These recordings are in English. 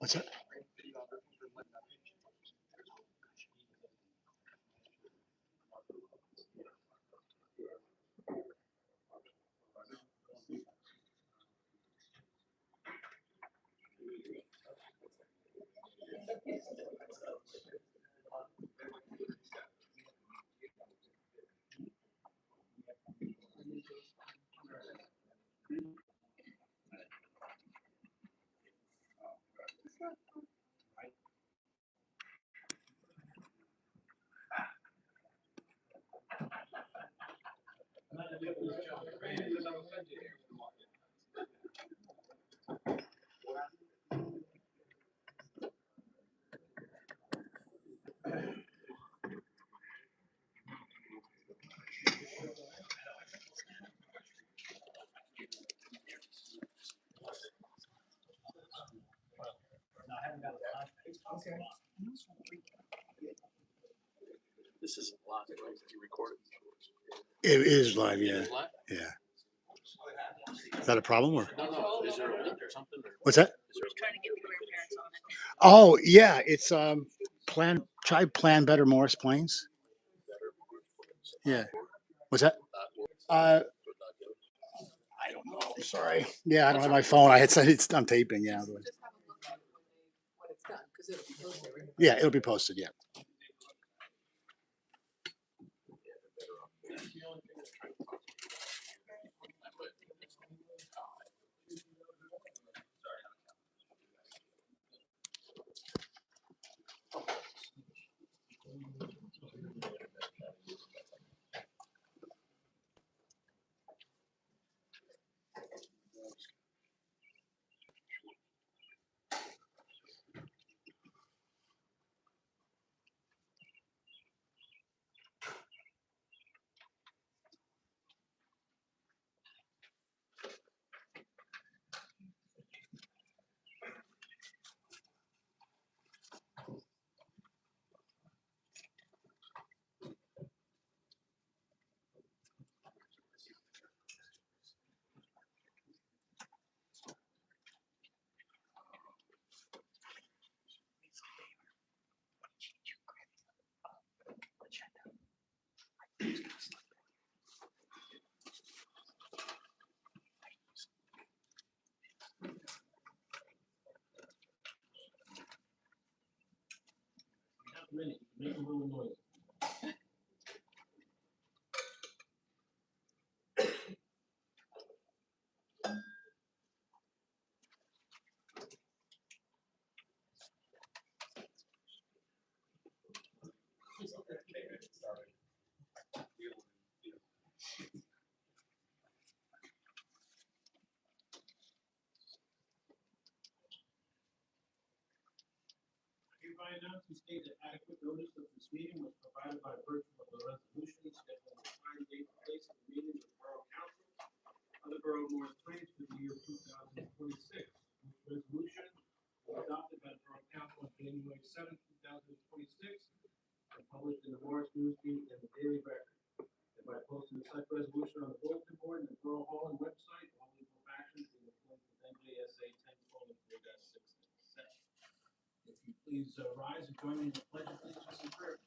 What's that? This is live, right? You recorded. It is live, yeah. It's live? Yeah. Is that a problem or No. Is there a link or something? Or what's that? is there a Trying to get the grandparents on it. Oh yeah, it's Plan Better Morris Plains. Yeah. What's that? I don't know. I'm sorry. Yeah, I don't have my phone. I'm taping. Yeah. Just have a look at it when it's done, because it'll be posted, right? Yeah, it'll be posted. Yeah. Make a little noise. Hereby announce and state that adequate notice of this meeting was provided by virtue of the resolution scheduling the time, date, and place of the meeting of the Borough Council of the Borough of Morris Plains for the year 2026. This resolution was adopted by the Borough Council on January 7th, 2026, and published in the Morris Newsbeat and the Daily Record. And by posting the such resolution on the bulletin board and the Borough Hall and website, all legal actions in accordance with NJSA 10:4-6. If you please rise and join me in the pledge of allegiance and prayer.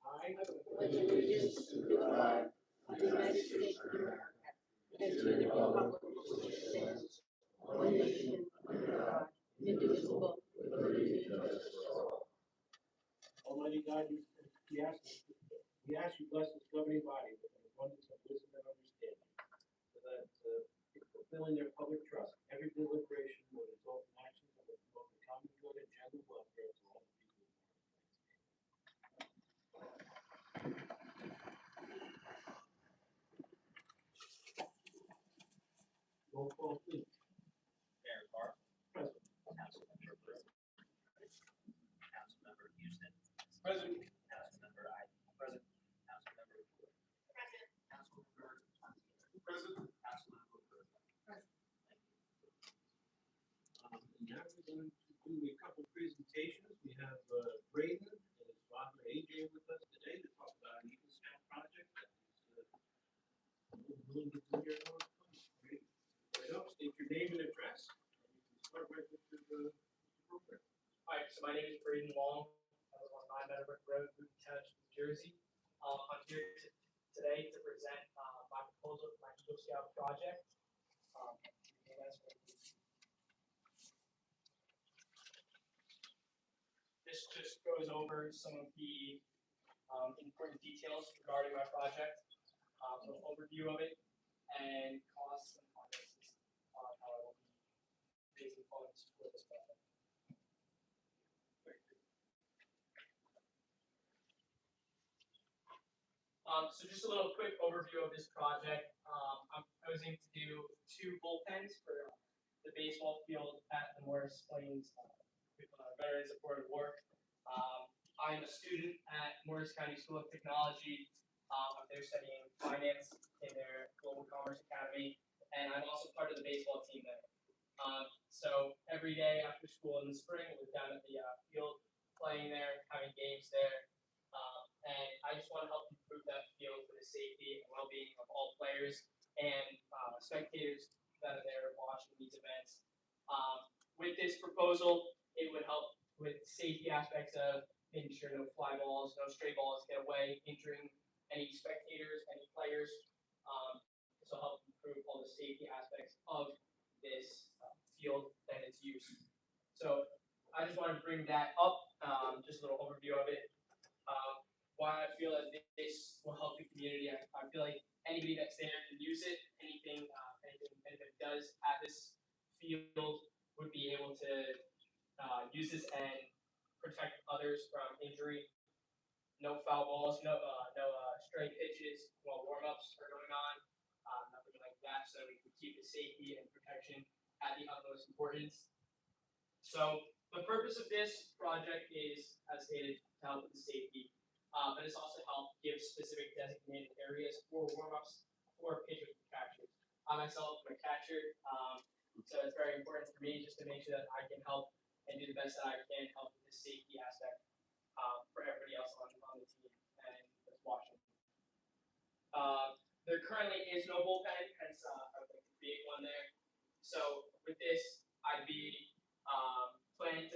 I Pledge allegiance to the flag of the United States of America and to the republic which stands one nation under God, indivisible, with liberty and justice for all. Almighty God, we ask you bless this governing body with an abundance of wisdom and understanding, so that fulfilling their public trust, every deliberation will result in actions that will promote the common good and general welfare of all the people. Roll call, please. Mayor Carr. Present. Councilmember Bliss. Councilmember Houston. Present. Councilmember I. Present. Councilmember Wood. Present. Councilmember. Present. Councilmember Wood. Present. And now we're going to do a couple presentations. We have Braden and his father AJ with us today to talk about an Eagle Scout project that is a little bit here. name and address. And you can start with Mr. Broker. All right, so my name is Braden Long. I live on 9 Meadowbrook Road, Newton Township, New Jersey. I'm here today to present my proposal for my Eagle Scout project. And that's what it is. This just goes over some of the important details regarding my project, an overview of it, and costs and finances on how I will be raising funds for this project. So just a little quick overview of this project. I'm proposing to do 2 bullpens for the baseball field at the Morris Plains Veterans Supported War. I'm a student at Morris County School of Technology. I'm there studying finance in their Global Commerce Academy, and I'm also part of the baseball team there. So every day after school in the spring, we're down at the field playing there, having games there. And I just want to help improve that field for the safety and well-being of all players and spectators that are there watching these events. With this proposal, it would help with safety aspects of making sure no fly balls, no stray balls get away, injuring any spectators, any players. This will help improve all the safety aspects of this field and its use. So I just wanted to bring that up, just a little overview of it. Why I feel that this will help the community. I feel like anybody that's there can use it. Anything anybody does at this field would be able to use this and protect others from injury. No foul balls, no stray pitches while warm-ups are going on, nothing like that. So we can keep the safety and protection at the utmost importance. So the purpose of this project is, as stated, to help with the safety. But it's also helped give specific designated areas for warm-ups for pitchers and catchers. I myself am a catcher, so it's very important for me just to make sure that I can help and do the best that I can help with the safety aspect for everybody else on the team and that's watching. There currently is no bullpen, hence I would like to create one there. So with this, I'd be planning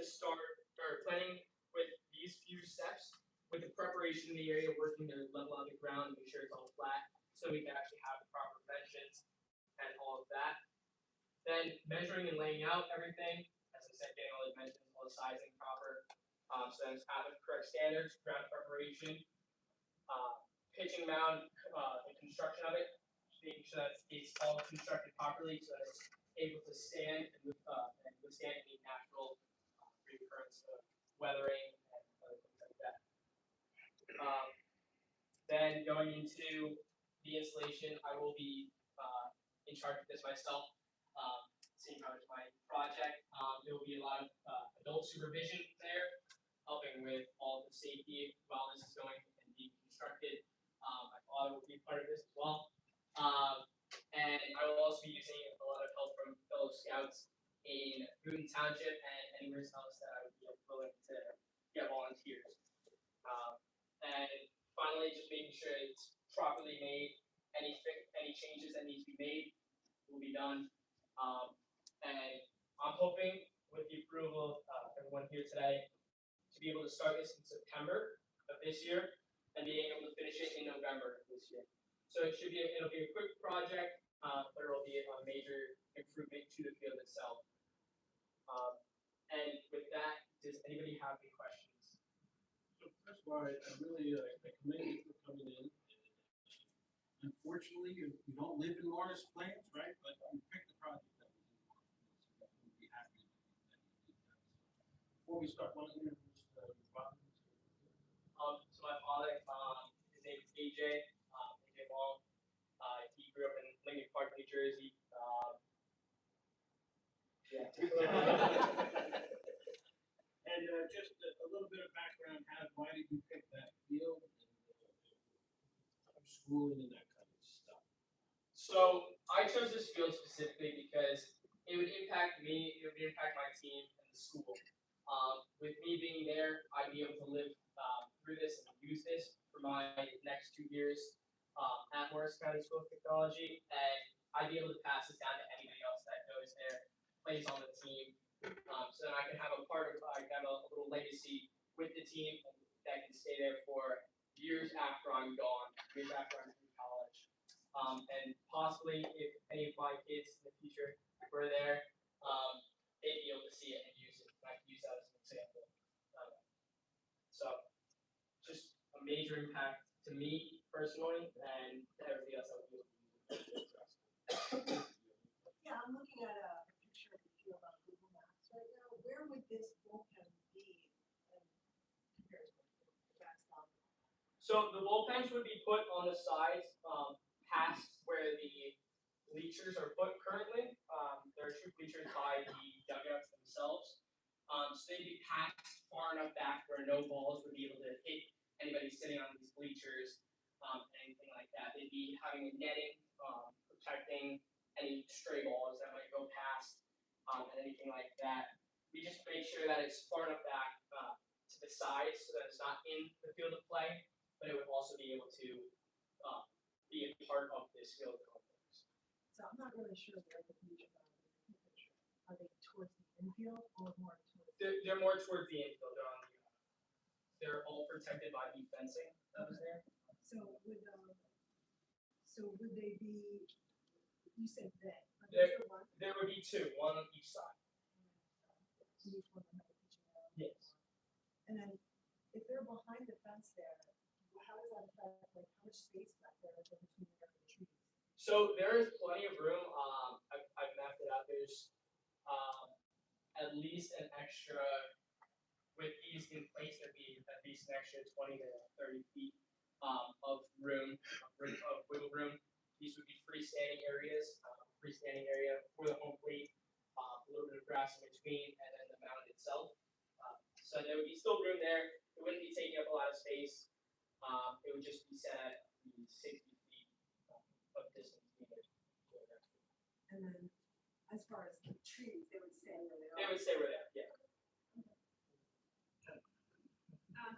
with these few steps. With the preparation in the area, working to level out the ground, make sure it's all flat, so we can actually have the proper dimensions and all of that. Then measuring and laying out everything, as I said, getting all the dimensions, all the sizing proper, so that it's at the correct standards, ground preparation, pitching mound, the construction of it, making sure that it's all constructed properly so that it's able to stand and withstand any natural reoccurrence of weathering and other things like that. Then going into the installation, I will be in charge of this myself. Seeing how it's my project, there will be a lot of adult supervision there, helping with all the safety while this is going and being constructed. My father will be part of this as well. And I will also be using a lot of help from fellow scouts in Newton Township and anywhere else that I would be willing to get volunteers. And finally, just making sure it's properly made. Any changes that need to be made will be done. And I'm hoping, with the approval of everyone here today, to be able to start this in September of this year and being able to finish it in November of this year. So it'll be a quick project, but it'll be a major improvement to the field itself. And with that, does anybody have any questions? So first of all, I really I commend you for coming in. Unfortunately, you don't live in Morris Plains, right? But you picked the project that was in Morris Plains, so I would be happy that you did that. So before we start, why don't you introduce your father? So my father, his name is AJ Long. He grew up in Lincoln Park, New Jersey. Yeah. And just a little bit of background, why did you pick that field and schooling and that kind of stuff? So I chose this field specifically because it would impact me, it would impact my team and the school. With me being there, I'd be able to live through this and use this for my next 2 years at Morris County School of Technology, and I'd be able to pass this down to anybody else that goes there plays on the team. So then I can have I can have a little legacy with the team that can stay there for years after I'm gone, years after I'm through college. And possibly if any of my kids in the future were there, they'd be able to see it and use it. And I can use that as an example. So just a major impact to me personally and to everybody else that would be able to use it. Yeah, I'm looking at a picture of the field on Google Maps right now. Where would this bullpen be in comparison to the backstop? So the bullpens would be put on the sides, past where the bleachers are put currently. There are two bleachers by the dugouts themselves. So they'd be passed far enough back where no balls would be able to hit anybody sitting on these bleachers, anything like that. They'd be having a netting, protecting any stray balls that might go past, and anything like that. We just make sure that it's far enough back to the sides so that it's not in the field of play, but it would also be able to be a part of this field of complex. So I'm not really sure where the bleachers are in the picture. Are they towards the infield or more towards? They're more towards the infield. They're on the. They're all protected by the fencing that was there. So would they be? You said they. Are There- those the ones? There would be two, one on each side. So each one will have a pitching arrow? Yes. And then if they're behind the fence there, how does that affect, like, how much space back there is in between there and the trees? So there is plenty of room. I've mapped it out. There's at least an extra, with these in place, there'd be at least an extra 20 to 30 feet of room, of wiggle room. These would be freestanding areas, freestanding area for the home plate, a little bit of grass in between, and then the mound itself. So there would be still room there. It wouldn't be taking up a lot of space. It would just be set at the 60 feet of distance needed. And then as far as the trees, they would stay where they are? They would stay where they're, yeah.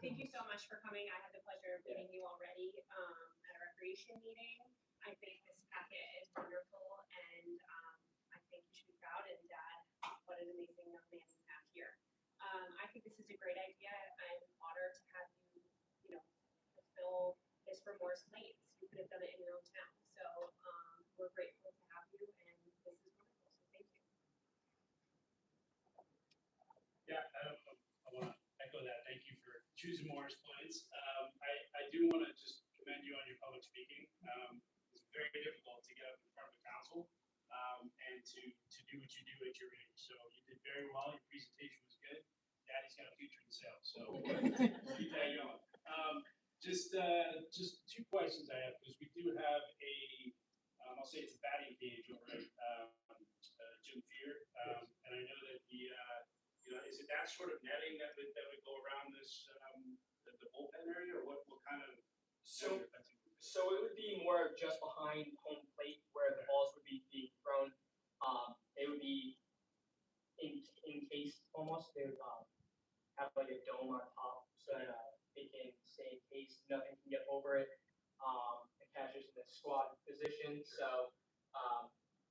Thank you so much for coming. I had the pleasure of meeting you already at a recreation meeting. I think this packet is wonderful, and I think you should be proud. And Dad, what an amazing young man you have here. I think this is a great idea. I'm honored to have you, fulfill this for Morris Plains. You could have done it in your own town. So we're grateful to have you, and this is wonderful. So thank you. Yeah, I want to echo that. Thank you for choosing Morris Plains. I do want to just commend you on your public speaking. It's very difficult to get up in front of a council and to do what you do at your age. So you did very well. Your presentation was good. Daddy's got a future in sales, so keep that going. Just two questions I have, because we do have I'll say it's a batting cage over at Jim Fear, and I know that is it that sort of netting that would go around this the bullpen area, or what kind of? So it would be more just behind home plate where the balls would be being thrown. They would be encased almost. They would have like a dome on top so that they can stay encased. Nothing can get over it. The catcher's in the squat position, so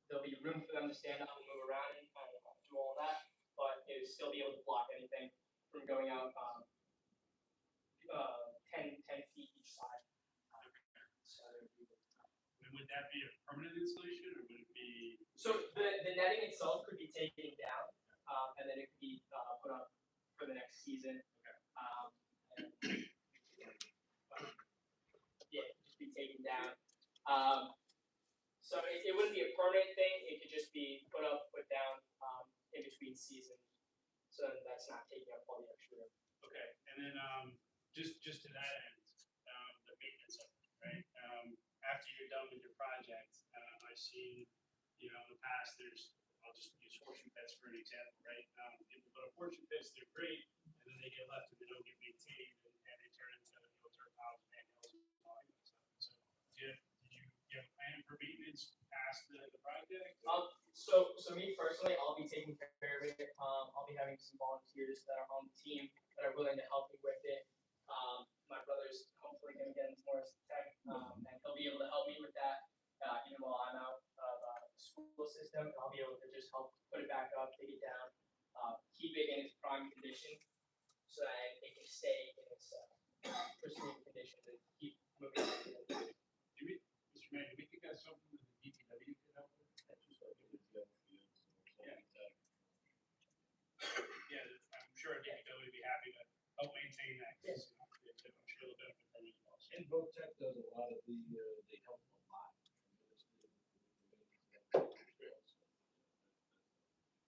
there'll be room for them to stand up and move around and kind of do all that, but it would still be able to block anything from going out 10 feet each side. So And would that be a permanent installation, or would it be? So the netting itself could be taken down, and then it could be put up for the next season. And, yeah, it could just be taken down. So it wouldn't be a permanent thing. It could just be put up, put down in between seasons. So that's not taking up all the extra room. Okay, and then just to that end, the maintenance of it, right? After you're done with your project, I've seen, in the past, I'll just use horseshoe pits for an example, right? People go to horseshoe pits, they're great, and then they get left and they don't get maintained, and they turn into dirt piles and hills and all that stuff. So, did you have a plan for maintenance past the project? So me personally, I'll be taking care of it. I'll be having some volunteers that are on the team that are willing to help me with it. My brother's hopefully going to get into Morris Tech, and he'll be able to help me with that, even while I'm out of the school system. I'll be able to just help put it back up, condition so that it can stay in its pristine condition and keep moving. Do we, Mr. Mayor, do we think that's something that the DPW could help with? Yeah, I'm sure DPW would be happy to help maintain that. 'Cause, I'm sure they'll benefit from it also. And VoTech does a lot of the, they help a lot.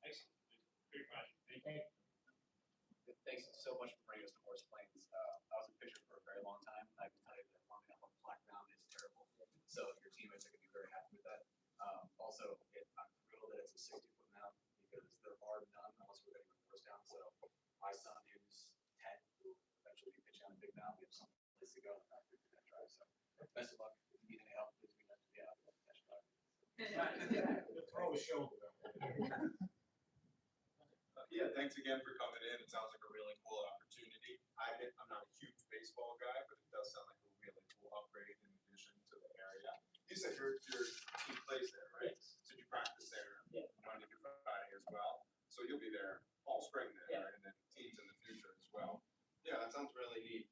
Excellent. Great project. Thank you. Thanks so much for bringing us to Morris Plains. I was a pitcher for a very long time. I can tell you that warming up on flat ground is terrible. So your teammates are going to be very happy with that. Also, I'm thrilled that it's a 60-foot mound because there are none unless we're getting the first down. So my son, who's 10, will eventually be pitching on a big mound. We have some place to go and not doing that drive. So best of luck. If you need any help, please reach out to me. Throw a shoulder. Yeah, thanks again for coming in. It sounds like a really cool opportunity. I'm not a huge baseball guy, but it does sound like a really cool upgrade in addition to the area. You said your team plays there, right? So you practice there Monday through Friday as well. So you'll be there all spring there, and then teams in the future as well. Yeah, that sounds really neat.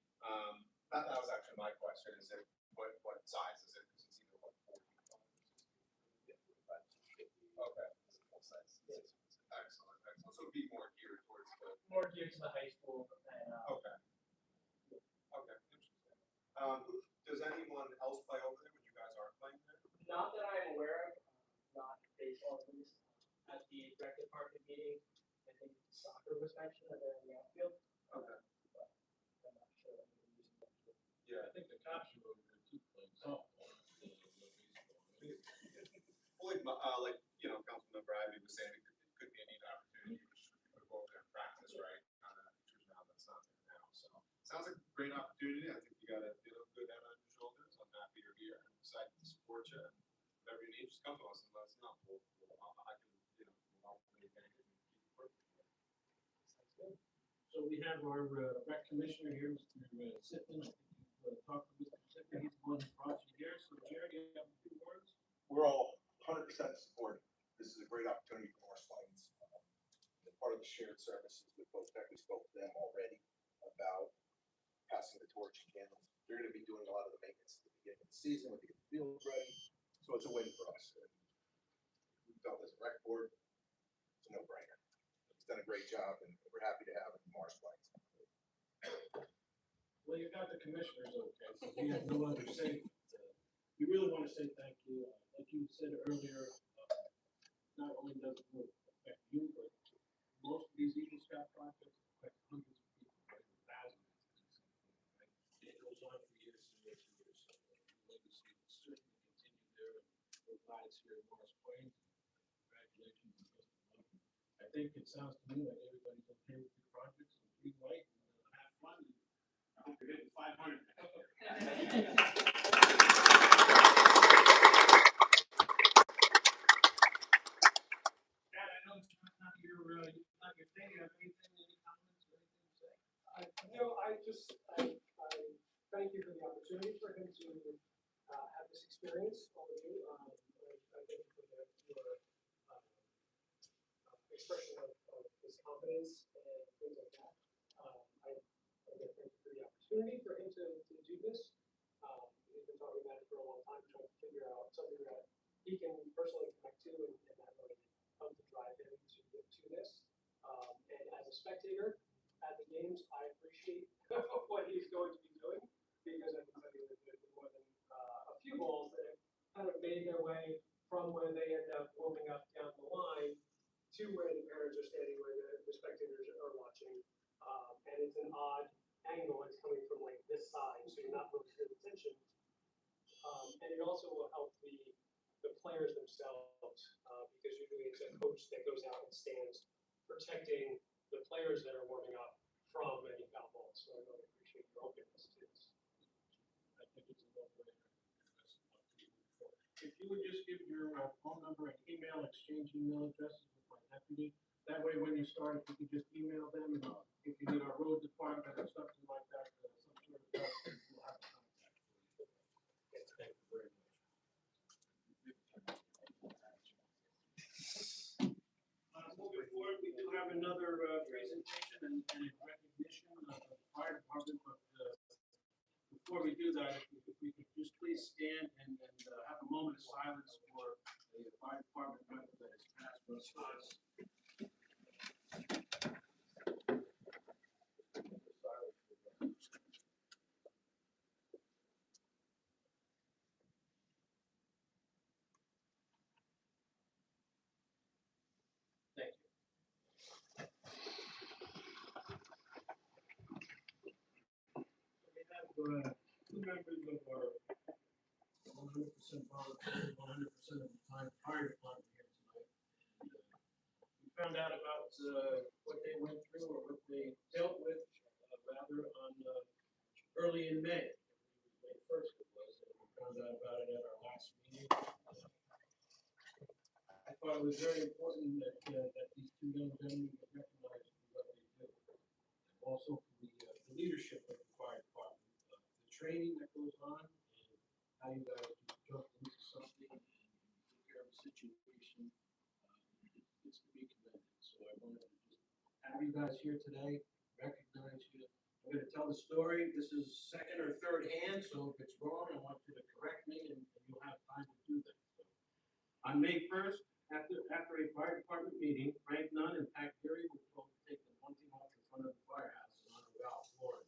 That was actually my question. Is it what size is it? Because it's either 40. Okay. Full size. Excellent. So it'd be more geared towards the. More geared to the high school and Okay. Interesting. Does anyone else play over there when you guys aren't playing there? not that I'm aware of, not baseball at least. At the rec department meeting, I think soccer was mentioned and they're in the outfield. Okay. But I'm not sure. I'm using that field. Yeah. I think the cops are over there too playing softball. Well, like Councilmember Ivy was saying, it could be a neat opportunity to go over there and practice, right? On a pitcher's mound that's not there now. So sounds like a great opportunity. I think you got a good head on your shoulders. I'm happy you're here. I'm excited to support you. And whatever you need, just come to us and let us know. I can, we'll help make it and keep it working. Sounds good. So we have our rec commissioner here, Mr. Sitman. I think you've talked to Mr. Sitman. He's the one who brought you here. So Jerry, you have a few words? We're all 100% support. This is a great opportunity for Morris Plains. As part of the shared services with VoTech, we spoke to them already about passing the torch again. They're going to be doing a lot of the maintenance at the beginning of the season when they get the field ready. So it's a win for us. And we felt as a rec board, it's a no-brainer. He's done a great job, and we're happy to have him in Morris Plains. Well, you got the commissioners okay, so we have no other say. We really want to say thank you. Like you said earlier, not only does it affect you, but most of these Eagle Scout projects affect hundreds of people, right? Thousands. Right? It goes on for years and years and years. So the legacy will certainly continue there, and we're glad it's here in Morris Plains. Congratulations and best of luck. I think it sounds to me like everybody's okay with your projects and green light and have fun. I hope you're hitting 500 next year. Dad, I know it's not your thing. You have anything, any comments or anything to say? I thank you for the opportunity for him to have this experience, all of you. I thank you for your expression of his confidence and things like that. Again, thank you for the opportunity for him to do this. He's been talking about it for a long time, trying to figure out something that he can personally connect to and that really help to drive him to this. And as a spectator at the games, I appreciate what he's going to be doing because I can tell you that there's more than a few balls that have kind of made their way from where they end up warming up down the line to where the parents are standing, where the spectators are watching. And it's an odd angle. It's coming from like this side, so you're not really feeling the tension. And it also will help the players themselves because usually it's a coach that goes out and stands protecting the players that are warming up from any foul balls. So I really appreciate your openness to this. I think it's a no-brainer. If you would just give your phone number and email, exchange email addresses with my deputy. That way, when you start, if you could just email them, and if you need our road department or something like that, some sort of stuff, we'll have contact for you. Thank you very much. Moving forward, we do have another presentation and a before we do that, if we could just please stand and have a moment of silence for the fire department member that has passed response. Thank you. We have two members of our 100% volunteer, 100% of the time fire department here tonight. And, we found out about what they went through or what they dealt with rather on early in May. May 1st it was, and we found out about it at our last meeting. I thought it was very important that these two young gentlemen were recognized for what they do. And also for the leadership of the fire department, the training that goes on, and how you guys just jump into something and take care of a situation. It's to be commended. So I wanted to just have you guys here today, recognize you. I'm going to tell the story. This is second or third hand, so if it's wrong, I want you to correct me, and you'll have time to do that. So, on May 1st, after a fire department meeting, Frank Nunn and Pat Geary were told to take the bunting off in front of the firehouse on Ralph Lauren.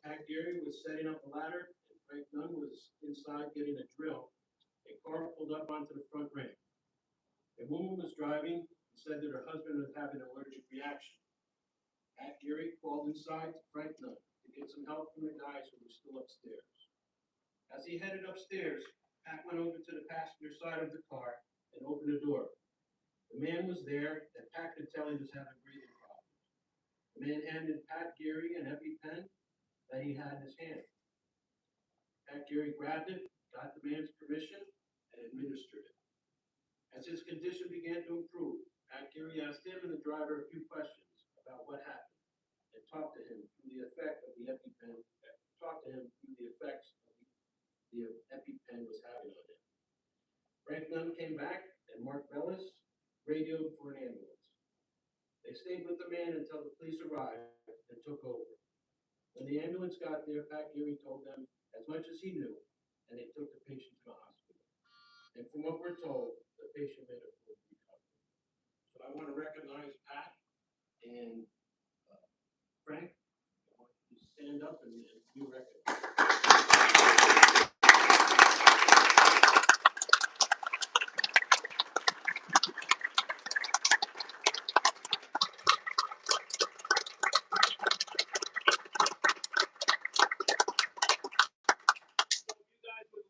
Pat Geary was setting up a ladder, and Frank Nunn was inside getting a drill. A car pulled up onto the front ramp. A woman was driving and said that her husband was having an allergic reaction. Pat Geary called inside to Frank Nunn to get some help from the guys who were still upstairs. As he headed upstairs, Pat went over to the passenger side of the car and opened the door. The man was there, and Pat could tell he was having breathing problems. The man handed Pat Geary an EpiPen that he had in his hand. Pat Geary grabbed it, got the man's permission, and administered it. As his condition began to improve, Pat Geary asked him and the driver a few questions about what happened and talked to him through the effect of the EpiPen, the EpiPen was having on him. Frank Nunn came back and Mark Bellis radioed for an ambulance. They stayed with the man until the police arrived and took over. When the ambulance got there, Pat Geary told them as much as he knew, and they took the patient to the hospital. And from what we're told, the patient made a full recovery. So I want to recognize Pat and Frank. I want you to stand up and be recognized.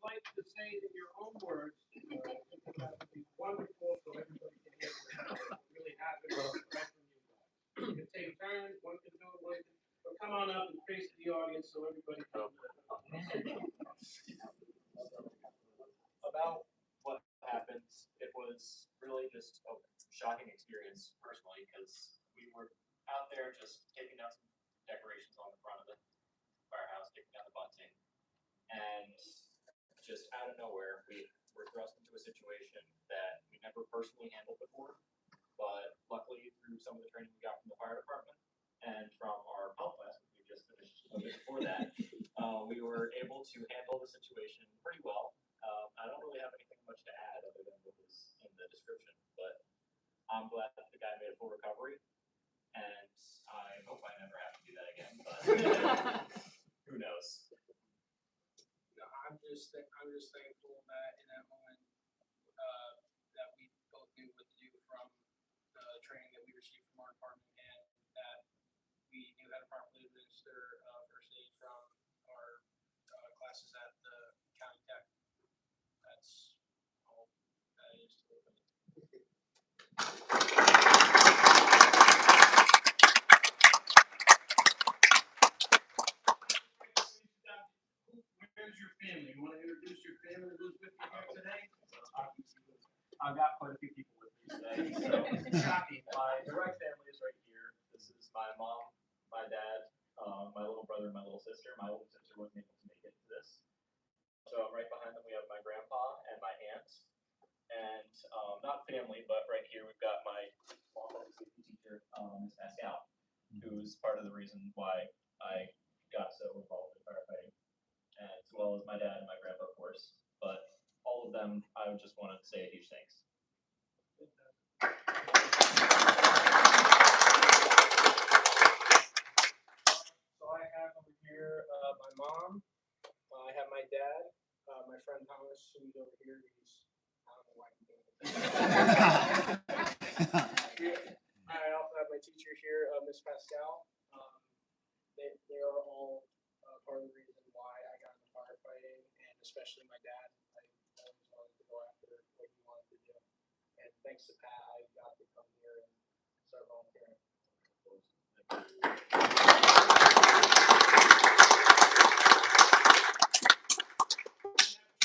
Like to say in your own words, that would be wonderful so everybody can hear what really happened right from you guys. You can take turns, one can do it, one can, but come on up and face the audience so everybody can. About what happened, it was really just a shocking experience personally, because we were out there just taking down some decorations on the front of the firehouse, taking down the bunting, and just out of nowhere, we were thrust into a situation that we never personally handled before, but luckily through some of the training we got from the fire department and from our health class, which we just finished a bit before that, we were able to handle the situation pretty well. I don't really have anything much to add other than what was in the description, but I'm glad that the guy made a full recovery, and I hope I never have to do that again, but who knows? I'm just thankful that in that moment that we both knew what to do from the training that we received from our department, and that we knew how to properly administer first aid from our classes at the county tech. That's all that is to it. Where's your family? You want to introduce your family who's with you here today? I've got quite a few people with me today, so shocking. My direct family is right here. This is my mom, my dad, my little brother, and my little sister. My little sister wasn't able to make it to this. So right behind them we have my grandpa and my aunt. And not family, but right here we've got my mom, my safety teacher, Miss Pascal, who's part of the reason why I got so involved in firefighting. well as my dad and my grandpa, of course. But all of them, I would just want to say a huge thanks. So I have over here my mom, I have my dad, my friend Thomas, who's over here. I don't know why he's doing this. I also have my teacher here, Miss Pascal. They are all part of the reason why I got into firefighting, and especially my dad. I always wanted to go after what he wanted to do. And thanks to Pat, I got to come here and start volunteering.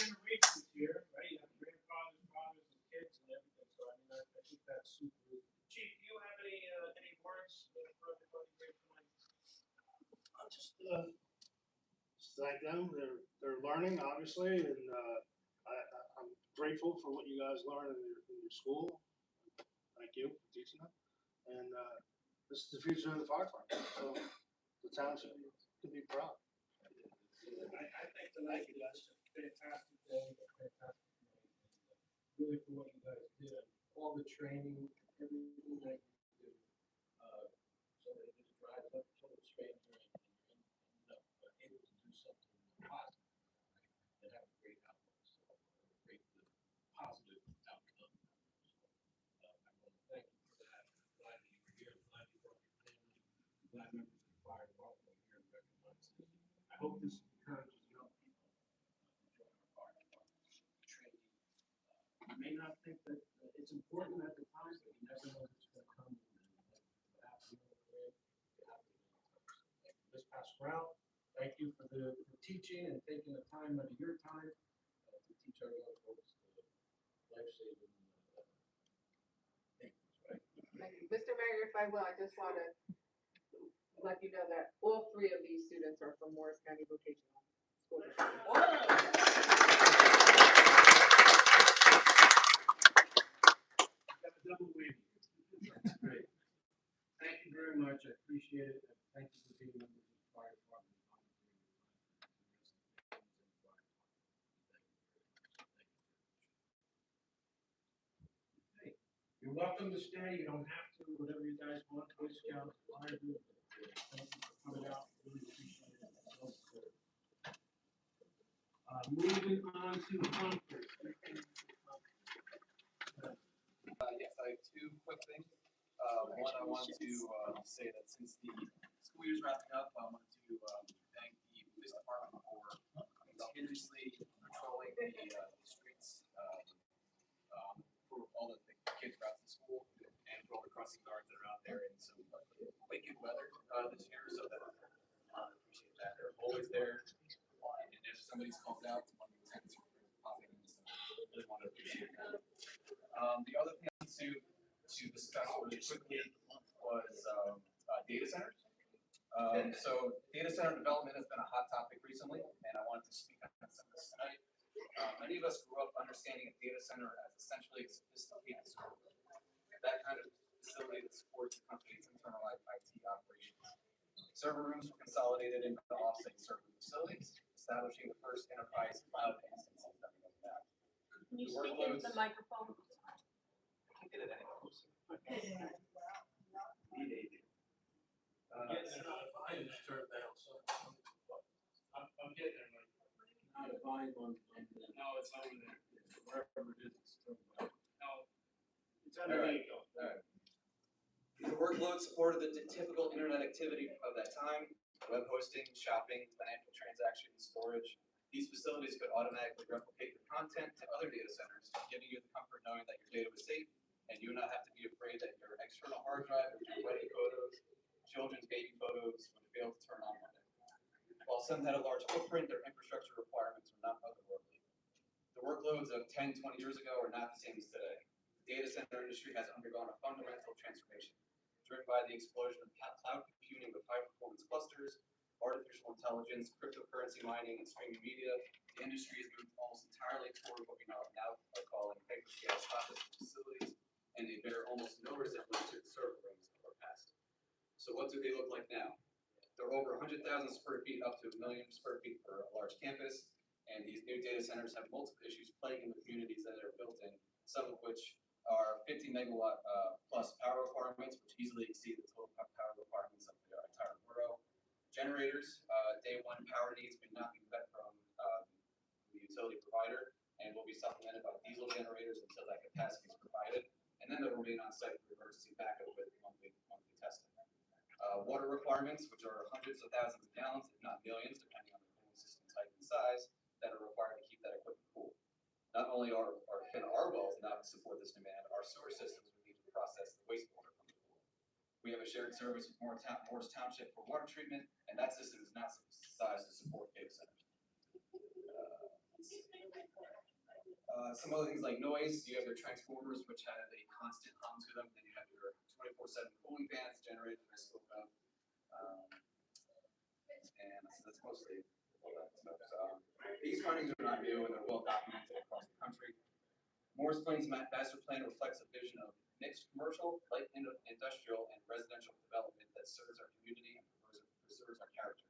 Generations here, right? You have grandfathers, fathers, and kids and everything, so I mean, I think that's super. Chief, do you have any words for everybody here tonight? I'll just thank them. They're learning, obviously, and I'm grateful for what you guys learn in your school. Thank you for teaching them. And this is the future of the fire department. So the town should be proud. I think tonight you guys a fantastic day, a fantastic night, and really for what you guys did, all the training, everything that you do. So that it just drives up total stranger and able to do something positive, right? And have a great outlook, so a great positive outcome. So I want to thank you for that. I'm glad that you were here. I'm glad you brought your family. I'm glad members of the fire department are here and recognize this. I hope this encourages young people to join our fire department. Training. You may not think that it's important at the time, but you never know what's going to come. What happens in the career, it happens anytime. So Ms. Pascal, thank you for teaching and taking the time out of your time to teach our young folks life-saving things, right? Thank you. Mr. Mayor, if I will, I just want to let you know that all 3 of these students are from Morris County Vocational School District. Got a double whammy. That's great. Thank you very much. I appreciate it. And thank you for being members of the fire department. Hey, you're welcome to stay. You don't have to. Whatever you guys want. Boy Scouts, fire group. Thank you for coming out. Really appreciate it. Moving on to conference. Yes, I have 2 quick things. One, I want to say that since the school year's wrapping up, I want to thank the police department for continuously patrolling the streets for all the kids throughout the school and for all the crossing guards that are out there in some wicked weather this year. So that I appreciate that. They're always there. And if somebody's called out, one of the lieutenants are popping in. So I really want to appreciate that. The other thing I want to discuss really quickly was data centers. So data center development has been a hot topic recently, and I wanted to speak on some of this tonight. Many of us grew up understanding a data center as essentially a sophisticated server. That kind of facility that supports the company's internal IT operations. Server rooms were consolidated into offsite server facilities, establishing the first enterprise cloud instances that we have. Can you speak into the microphone? I can get it any closer. Getting out of volume is turned down, so I'm getting there, Mike. Out of volume on no, it's over there. Wherever it is, it's turned down. No, it's underneath. All right. The workload supported the typical internet activity of that time: web hosting, shopping, financial transactions, storage. These facilities could automatically replicate the content to other data centers, giving you the comfort knowing that your data was safe and you would not have to be afraid that your external hard drive with your wedding photos, children's baby photos would fail to turn on one day. While some had a large footprint, their infrastructure requirements were not otherworldly. The workloads of 10, 20 years ago are not the same as today. The data center industry has undergone a fundamental transformation, driven by the explosion of cloud computing with high-performance clusters, artificial intelligence, cryptocurrency mining, and streaming media. The industry has moved almost entirely toward what we now are calling hyperscale processing facilities, and they bear almost no resemblance to the server rooms of our past. So what do they look like now? They're over 100,000 square feet up to 1 million square feet for a large campus. And these new data centers have multiple issues plaguing the communities that are built in, some of which are 50 megawatt plus power requirements, which easily exceed the total power requirements of the entire borough. Generators, day one power needs may not be met from the utility provider and will be supplemented by diesel generators until that capacity is provided. And then they'll remain on site for emergency backup with monthly testing. Water requirements, which are hundreds of thousands of gallons, if not millions, depending on the cooling system type and size, that are required to keep that equipment cool. Not only can our wells not support this demand, our sewer systems would need to process the wastewater from the pool. We have a shared service with Morris Township for water treatment, and that system is not sized to support data centers. Some other things like noise, you have your transformers, which have a constant hum to them, then you have your 24/7 cooling fans, generators, I spoke of. And so that's mostly all that stuff. So, these findings are not new and they're well documented across the country. Morris Plains Master Plan reflects a vision of mixed commercial, light industrial, and residential development that serves our community and preserves our character.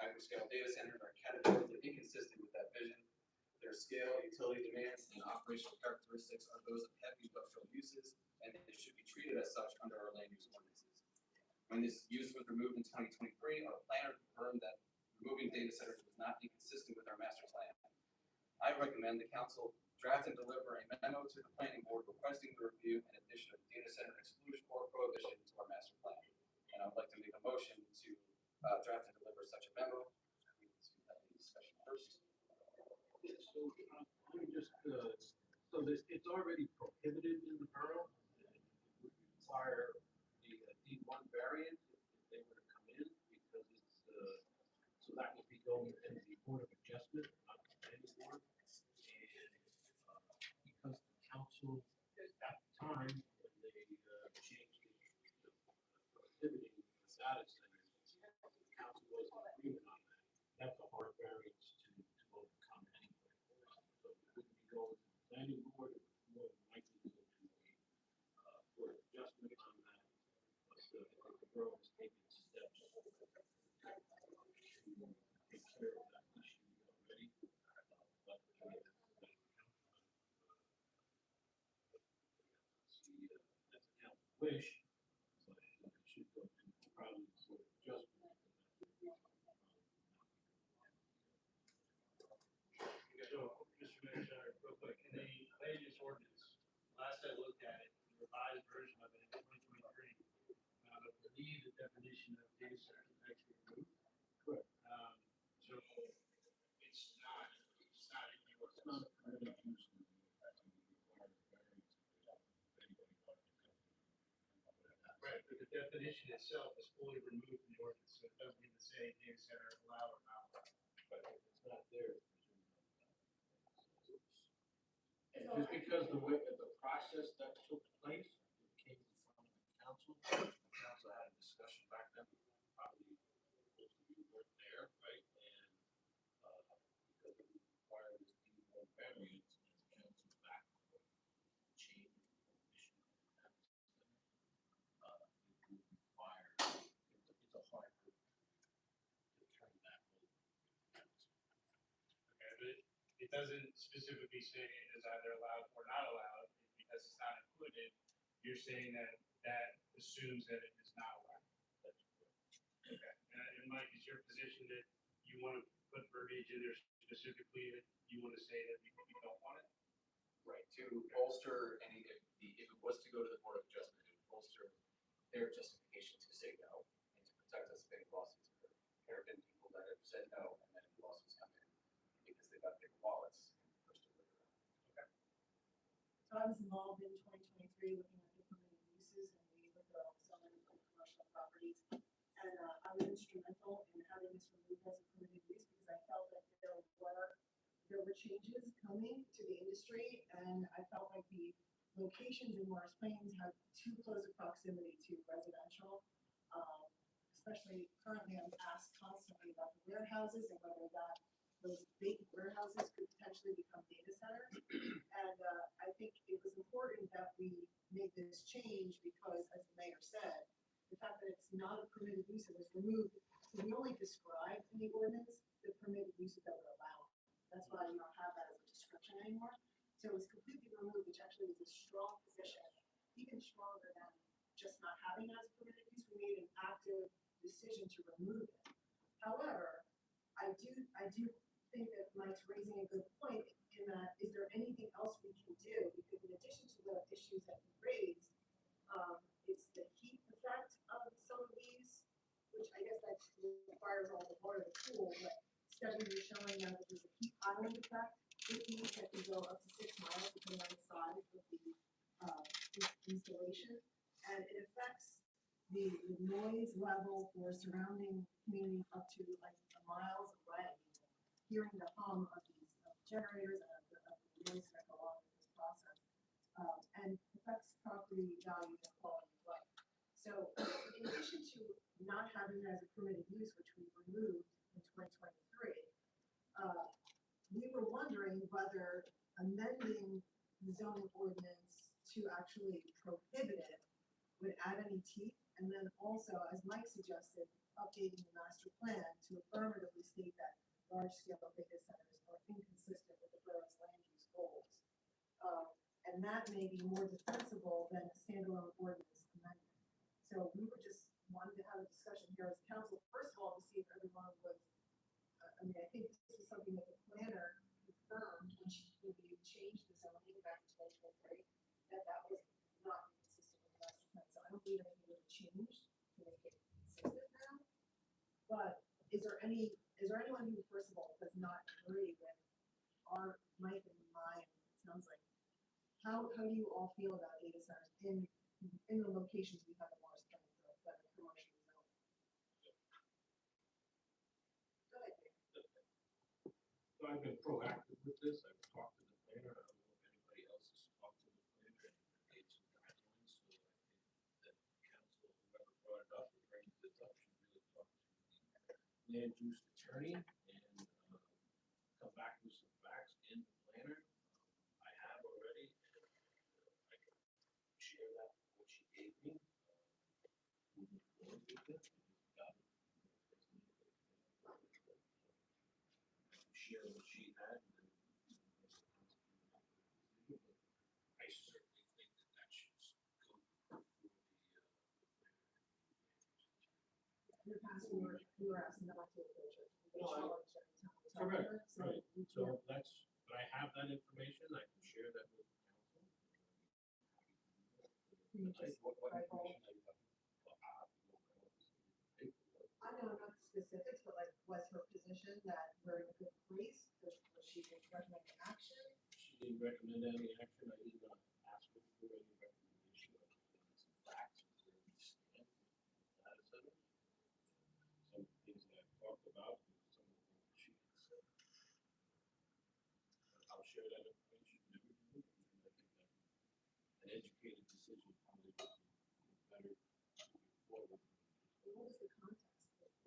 Hyperscale data centers are categorically inconsistent with that vision. Their scale, utility demands, and operational characteristics are those of heavy industrial uses, and they should be treated as such under our land use ordinances. When this use was removed in 2023, our planner confirmed that removing data centers was not inconsistent with our master plan. I recommend the council draft and deliver a memo to the planning board requesting the review and addition of data center exclusion or prohibition to our master plan. And I would like to make a motion to draft and deliver such a memo. We need to have a discussion first. So, let me just, so this, it's already prohibited in the borough. It would require the D1 variant if they were to come in, because it's, so that would be going to the Board of Adjustment, not the planning board. And, because the council, at the time, when they changed the prohibiting the data centers, the council was in agreement on that. That's a hard variance to overcome anyway. So it wouldn't be going to the planning board, it would more than likely go to the Board of Adjustment on that. But I think the borough has taken steps to take care of that issue already. But see, that's a council wish, but it should go to probably the Board of Adjustment. So, Mr. Mayor, real quick, in the land use ordinance, last I looked at it, the revised version of it in 2023, I believe the definition of data center is actually removed. Correct. So it's not in the It's not a permitted use. Right, but the definition itself is fully removed from the ordinance, so it doesn't even say data center allowed or not allowed. But if it's not there, it's presumed. And just because the way that the process that took place, it came in front of the council had a discussion back then, probably most of you weren't there, right? And, because it would require this D1 variance, and the council back change the prohibition of that. It would require, it's a hard to turn that over. Okay, but it doesn't specifically say it is either allowed or not allowed, because it's not included, you're saying that that assumes that it is not allowed. That's correct. Okay, and Mike, is your position that you want to put verbiage in there specifically that you want to say that you don't want it? Right, to bolster any, if it was to go to the Board of Adjustment, it would bolster their justification to say no and to protect us against lawsuits. There have been people that have said no and then lawsuits come in because they got big wallets. Okay. So I was involved in 2023 looking at the permitted uses, and we looked at all the zoning of commercial properties. And I was instrumental in having this removed as a permitted use, because I felt that there were changes coming to the industry, and I felt like the locations in Morris Plains had too close a proximity to residential. Especially currently, I'm asked constantly about the warehouses and whether those big warehouses could potentially become data centers. And I think it was important that we made this change because, as the mayor said, the fact that it's not a permitted use, it was removed. So we only described in the ordinance the permitted uses that were allowed. That's why you don't have that as a description anymore. So it was completely removed, which actually is a strong position, even stronger than just not having it as a permitted use. We made an active decision to remove it. However, I do think that Mike's raising a good point in that, is there anything else we can do? Because in addition to the issues that he raised, it's the heat effect of some of these, which I guess that requires all the water to cool, but studies are showing that there's a heat island effect with these that can go up to 6 miles depending on the size of the installation. And it affects the noise level for surrounding communities up to like miles away. Hearing the hum of these generators and of the noise that go along with this process, and affects property value and quality of life. So in addition to not having it as a permitted use, which we removed in 2023, we were wondering whether amending the zoning ordinance to actually prohibit it would add any teeth, and then also, as Mike suggested, updating the master plan to affirmatively state that large-scale data centers are inconsistent with the borough's land use goals. And that may be more defensible than a standalone ordinance amendment. So we were just wanting to have a discussion here as council, first of all, to see if everyone was, I mean, I think this is something that the planner confirmed when we changed the zoning back in 2023, that was not consistent with the master plan. So I don't believe anything would change to make it consistent now. But is there anyone who, first of all, does not agree with our Mike and mine? It sounds like, how do you all feel about data centers in the locations we have in Morris County that are commercial zone? Go ahead, Dave. So I've been proactive with this. I've talked to the planner. I don't know if anybody else has talked to the planner and gave some guidelines. So I think that council, whoever brought it up, or bringing this up, should really talk to the land use attorney and come back with some facts in the planner. I have already, and I can share that with what she gave me. Moving forward with it, got it. Share what she had, and then I certainly think that should go before the In the past, we were asked not to approach it. No, correct, right. So that's, but I have that information. I can share that with council. Can you just What eyeball? information are you talking about? I have to go back and see the paperwork. I know not the specifics, but like, was her position that we're in a good place? Was she recommending action? She didn't recommend any action. I did not ask her for any recommendation. I just wanted some facts and where we stand with data centers. Some of the things that I've talked about and some of the things that she had said. I'll share that information with everyone, and I think that an educated decision probably would be better moving forward. What was the context?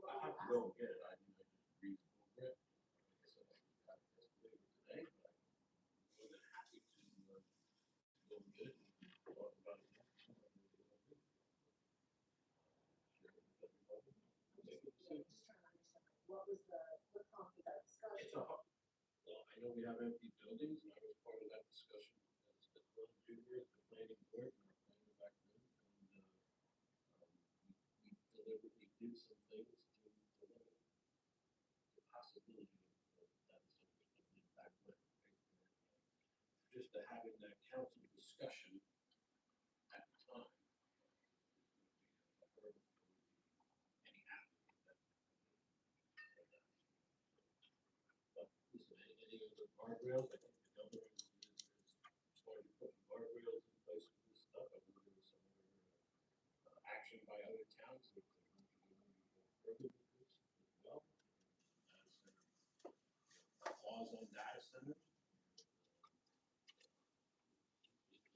I have to go and get it. I mean, I just read over it. Like I said, I just got it yesterday or today, but I'm more than happy to go and get it and talk about it next time. Share it with everybody. Make a I'm decision. just trying to understand, what prompted that discussion? It's a, well, I know we have empty buildings, and I was part of that discussion as well, Junior, at the planning board, and our planner back then, and, we deliberately did some things to limit the possibility of data centers coming in back when, right? And, just to having that council discussion at the time, a hurdle for any action that. But listen, any other guardrails, I think the governor is started putting guardrails in place with this stuff. I know there was some other action by other towns that they wanted to go further with this as well. Data center, laws on data centers.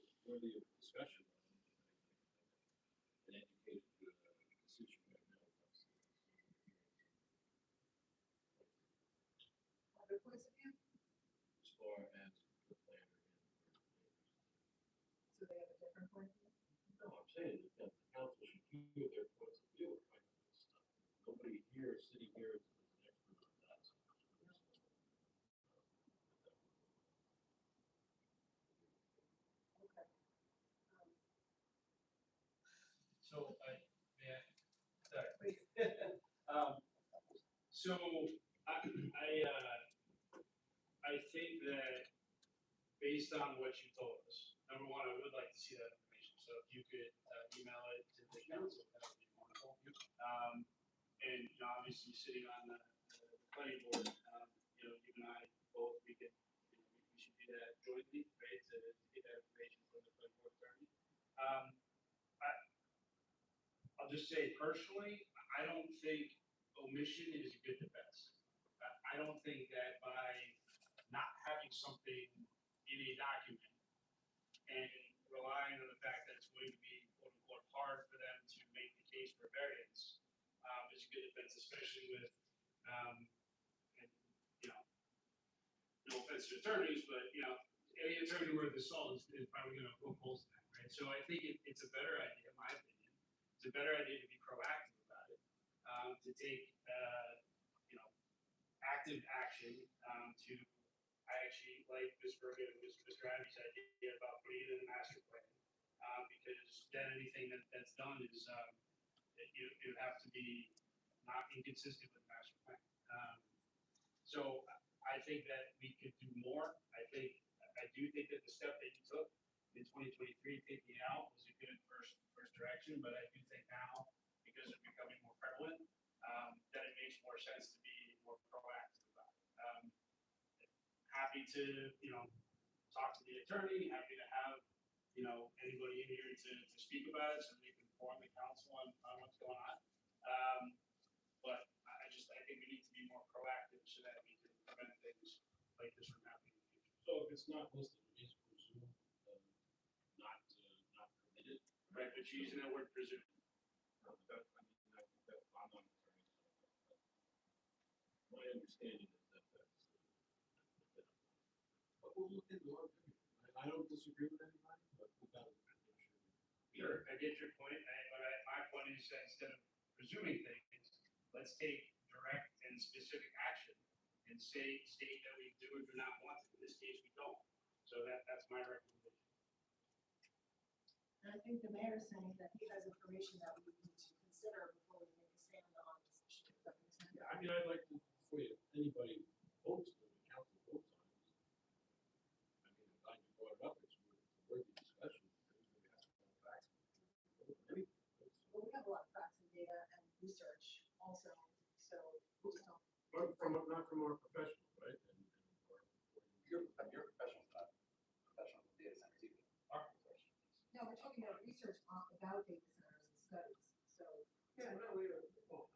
It's worthy of discussion. An educated decision right now. Other points of view? As far as the planner So they have a different point of view? no, I'm saying that the council should hear their points of view and find out this stuff. Nobody here, sitting here is an expert on that. So I think that based on what you told us, number one, I would like to see that information. So if you could email it to the council, that would be wonderful. And you know, obviously sitting on the planning board, you know, you and I both, we could, you know, we should do that jointly, right, to get that information from the planning board attorney. I'll just say personally, I don't think omission is a good defense. I don't think that by not having something in a document and relying on the fact that it's going to be quote unquote hard for them to make the case for variance, is a good defense, especially with, and, you know, no offense to attorneys, but, you know, any attorney worth his salt is probably gonna oppose that, right? So I think it's a better idea, in my opinion. It's a better idea to be proactive about it, to take, you know, active action, to, I actually like Ms. Bergen and Mr. Abbey's idea about putting it in the master plan. Because then anything that's done is, it would have to be not inconsistent with the master plan. So I think that we could do more. I do think that the step that you took in 2023, taking it out, was a good first direction, but I do think now, because it's becoming more prevalent, that it makes more sense to be more proactive about it. Happy to, you know, talk to the attorney, happy to have, you know, anybody in here to speak about it, so they can inform the council on what's going on. But I think we need to be more proactive so that we can prevent things like this from happening in the future. So if it's not listed, it is presumed, not permitted. Right, but you're using that word presume. I think that's, I'm not an attorney. My understanding is that that's. But we'll look into it. I don't disagree with anybody, but we gotta make sure. Sure, I get your point, my point is that instead of presuming things, let's take direct and specific action and state that we do or do not want it. In this case, we don't. So that's my recommendation. And I think the mayor is saying that he has information that we need to consider before we make a stand on this issue. Does that make sense? Yeah, I mean, I'd like to, before anybody votes, the council votes on this. I mean, I'm glad you brought it up, it's worth the discussion. Everybody has to know facts. Well, we have a lot of facts and data and research also, so we just don't. But not from our professionals, right? Your professional's not professional in data centers either. Our professionals. No, we're talking about research about data centers and studies, so. Yeah, no, we are. Oh.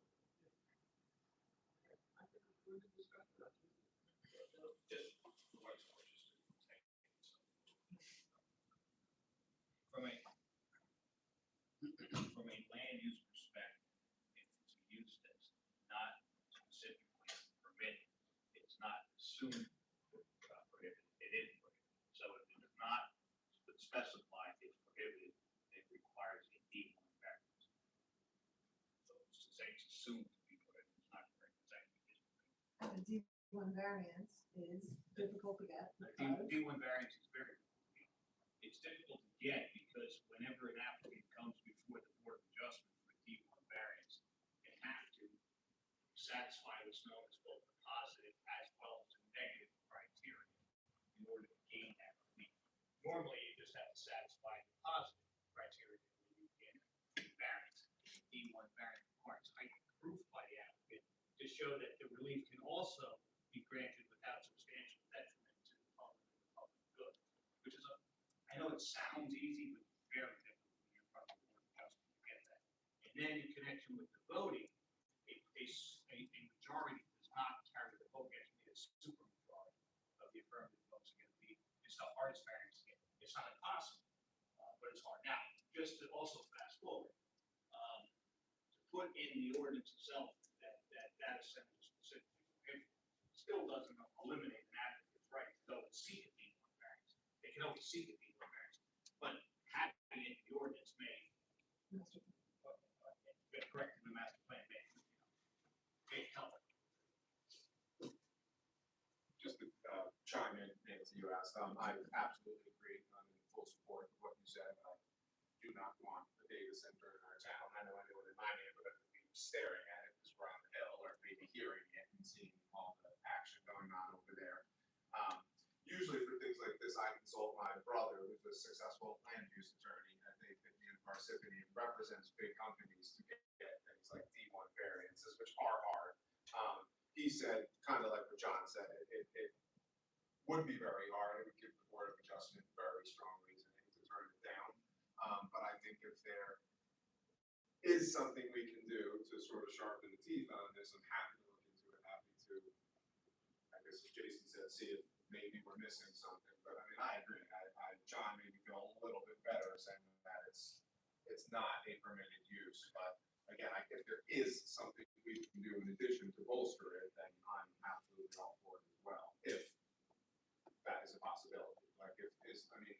I think it's a good discussion. Just from a land use perspective, if it's a use that's not specifically permitted, it's not assumed prohibited, it is prohibited. So if it is not specified it's prohibited, it requires a D1 variance. So it's to say it's assumed to be prohibited, it's not correct, it's actually is prohibited. And the D1 variance is difficult to get because. D1 variance is very difficult to get. It's difficult to get because whenever an applicant comes before the Board of Adjustment for a D1 variance, they have to satisfy what's known as both the positive as well as the negative criteria in order to gain that relief. Normally, you just have to satisfy the positive criteria when you get a variance. D1 variance requires heightened proof by the applicant to show that the relief can also be granted without substantial detriment to the public and the public good, which is I know it sounds easy, but it's very difficult when you're in front of the Board of Adjustment to get that. And then in connection with the voting, a majority does not carry the vote, actually a super majority of the affirmative votes are going to be, it's the hardest variance to get. It's not impossible, but it's hard. Now, just to also fast forward, to put in the ordinance itself that data center is specifically prohibited, still doesn't eliminate an applicant's right to go and seek a D1 variance. They can only seek a D1 variance, but having it in the ordinance may, correct in the master plan may help. Just to chime in, Nancy, you asked, I absolutely agree. I'm in full support of what you said. I do not want a data center in our town. I know anyone in my neighborhood would be staring at it because we're on the hill or maybe hearing it. seeing all the action going on over there. Usually for things like this, I consult my brother, who's a successful land use attorney at the in Parsippany, and represents big companies to get things like D1 variances, which are hard. He said, kind of like what John said, it would be very hard. It would give the Board of Adjustment very strong reasoning to turn it down. But I think if there is something we can do to sort of sharpen the teeth on this, I'm happy to look into it, happy to, I guess as Jason said, see if maybe we're missing something. But I mean, I agree. John made me feel a little bit better saying that it's not a permitted use. But again, if there is something we can do in addition to bolster it, then I'm absolutely all for it as well. If that is a possibility. Like I mean,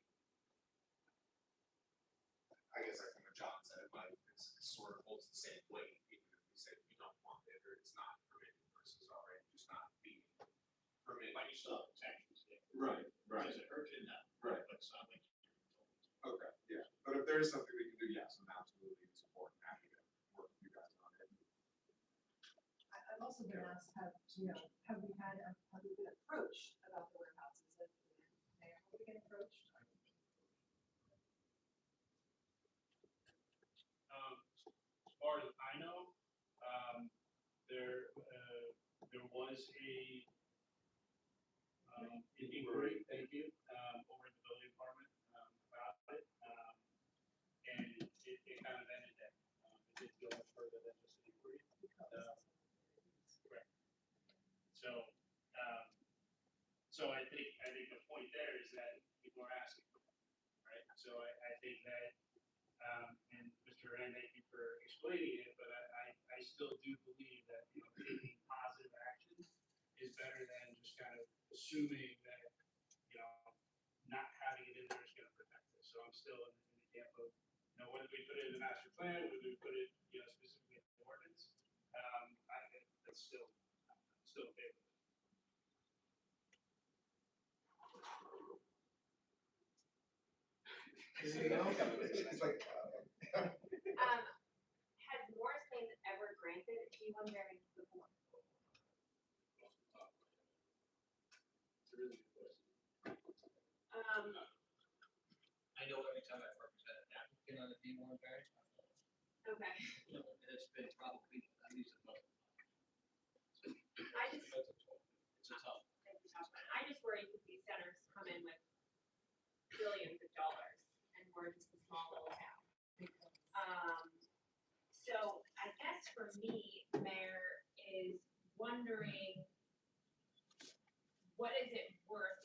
I guess I think what John said, but it sort of holds the same weight, even if we say we don't want it or it's not permitted versus already just not being permitted. But you still have protections there. Right, right. Does it hurt you? No. Right. But it's not like Okay, yeah. But if there is something we can do, yes, I'm absolutely in support and happy to work with you guys on it. I've also been asked, have we been approached about the warehouses? Have we been approached? As far as I know, there was an inquiry, thank you, over at the building department about it. And it kind of ended there. It didn't go much further than just an inquiry. Correct. So I think the point there is that people are asking for more, right? So I think that, and Mr. Rand, thank you for explaining it, but I still do believe that, taking positive action is better than just kind of assuming that, not having it in there is gonna protect it. So I'm still in the camp of, whether we put it in the master plan, whether we put it, specifically in the ordinance, I think that's still okay with it. It's like, Has Morris Plains ever granted a G1 variance before? It's a really good question. I know every time I've represented an applicant on a D1 variance, Okay. it's been probably at least a month. I just, It's a tough. I just worry because these centers come in with billions of dollars and we're just a small little town. So I guess for me, Mayor, is wondering, what is it worth?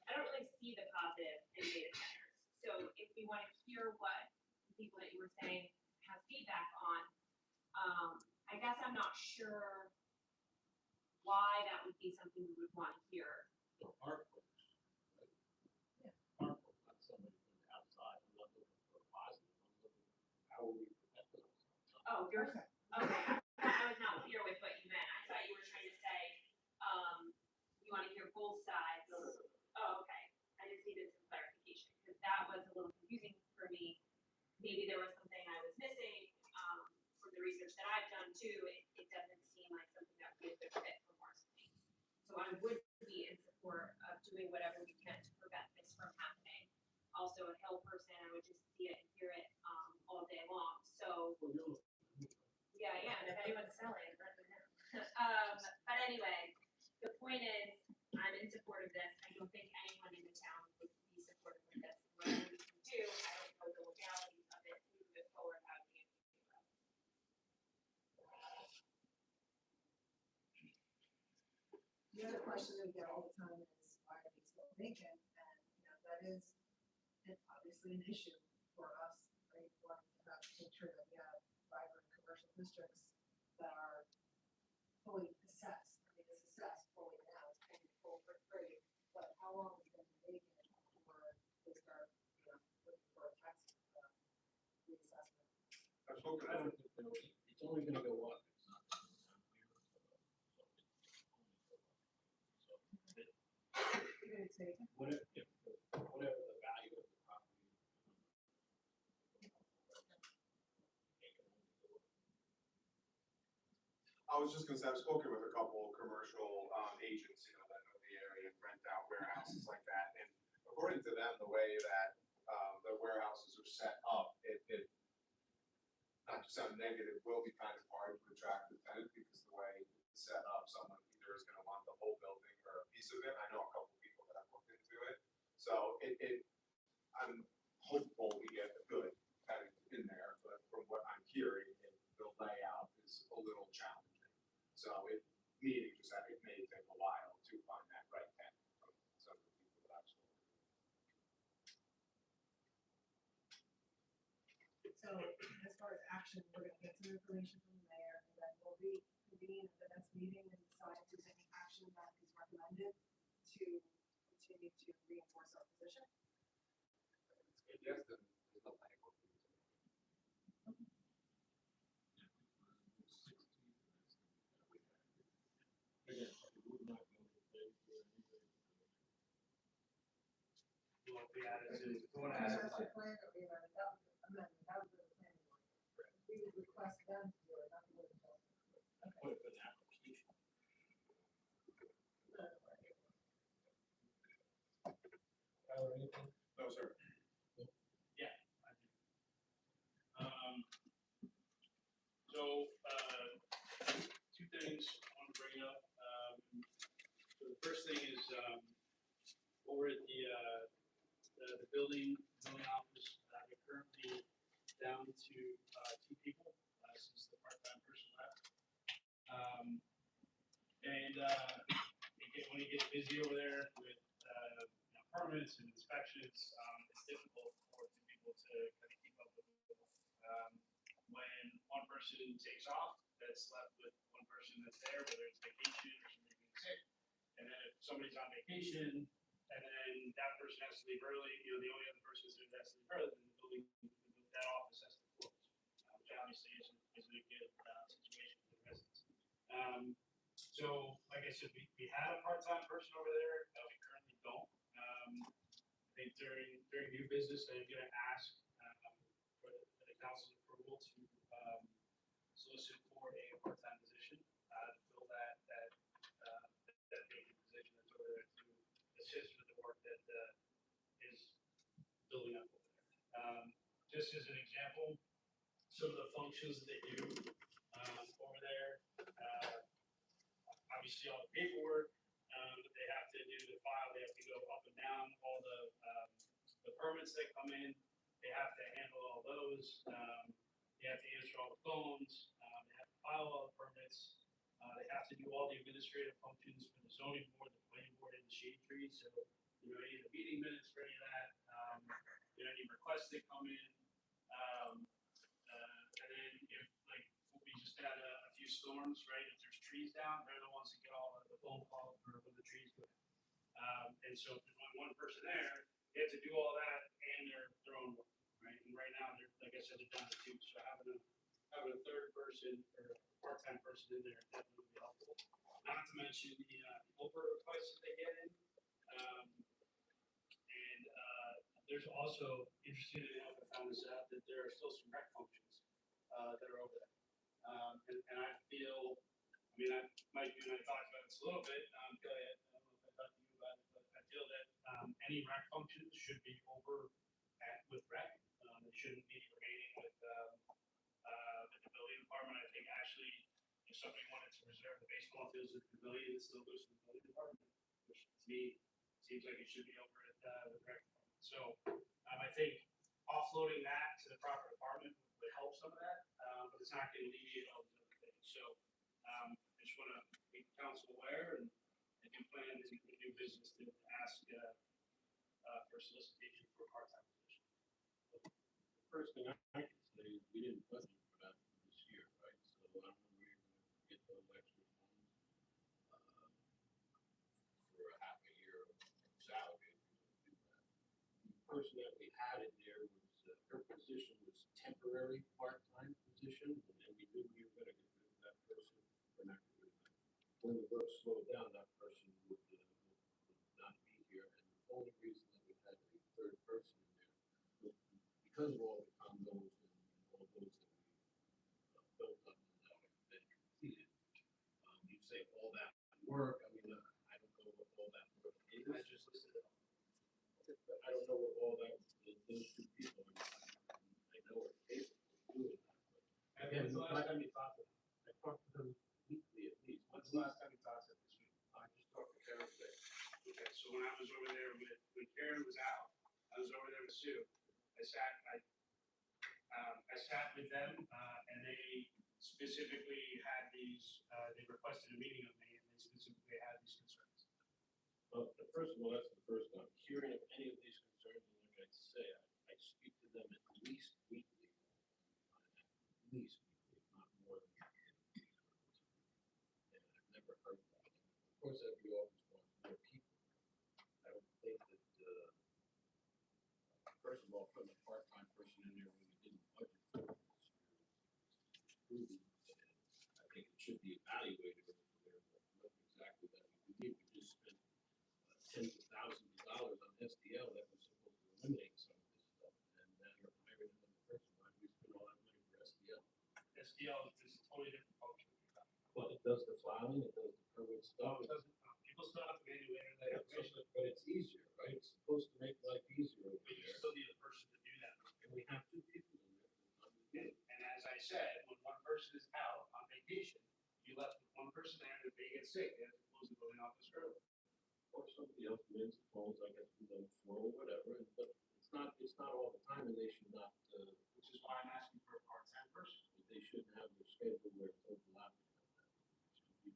I don't really see the positive in data centers. So if we want to hear what people that you were saying have feedback on, I guess I'm not sure why that would be something we would want to hear. Our folks, right? Yeah. Our folks, not somebody from the outside, I'm not looking for a positive, I'm looking for how are we protecting ourselves. Oh, yours, okay. I was not clear with what you meant. I thought you were trying to say, you want to hear both sides. Oh, okay. I just needed some clarification because that was a little confusing for me. Maybe there was something I was missing, from the research that I've done too. It doesn't seem like something that would be a good fit for Morris Plains. So I would be in support of doing whatever we can to prevent this from happening. Also a Hill person, I would just see it and hear it, all day long. So yeah, and if anyone's selling, let me know. But anyway, the point is, I'm in support of this. I don't think anyone in the town would be supportive of this. Whatever we can do, I don't know the legalities of it, to move it forward out of the NPA level. The other question we get all the time is, why are these still vacant? And, that is obviously an issue for us, right? We want to have to make sure that we have vibrant commercial districts that are fully assessed. I mean, it's assessed fully now, it's fully full for free, but how long is it going to be vacant before they start, looking for a tax reassessment? I've spoken. I don't think it's only gonna go up. It's not gonna go down here. So You're going to take it? whatever the value of the property. I'll was just gonna say, I've spoken with a couple of commercial, agents, you know, that know the area, rent out warehouses like that, and according to them, the way that, the warehouses are set up, it, not to sound negative, will be kind of hard to attract the tenant, because the way it's set up, someone either is gonna want the whole building or a piece of it. I know a couple of people that have looked into it, so I'm hopeful we get a good tenant in there, but from what I'm hearing, the layout is a little challenging. So meaning just that it may take a while to find that right tenant from some of the people that I've spoken to. So as far as action, we're gonna get some information from the mayor, and then we'll reconvene at the next meeting and decide if there's any action that is recommended to continue to reinforce our position. If yes, then there's no planning board meeting tonight. You want the attitude, Master plan, or we already got the amendment, that was the planning board. We would request them to do it, not the board of adjustment. Put it for the application. Tyler, anything? No, sir. yeah, I do. So, two things I want to bring up. So the first thing is, over at the building office, they're currently down to, 2 people, since the part-time person left. When it gets busy over there with, permits and inspections, it's difficult for 2 people to kind of keep up with it. When one person takes off, that's left with one person that's there, whether it's vacation or somebody being sick. And then if somebody's on vacation, and then that person has to leave early, the only other person that has to leave early, then the building, that office has to close. Which obviously isn't a good, situation for the residents. So, like I said, we had a part-time person over there, we currently don't. I think during new business, I'm gonna ask, for the council's approval to, solicit for a part-time position, to fill that vacant position that's over there to assist with the work that, is building up over there. Just as an example, some of the functions that they do, over there, obviously all the paperwork, that they have to do to file, they have to go up and down all the permits that come in, they have to handle all those, they have to answer all the phones, they have to file all the permits, they have to do all the administrative functions for the zoning board, the planning board, and the shade tree, so, any of the meeting minutes for any of that, any requests that come in, and then if, like, we just had a few storms, right, if there's trees down, they're the ones that get all of the phone calls for when the trees go down. And so if there's only one person there, they have to do all that and their own work, right? And right now, they're, like I said, they're down to 2, so having a third person or a part-time person in there definitely would be helpful. Not to mention the over requests that they get in. There's also, interesting enough, I found this out, that there are still some rec functions that are over there. And I feel, Mike, you and I talked about this a little bit, Kelly, I don't know if I talked to you about it, but I feel that any rec functions should be over with rec. It shouldn't be remaining with the building department. I think actually, if somebody wanted to reserve the baseball fields at the pavilion, it still goes to the building department, which to me seems like it should be over at the rec department. So I think offloading that to the proper department would help some of that, but it's not going to alleviate all these other things. So I just want to make the council aware and do plan to do new business to ask for solicitation for a part-time position. First thing I can say is we didn't budget for that this year, right? So I don't know where you're gonna get those extra funds, for a half a year of salary if you're gonna do that. The person that we had in there was, her position was temporary part-time position, and then we knew we were gonna get rid of that person, we're not gonna do that. When the work slowed down, that person would not be here, and the only reason that we had a third person in there was because of all the condos and all those that we built up and that have been completed. So when I was over there when Karen was out, I was over there with Sue. I sat with them, and they specifically had these, they requested a meeting of me, and they specifically had these concerns. Well, first of all, that's the first time hearing of any of these concerns, and like I say, I speak to them at least weekly. At least weekly, if not more than that. And I've never heard that. Of course, every office wants more people. I don't think that, first of all, putting a part-time person in there when we didn't budget for it is prudent. I think it should be evaluated over there, what exactly that we need. We just spent tens of thousands of dollars on SDL that was supposed to eliminate some of this stuff. And now you're hiring another person. Why do we spend all that money for SDL? SDL is a totally different function. Well, it does the filing, it does the permit stuff. No, it doesn't, people still have to manually enter their information, But it's easier, right? It's supposed to make life easier over but you there. still need a person to do that. And we have two people in there. And as I said, when one person is out on vacation, you left with one person there, and if they get sick, they have to close the building office early. Or somebody else wins the phones, I guess, we them for or whatever, but it's not all the time, and they should not, Which is why I'm asking for a part-time person. they shouldn't have their schedule where it's overlapping. I'm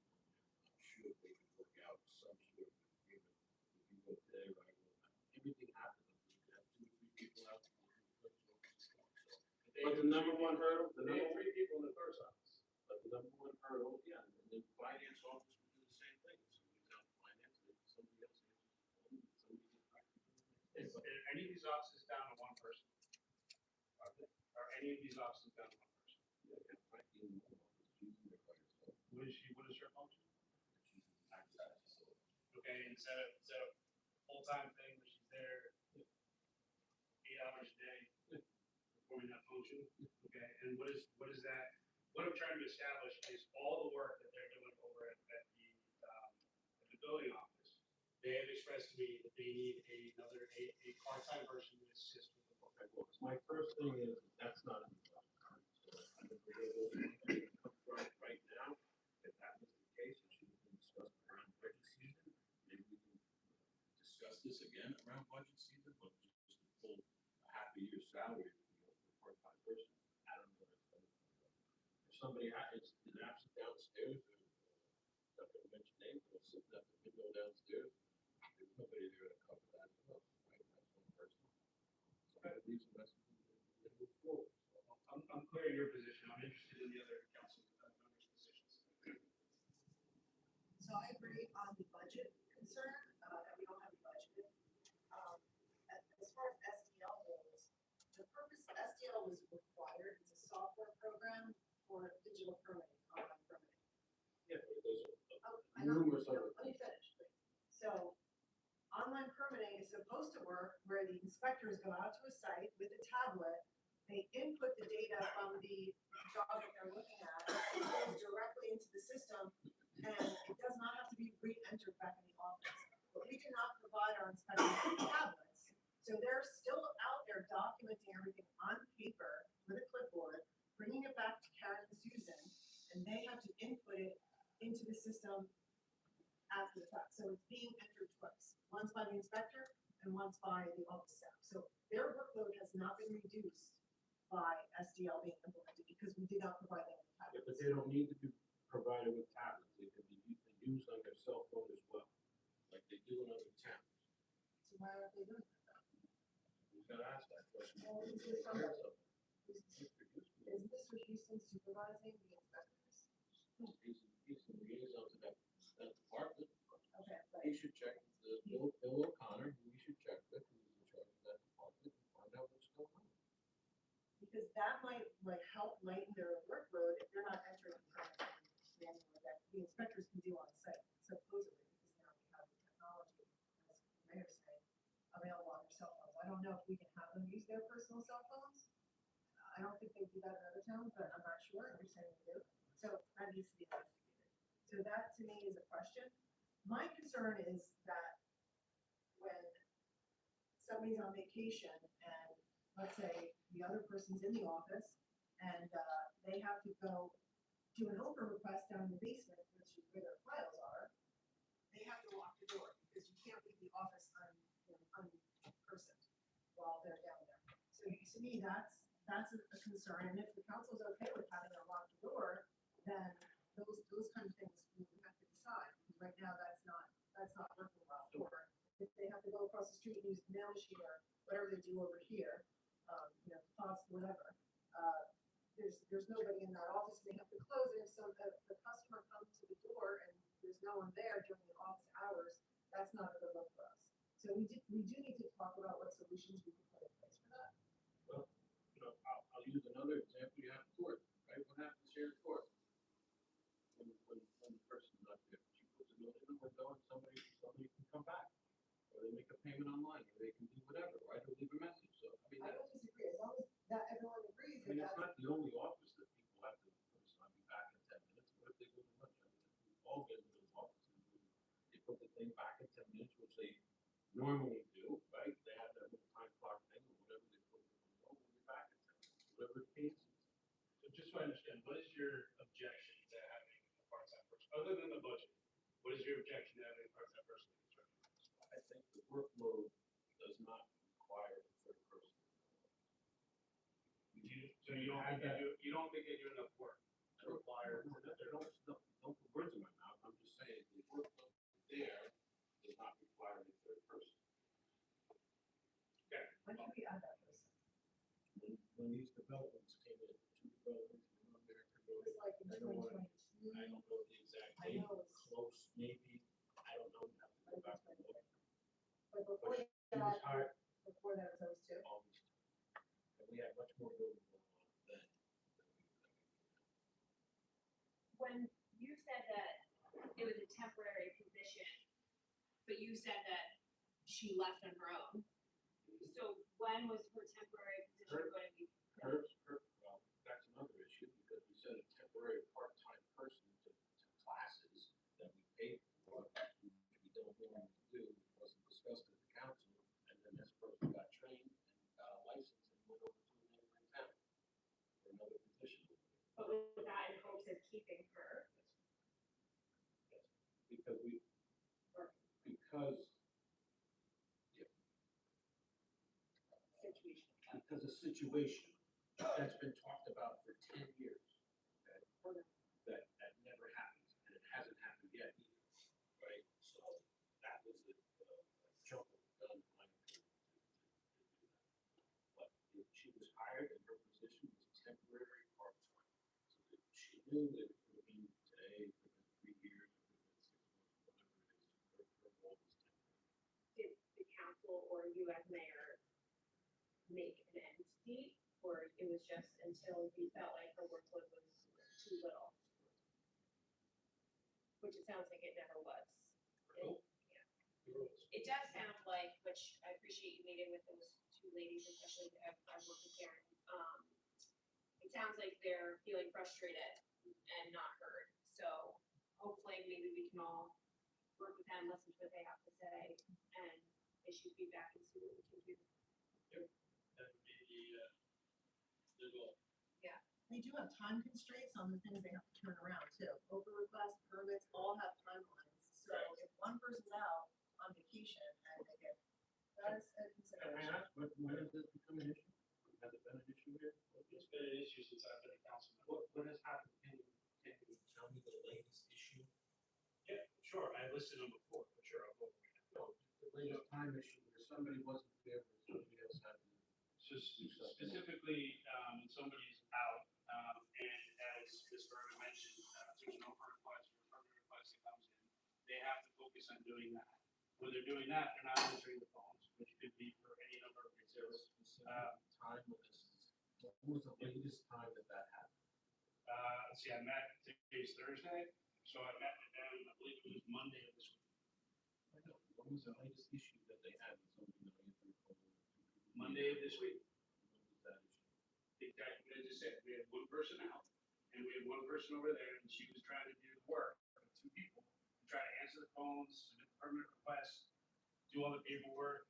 sure they can work out some sort of agreement. If you go today, right, everything happens, you can have 2 or 3 people out. But the number one hurdle, They have 3 people in the clerk's office. but the number one hurdle, yeah, and then finance office would do the same thing, somebody's out in finance, somebody else answers the phone, somebody gets back to them. Are any of these offices down to one person? Are any of these offices down to one person? Yeah, yeah, Frankie in the office, she's in there by herself. What is her function? She's in the tax office, so. Okay, and is that a full-time thing where she's there 8 hours a day performing that function? Okay, and what is that, what I'm trying to establish is all the work that they're doing over at the building office. They have expressed to me that they need a part-time person to assist with the work. Okay, well, my first thing is, that's not in the budget. So I'm gonna bring it over upfront right now. If that was the case, it should have been discussed around budget season. Maybe we can discuss this again around budget season, but just to pull a half a year's salary, for a part-time person. I don't know. If somebody is absent downstairs, or not gonna mention names, but sitting at the window downstairs, there's nobody there to cover that as well, right? That's one person. So that leaves the rest of them to move forward. So I'm clear in your position. I'm interested in the other council members' positions. So I agree on the budget concern, that we don't have a budget. As far as SDL goes, the purpose, SDL was required, it's a software program for digital permitting, online permitting. yeah, but there's Oh, I know. numerous No, other. let me finish, please. So, online permitting is supposed to work where the inspectors go out to a site with a tablet, they input the data from the job that they're looking at, it goes directly into the system, and it does not have to be re-entered back in the office. But we do not provide our inspectors with tablets, so they're still out there documenting everything on paper with a clipboard, bringing it back to Karen and Susan, and they have to input it into the system after the fact. So it's being entered twice, once by the inspector and once by the office staff. So their workload has not been reduced by SDL being implemented because we did not provide them with Yeah, tablets. but they don't need to be provided with tablets, they can be used on their cell phone as well, like they do in other towns. So why aren't they doing that? Who's gonna ask that question? Well, is this somebody? Mr. Houston, Is Mr. Houston supervising the inspectors? he's the liaison to that department. Okay, but He should check with Bill O'Connor, who we should check with, who's in charge of that department, and find out what's going on. because that might help lighten their workload if they're not entering the permits manually that the inspectors can do on site, supposedly, because now we have the technology, as the mayor's saying, available on their cell phones. I don't know if we can have them use their personal cell phones. I don't think they do that in other towns, but I'm not sure. You're saying they do. So that needs to be investigated. So that to me is a question. My concern is that when somebody's on vacation and let's say the other person's in the office and they have to go do an open request down in the basement, which is where their files are, they have to lock the door because you can't leave the office me, that's a concern, and if the council's okay with having a locked door, then those kind of things we would have to decide, because right now that's not working well. Or if they have to go across the street and use the mail machine or whatever they do over here, POS, whatever, there's nobody in that office, and they have to close it, so if the customer comes to the door and there's no one there during the office hours, that's not a good look for us. So we do need to talk about what solutions we can put in place for that. Well, I'll use another example. You have court, right? What happens here in court? When the person's not there, she puts a note in the window and somebody can come back. Or they make a payment online, or they can do whatever, right? Or leave a message. So, I don't disagree, as long as that everyone agrees I mean, that it's that's. not the only office that people have to, I'll be back in 10 minutes. What if they go to lunch? I mean, we've all been to those offices. They put the thing back in 10 minutes, which they normally do, right? They have that little time clock thing or whatever they put in the window, we'll be back in 10 minutes, whatever the case is. So just so I understand, what is your objection to having a part-time person, other than the budget? What is your objection to having a part-time person in construction? I think the workload does not require a third person. So you don't think they do enough work? Require, don't put words in my mouth, I'm just saying, the workload there does not require a third person. Okay. When can we add that person? When these developments came in, 2 developments, one American It Road, was like in I don't know 2022. I don't know the exact I date, know it's- close, maybe, I don't know, we have to go back and look. But before But she was that, hired before that was those two. August, and we had much more going on then. When you said that it was a temporary position, but you said that she left on her own. So when was her temporary position going to be? Well, that's another issue, because we sent a temporary part-time person to classes that we paid for, which we don't normally do, which wasn't discussed at the council, and then this person got trained and got a license and went over to a neighboring town for another position. But was that in hopes of keeping her? Because Or- Situation. because a situation that's been talked about for 10 years, okay, that never happens, and it hasn't happened yet either, right? So that was a jump of the gun, in my opinion, to do that. But if she was hired and her position was temporary part-time, so that she knew that it could have been today, it could have been 3 years, it could have been 6 months, whatever it is, her role was temporary. Did the council or you as mayor make an end date, or it was just until you felt like her workload was too little? Which it sounds like it never was. It does sound like, which I appreciate you meeting with those 2 ladies, especially I've worked with Karen. It sounds like they're feeling frustrated and not heard. So hopefully maybe we can all work with them, listen to what they have to say, and issue feedback and see what we can do. That would be the goal. They do have time constraints on the things they have to turn around too. Open requests, permits, all have timelines. So if one person's out on vacation and they get, that's a consideration. When has this become an issue? Has it been an issue here? It's been an issue since I've been a councilman. What has happened? Can you tell me the latest issue? Yeah, sure, I listed them before, but sure, I'll go over it. No, the latest time issue where somebody wasn't there, or somebody else had to. So specifically, somebody's out, and as Ms. Berger mentioned, there's no request or permit request that comes in. They have to focus on doing that. When they're doing that, they're not answering the phones, which could be for any number of reasons. Time when this is, what was the latest time that happened? Let's see, I met, today's Thursday, so I met with them, I believe it was Monday of this week. I know, what was the latest issue that they had with somebody not answering the phone? Monday of this week. What was that issue? Exactly what I just said, we had one person out, and we had one person over there, and she was trying to do the work of 2 people, try to answer the phones, submit the permit requests, do all the paperwork,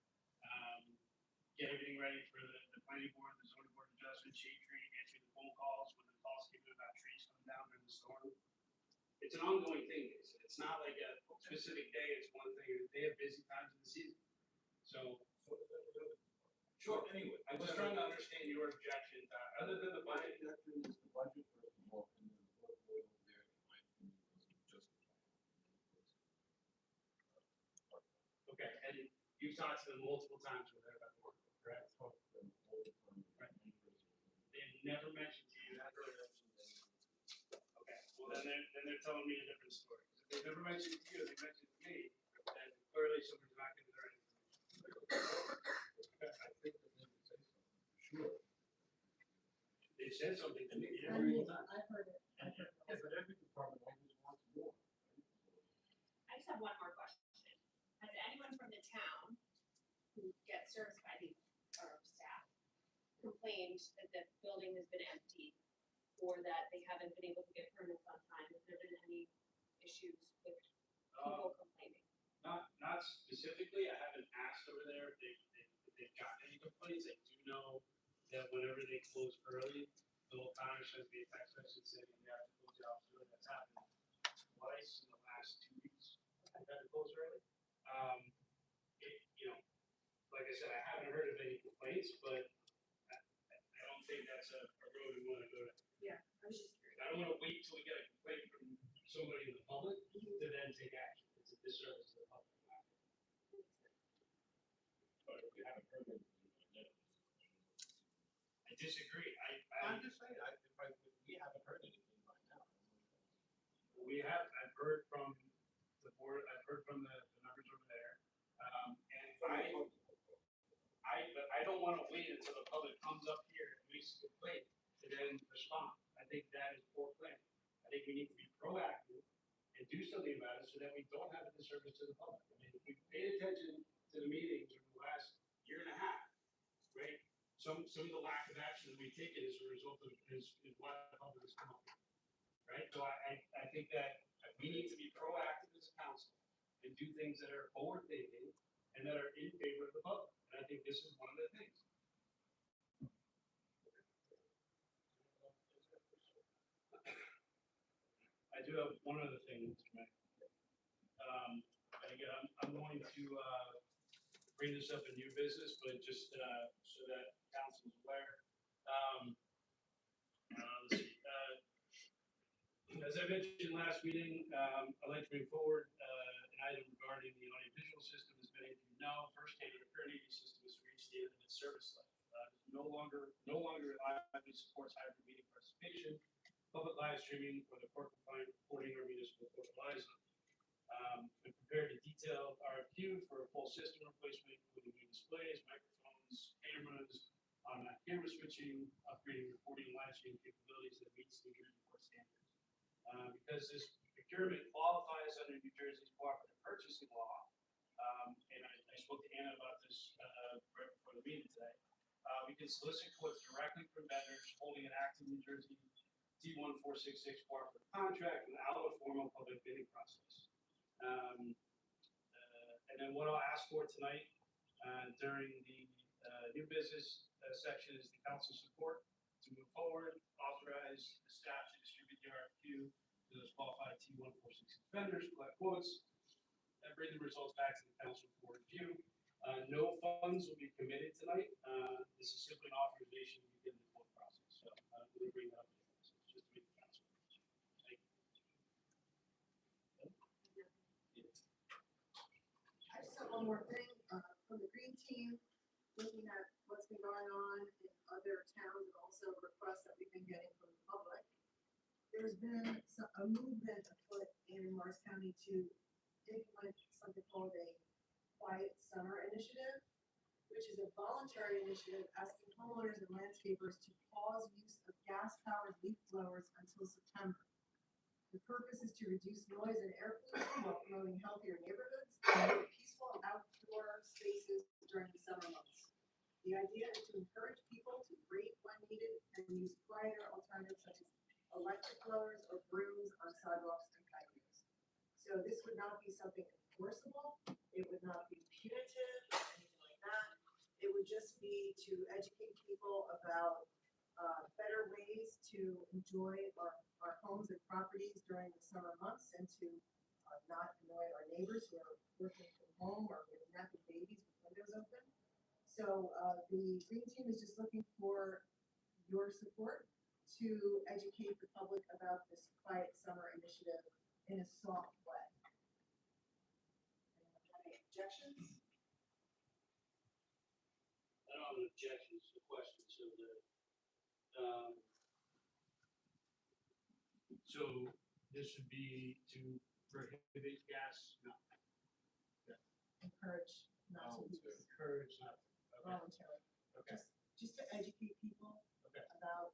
get everything ready for the planning board, the zoning board adjustment, shade tree, answering the phone calls, when the calls came in about trees coming down during the storm. It's an ongoing thing, it's not like a specific day, it's one thing, they have busy times of the season. So, Sure, anyway, I'm just trying to understand your objection, other than the My budget. objection is the budget, first of all, and then the workload over there, in my opinion, wasn't justified. Okay, and you've talked to them multiple times with that about the work, correct? Talk to them all the time. They've never mentioned to you that. Okay, well, then they're telling me a different story. If they've never mentioned it to you, they mentioned it to me, then clearly somebody's not giving their information. I think that they would say something, for sure. They said something to me. I mean, I've heard it. I've heard Yeah, it. but every department always wants more. I just have one more question. Has anyone from the town who gets serviced by the, or staff, complained that the building has been empty or that they haven't been able to get permits on time? Has there been any issues with people complaining? Not specifically, I haven't asked over there if they've gotten any complaints. I do know that whenever they close early, Bill Connor sends me a text message saying you have to close the office early. That's happened twice in the last 2 weeks. I've had to close early. You know, like I said, I haven't heard of any complaints, but I don't think that's a road we want to go down. Yeah, I was just curious. I don't want to wait till we get a complaint from somebody in the public to then take action. It's a disservice to the public. But if you haven't heard anything, I disagree. I'm just saying, if we haven't heard anything by now. I've heard from the board, I've heard from the members over there. And but I don't want to wait until the public comes up here and makes a complaint to then respond. I think that is poor planning. I think we need to be proactive and do something about it so that we don't have a disservice to the public. I mean, if we paid attention to the meetings over the last year and a half, right? Some of the lack of action that we've taken as a result of is why the public has come up with, right? So I think that we need to be proactive as a council and do things that are forward thinking and that are in favor of the public. And I think this is one of the things. I do have one other thing, Mr. Mayor. And again, I'm going to bring this up in new business, but just so that council's aware. Let's see. As I mentioned last meeting, I'd like to bring forward an item regarding the audiovisual system. As many of you know, First Standard Carnegie system has reached the end of its service life. It no longer reliably supports hybrid meeting participation, public live streaming, or the court compliant reporting or municipal court liaison. We prepared a detailed RFQ for a full system replacement, including new displays, microphones, cameras, automatic camera switching, upgrading reporting and live streaming capabilities that meets New Jersey court standards. Because this procurement qualifies under New Jersey's cooperative purchasing law, and I spoke to Anna about this right before the meeting today. We can solicit quotes directly from vendors holding an active New Jersey T1466 cooperative contract without a formal public bidding process. And then what I'll ask for tonight during the new business section is the council support to move forward, authorize the staff to distribute the RFQ to those qualified T1466 vendors, collect quotes, and bring the results back to the council for review. No funds will be committed tonight. This is simply an authorization to begin the quote process. So we'll bring that up just to make the council. Thank you. I just have one more thing, from the green team, looking at what's been going on in other towns and also requests that we've been getting from the public. There's been a movement afoot in Morris County to implement something called a Quiet Summer Initiative, which is a voluntary initiative asking homeowners and landscapers to pause use of gas-powered leaf blowers until September. The purpose is to reduce noise and air pollution while promoting healthier neighborhoods and peaceful outdoor spaces during the summer months. The idea is to encourage people to break when needed and use quieter alternatives such as electric blowers or brooms on sidewalks and patios. So this would not be something enforceable. It would not be punitive or anything like that. It would just be to educate people about better ways to enjoy our homes and properties during the summer months and to not annoy our neighbors who are working from home or with napping babies with windows open. So, the green team is just looking for your support to educate the public about this quiet summer initiative in a soft way. Anyone have any objections? I don't have an objection to the question, so this would be to prohibit gas, no, Encourage not to use encourage not, okay, voluntarily. okay, Just to educate people okay. about,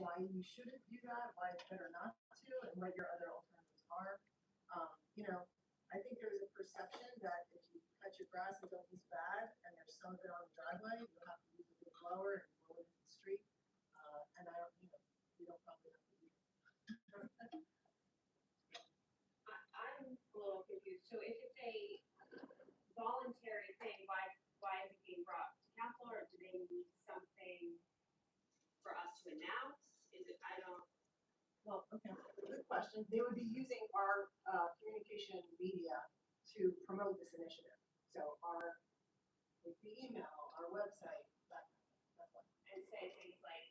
why you shouldn't do that, why it's better not to, and what your other alternatives are. I think there's a perception that if you cut your grass and don't use bad, and there's some of it on the driveway, you'll have to use a big blower and blow it into the street. And I don't, you don't probably have to do that. I'm a little confused. So if it's a voluntary thing, why is it being brought to council, or do they need something for us to announce? Is it, I don't, Well, okay, good question. They would be using our communication media to promote this initiative. So the email, our website, that's what. and say things like,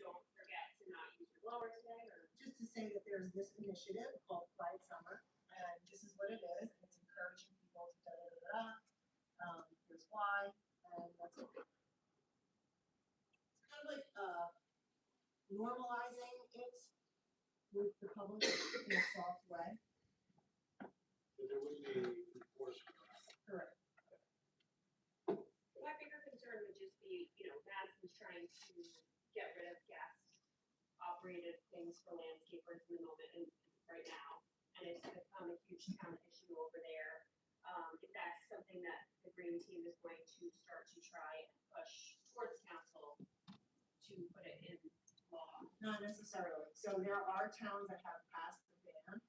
don't forget to not use your blower today, or? Just to say that there's this initiative called Quiet Summer, and this is what it is, and it's encouraging people to da-da-da-da. Here's why, and that's it. It's kind of like normalizing it with the public in a soft way. So there would be enforcement. Correct. My bigger concern would just be, Madison's trying to get rid of gas operated things for landscapers in the moment and right now. And it's become a huge town issue over there. If that's something that the green team is going to start to try and push towards council to put it in law. Not necessarily. So there are towns that have passed the ban.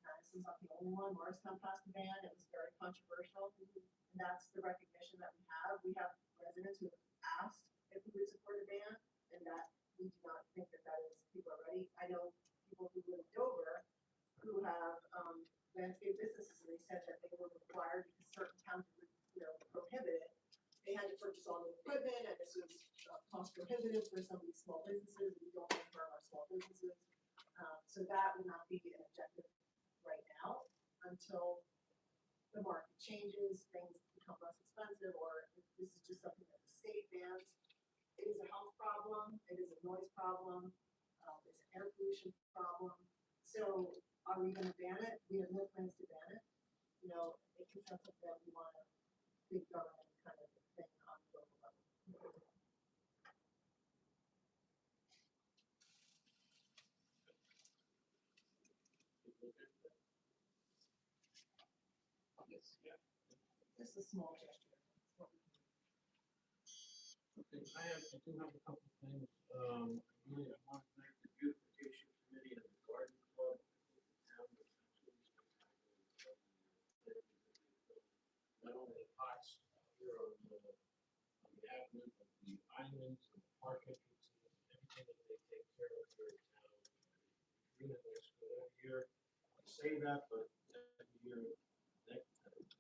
Madison's not the only one. Morristown passed the ban. It was very controversial. And that's the recognition that we have. We have residents who have asked if we would support a ban, and that we do not think that is, people are ready. I know people who live in Dover who have landscape businesses, and they said that they were required because certain towns would, prohibit it. They had to purchase all the equipment, and this was cost prohibitive for some of these small businesses. We don't want to harm our small businesses. So that would not be an objective right now until the market changes, things become less expensive, or if this is just something that the state bans. It is a health problem, it is a noise problem, it's an air pollution problem. So are we gonna ban it? We have no plans to ban it. It is something that we want a big government kind of thing on the local level. Yes, yeah. Just a small gesture. Okay, I do have a couple of things. Really, I want to thank the beautification committee and the garden club. Not only the pots here on the avenue, but the islands and the park entrances and everything that they take care of here in town. Really looks good every year. I say that, but every year, the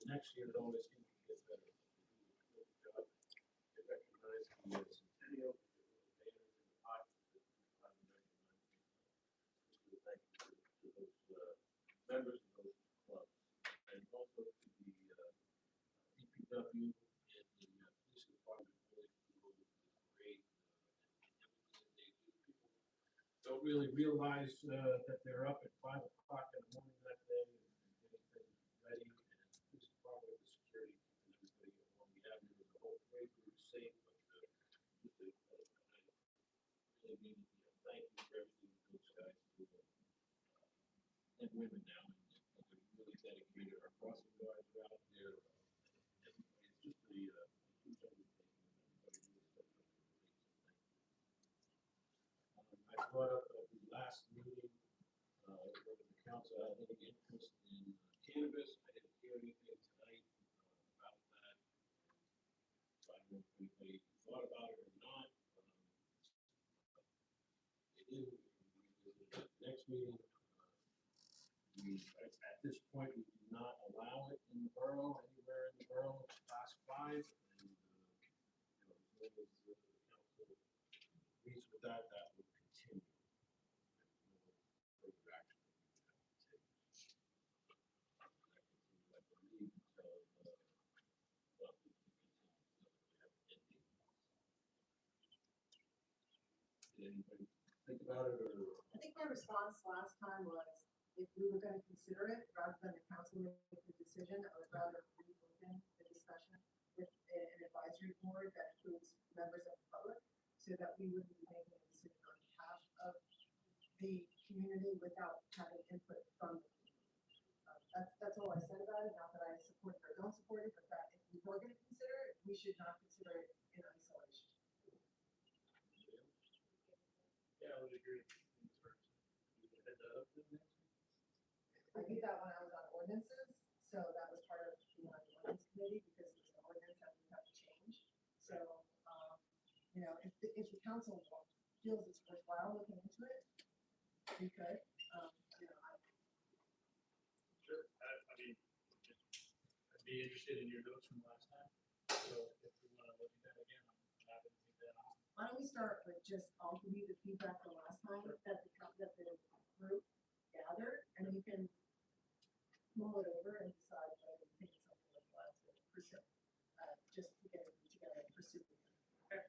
next year it always seems to get better. They do a good job. They recognize the centennial, the banners and the pots that have been recognized. Just a thank you to those members of those clubs, and also to the DPW and the police department. Really do great. And everything that they do, people don't really realize that they're up at 5 o'clock in the morning that day and getting things ready. And the police department, the security, keeping everybody along the avenue as a whole way through safe. But just I really mean thank you for everything that those guys do, and women now, and they're really dedicated. Our crossing guards are out there. It's just a huge undertaking, and everybody really steps up to the plate. So thank you. I brought up at the last meeting, whether the council had any interest in cannabis. I didn't hear anything tonight about that. So I don't know if anybody thought about it or not. They did. We visited at the next meeting. At this point, we do not allow it in the borough, anywhere in the borough. It's as the council agrees with that, that will continue. No further action that we would have to take. That continues, I believe, until, well, we can continue until we have an ending. Did anybody think about it, or? I think my response last time was, if we were gonna consider it, rather than the council make the decision, I would rather reopen the discussion with an advisory board that includes members of the public, so that we wouldn't be making a decision on behalf of the community without having input from the community. That's all I said about it, not that I support it or don't support it, but that if we were gonna consider it, we should not consider it in isolation. Yeah, I would agree. I did that when I was on ordinances, so that was part of being on the ordinance committee, because it was an ordinance that we have to change. So, you know, if the council feels it's worthwhile looking into it, we could, you know, Sure, I mean, I'd be interested in your notes from last time, so if we wanna look at that again, I'm happy to take that on. why don't we start with just, I'll give you the feedback from last time that the group gathered, and you can mull it over and decide whether you think it's something worthwhile to pursue. Just to get it together and pursue. Okay.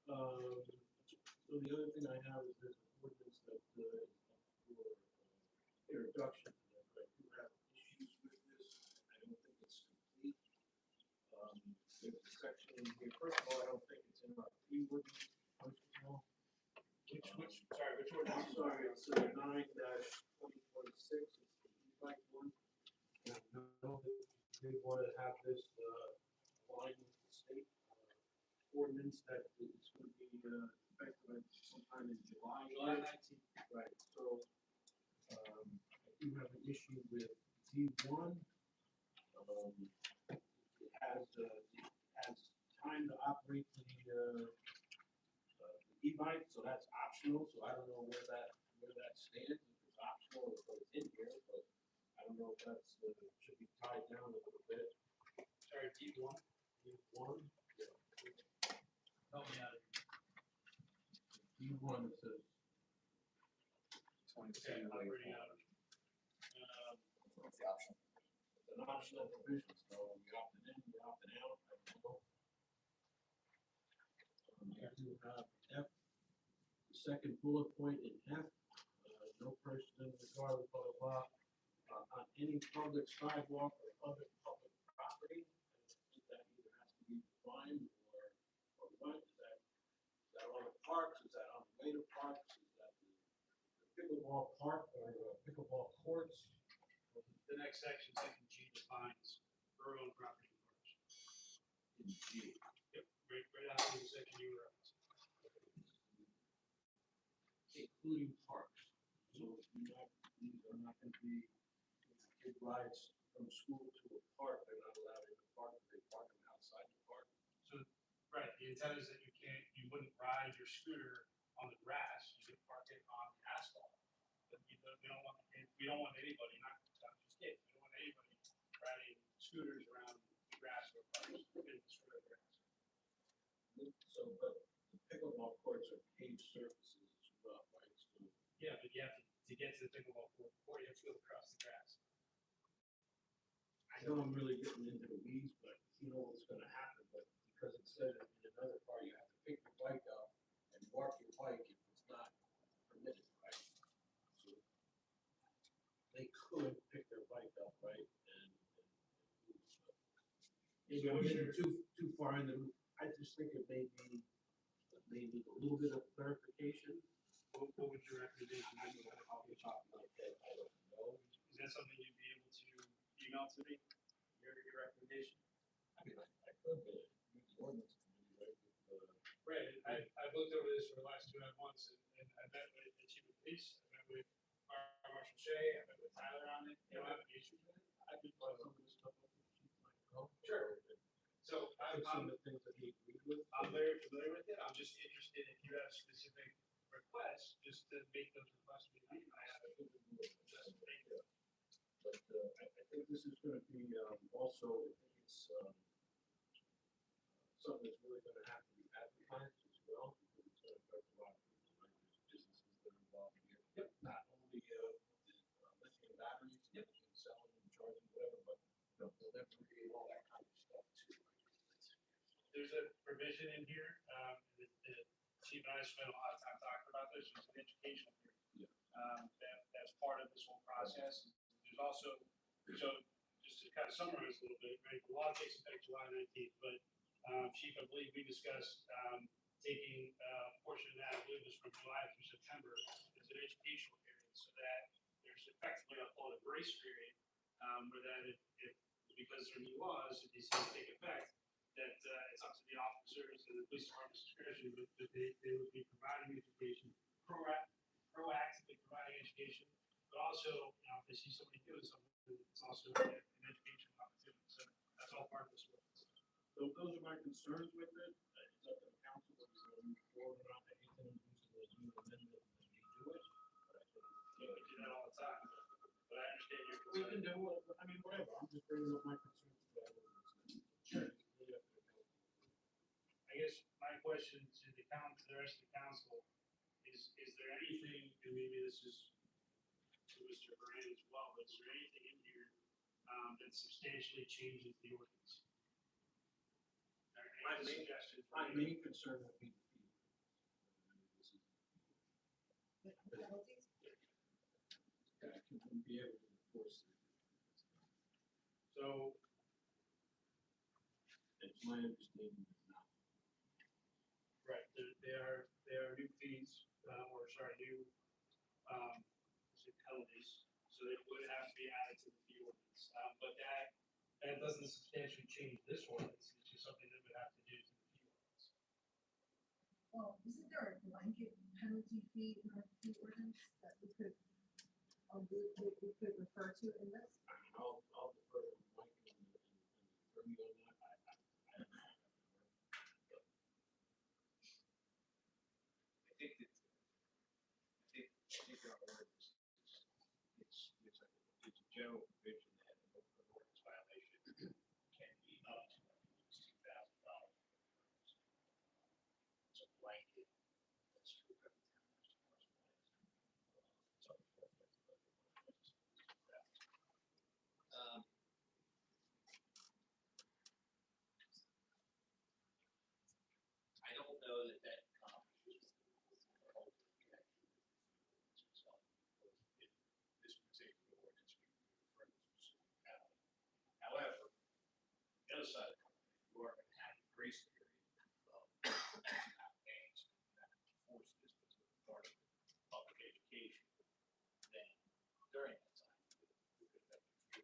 All right. So the other thing I have is there's an ordinance that is up for introduction, and I do have issues with this. I don't think it's complete. There's a section in here, first of all, I don't think it's in our P ordinance, first of all. Which one? I'm sorry, it's 9-2026, it's the e-bike one. And I know that they want to have this aligned with the state ordinance that is going to be effective sometime in July. July 19th. Right, so I do have an issue with D1. It has time to operate the e-bike, so that's optional, so I don't know where that stands, if it's optional or if it's in here, but I don't know if that's, should be tied down a little bit. Sorry, D1. D1, yeah. Help me out. D1, it says. Okay, operating out of. What's the option? It's an optional provision, so we opted in, we opted out, I don't know. I do have F, the second bullet point in F, no person regardless, blah, blah, blah, on any public sidewalk or other public property. I think that either has to be defined or what, is that on the parks, is that on the way to parks, is that the pickleball park or pickleball courts? The next section, section G, defines borough-owned property parks. In G. Yep, right after the section you were referencing. Including parks. So these are not going to be, kid rides from school to a park, they're not allowed in the park, they park them outside the park. So, right, the intent is that you wouldn't ride your scooter on the grass, you could park it on the asphalt. But we don't want anybody, not just kids, we don't want anybody riding scooters around the grass or parks, and destroy the grass. So, but the pickleball courts are paved surfaces as well, right? So Yeah, but you have to get to the pickleball court before you have to go across the grass. I know I'm really getting into the weeds, but you know what's gonna happen, but because it said in another part, you have to pick your bike up and mark your bike if it's not permitted, right? So they could pick their bike up, right, and move, but maybe I'm getting too far into, I just think it may be, maybe a little bit of clarification. What would your recommendation be? Off the top of my head, I don't know. Is that something you'd be able to email to me, your recommendation? I mean, I could, but use the ordinance committee, right? Right, I've looked over this for the last 2.5 months, and I met with the chief of police, I met with Marshall Shea, I met with Tyler on it, you don't have any issues with it? I just brought some of this stuff up with the chief, like, oh. Sure. So Some of the things that he agreed with. I'm very familiar with it, I'm just interested if you have specific requests, just to make those requests be made, I have it. Just make it. But I think this is gonna be, also, I think it's, something that's really gonna have to be advertised as well, because it's gonna affect a lot of people, like there's businesses that are involved here. Yep. Not only, lithium batteries, yep, and selling and charging, whatever, but, delivery, all that kind of stuff too. There's a provision in here, the chief and I spent a lot of time talking about this, it's an educational period. That's part of this whole process. There's also, so just to kind of summarize a little bit, right, the law takes effect July 19th, but, chief, I believe we discussed, taking a portion of that, I believe it was from July through September, as an educational period, so that there's effectively a call it a grace period, where that if because there are new laws, if these things take effect, that it's up to the officers and the police department's discretion, but they would be providing education, proactively providing education, but also, if they see somebody doing something, it's also an educational opportunity. So that's all part of this work. So those are my concerns with it. It's up to the council whether to move forward or not. I hate to introduce it as an amendment and then redo it. But I think We do that all the time, but I understand your we concern. can do it. I mean, whatever. I'm just bringing up my concerns today. Sure. It's really up to the council. I guess my question to the rest of the council is there anything, and maybe this is to Mr. Moran as well, but is there anything in here that substantially changes the ordinance? My main- suggestion. My main concern would be the fee. That I can be able to enforce it. So, It's my understanding that not. right, there are new fees, new, is it penalties, so they would have to be added to the fee ordinance. But that doesn't substantially change this ordinance, it's just something that would have to do to the fee ordinance. Well, isn't there a blanket penalty fee in our fee ordinance that we could refer to in this? I'll defer to Mike and the attorney on that. I don't know. I think our ordinance, it's a general provision that an ordinance violation can be up to $2,000. It's a blanket, that's true for every town. I don't know that that accomplishes the whole objective itself. In this particular ordinance, we refer to specific penalty. However, the other side of the coin, if you are going to have a grace period of not paying, not enforce this particular part of public education, then during that time, we could have to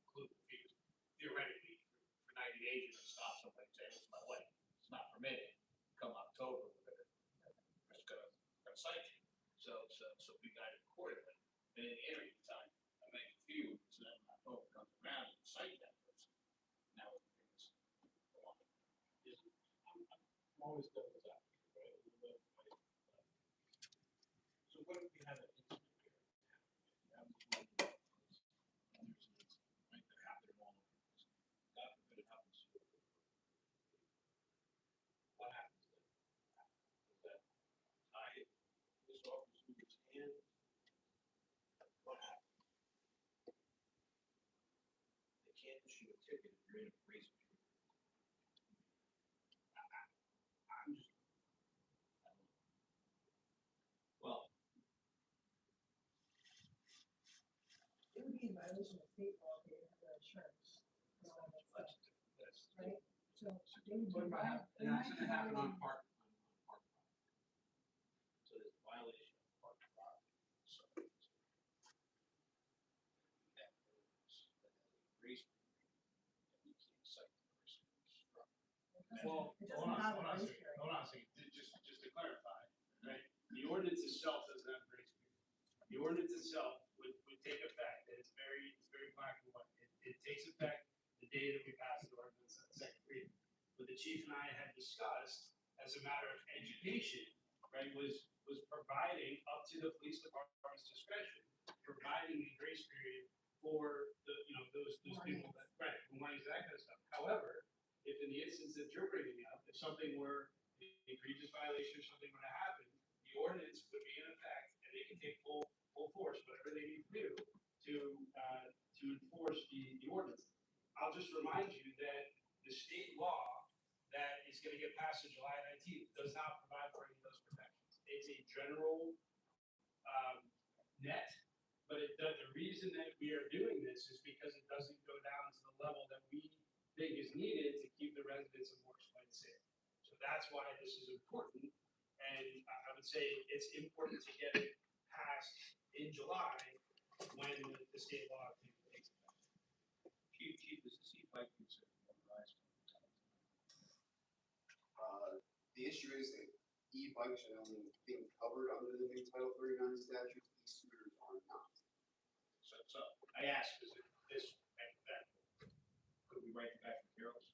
include the fees. Theoretically, for 90 days, you're going to stop somebody and say, it's my way, it's not permitted. Come October, we're gonna cite you. So we got it accordingly. And in the interim time, I make a few, so that when October comes around, and cite that person. Now everything's along. I'm always done with that, right? A little bit, right? So what if we have an incident here? You have one of those, and there's an incident, right, that happened all over the place. God forbid it happens to you. What happens then? Is that this officer's hand? What happens? They can't issue a ticket if you're in a grace period. I'm just. I don't know. Well, It would be in violation of state law if they didn't have their insurance. and all that stuff, that's. Right? So they would What be. if I have, an accident happened on park property? So there's a violation of park property. So. That ordinance that has a grace period, and you can't cite the person who's struck. Well, It hold doesn't on, have a hold on a grace second, period. hold on a second, just to clarify, right? The ordinance itself doesn't have a grace period. The ordinance itself would take effect, and it's very black and white. It takes effect the day that we pass the ordinance at second reading. What the chief and I had discussed as a matter of education, right, was providing up to the police department's discretion, providing a grace period for those people that, right, for warnings, that kind of stuff. However, if in the instance that you're bringing if something were an egregious violation or something were to happen, the ordinance would be in effect and they can take full force, whatever they need to do to enforce the ordinance. I'll just remind you that the state law that is gonna get passed on July 19th does not provide for any of those protections. It's a general, net, but the reason that we are doing this is because it doesn't go down to the level that we think is needed to keep the residents of Morris Plains safe. So that's why this is important, and I would say it's important to get it passed in July when the state law takes effect. Chief, is the e-bike considered motorized? The issue is that e-bikes are only being covered under the new Title 39 statute, e-scooters are not. So I asked, is it this hypothetical? Could we write it back to Carol's?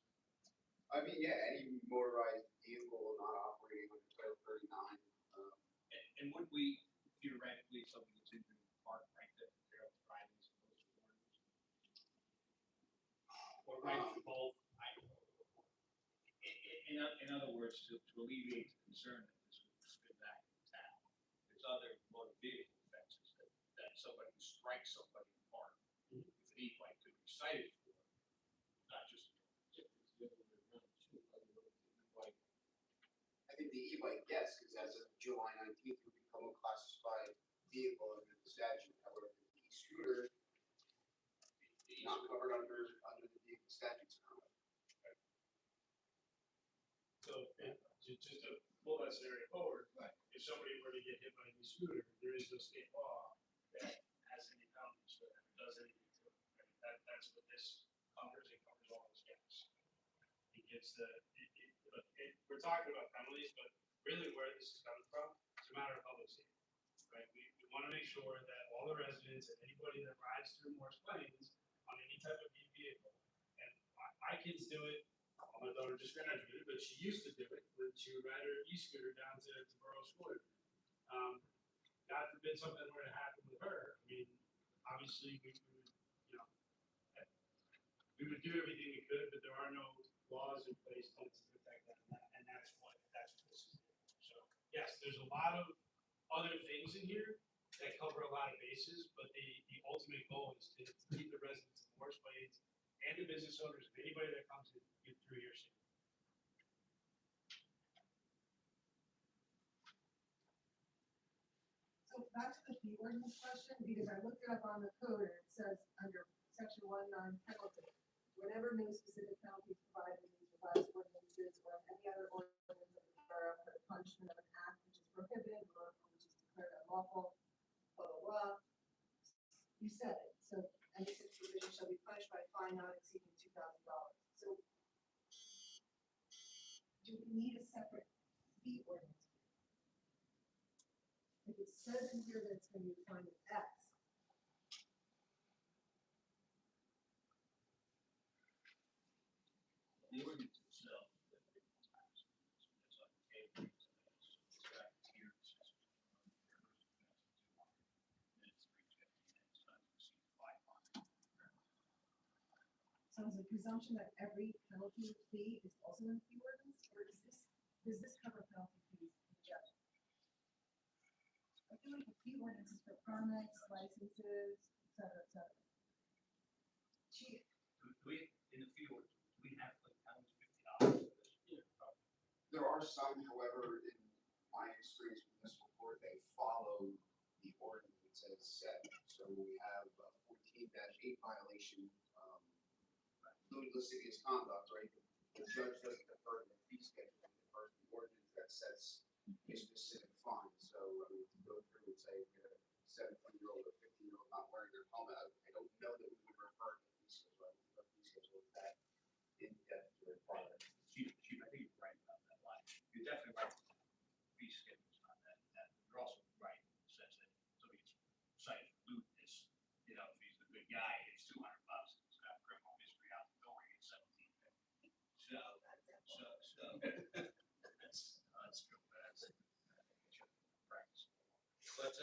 I mean, yeah, any motorized vehicle not operating under Title 39, And would we theoretically, if something that's in the park, right, that Carol's driving as opposed to orders? Or right for both? In other words, to alleviate the concern that this would spin back in town, there's other motor vehicle offenses that somebody who strikes somebody in the park with an e-bike could be cited for, not just. I think the e-bike, yes, because as of July 19th, would become a classified vehicle under the statute. However, the e-scooter, not covered under the vehicle statutes currently. So, just to pull that scenario forward, if somebody were to get hit by an e-scooter, there is no state law that has any penalties for that, or does anything to it. I mean, that's what this covers, it covers all those gaps. It gives we're talking about penalties, but really where this is coming from, it's a matter of public safety, right? We wanna make sure that all the residents and anybody that rides through Morris Plains on any type of vehicle, and my kids do it, my daughter just graduated, but she used to do it when she would ride her e-scooter down to Borough School. God forbid something were to happen with her. I mean, obviously we would, you know, we would do everything we could, but there are no laws in place to protect that, and that's what this is. So yes, there's a lot of other things in here that cover a lot of bases, but the ultimate goal is to keep the residents of Morris Plains and the business owners, and anybody that comes in, get through here safe. So back to the fee ordinance question, because I looked it up on the code and it says under section 19 penalty, whenever no specific penalty is provided in these revised ordinances or any other ordinance of the borough for the punishment of an act which is prohibited or which is declared unlawful, blah, blah, blah. You said it, so any such provision shall be punished by a fine not exceeding $2,000. So do we need a separate fee ordinance? If it says in here that it's gonna be defined as X, The ordinance itself, it's on the table, it's got tiers, it's 350, and it's not to exceed 500. so is the presumption that every penalty fee is also in the fee ordinance, or does this cover penalty fees in general? I feel like the fee ordinance is for permits, licenses, et cetera, et cetera. Chief, Do we, in the field, do we have like $50 for this? There are some, however, in my experience with municipal court, they follow the ordinance as set. So we have a 14-8 violation, lascivious conduct, right? The judge doesn't defer to the fee schedule, he defers to the ordinance that sets a specific fine. So, I mean, to go through and say, we have a 17-year-old or 15-year-old not wearing their helmet, I don't know that we would refer to the fee schedule. I think the fee schedule is that in-depth to require. Chief, I think you're right about that line. You're definitely right. Fee schedule's not that. You're also right in the sense that somebody gets cited for lewdness, you know, if he's a good guy, it's $200. He's got criminal history out the door, he gets 17. So that's true. That's practice. But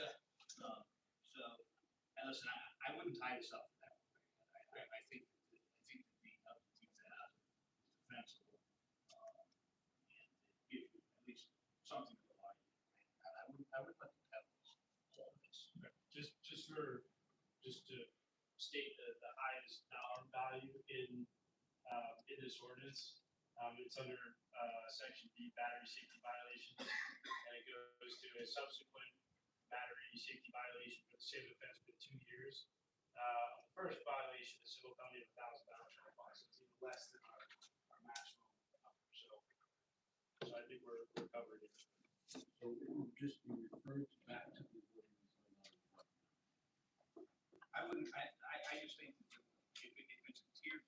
and listen, I wouldn't tie this up that way. I think the other teams that is defensible. Just to state the highest dollar value in this ordinance. It's under, section B, battery safety violations, and it goes to a subsequent battery safety violation for the same offense for 2 years. The first violation is civil penalty of $1,000 for a fine, so it's even less than our maximum number, so I think we're covered here. So it will just be referred back to the ordinance on that. I wouldn't, I just think that if it's a tier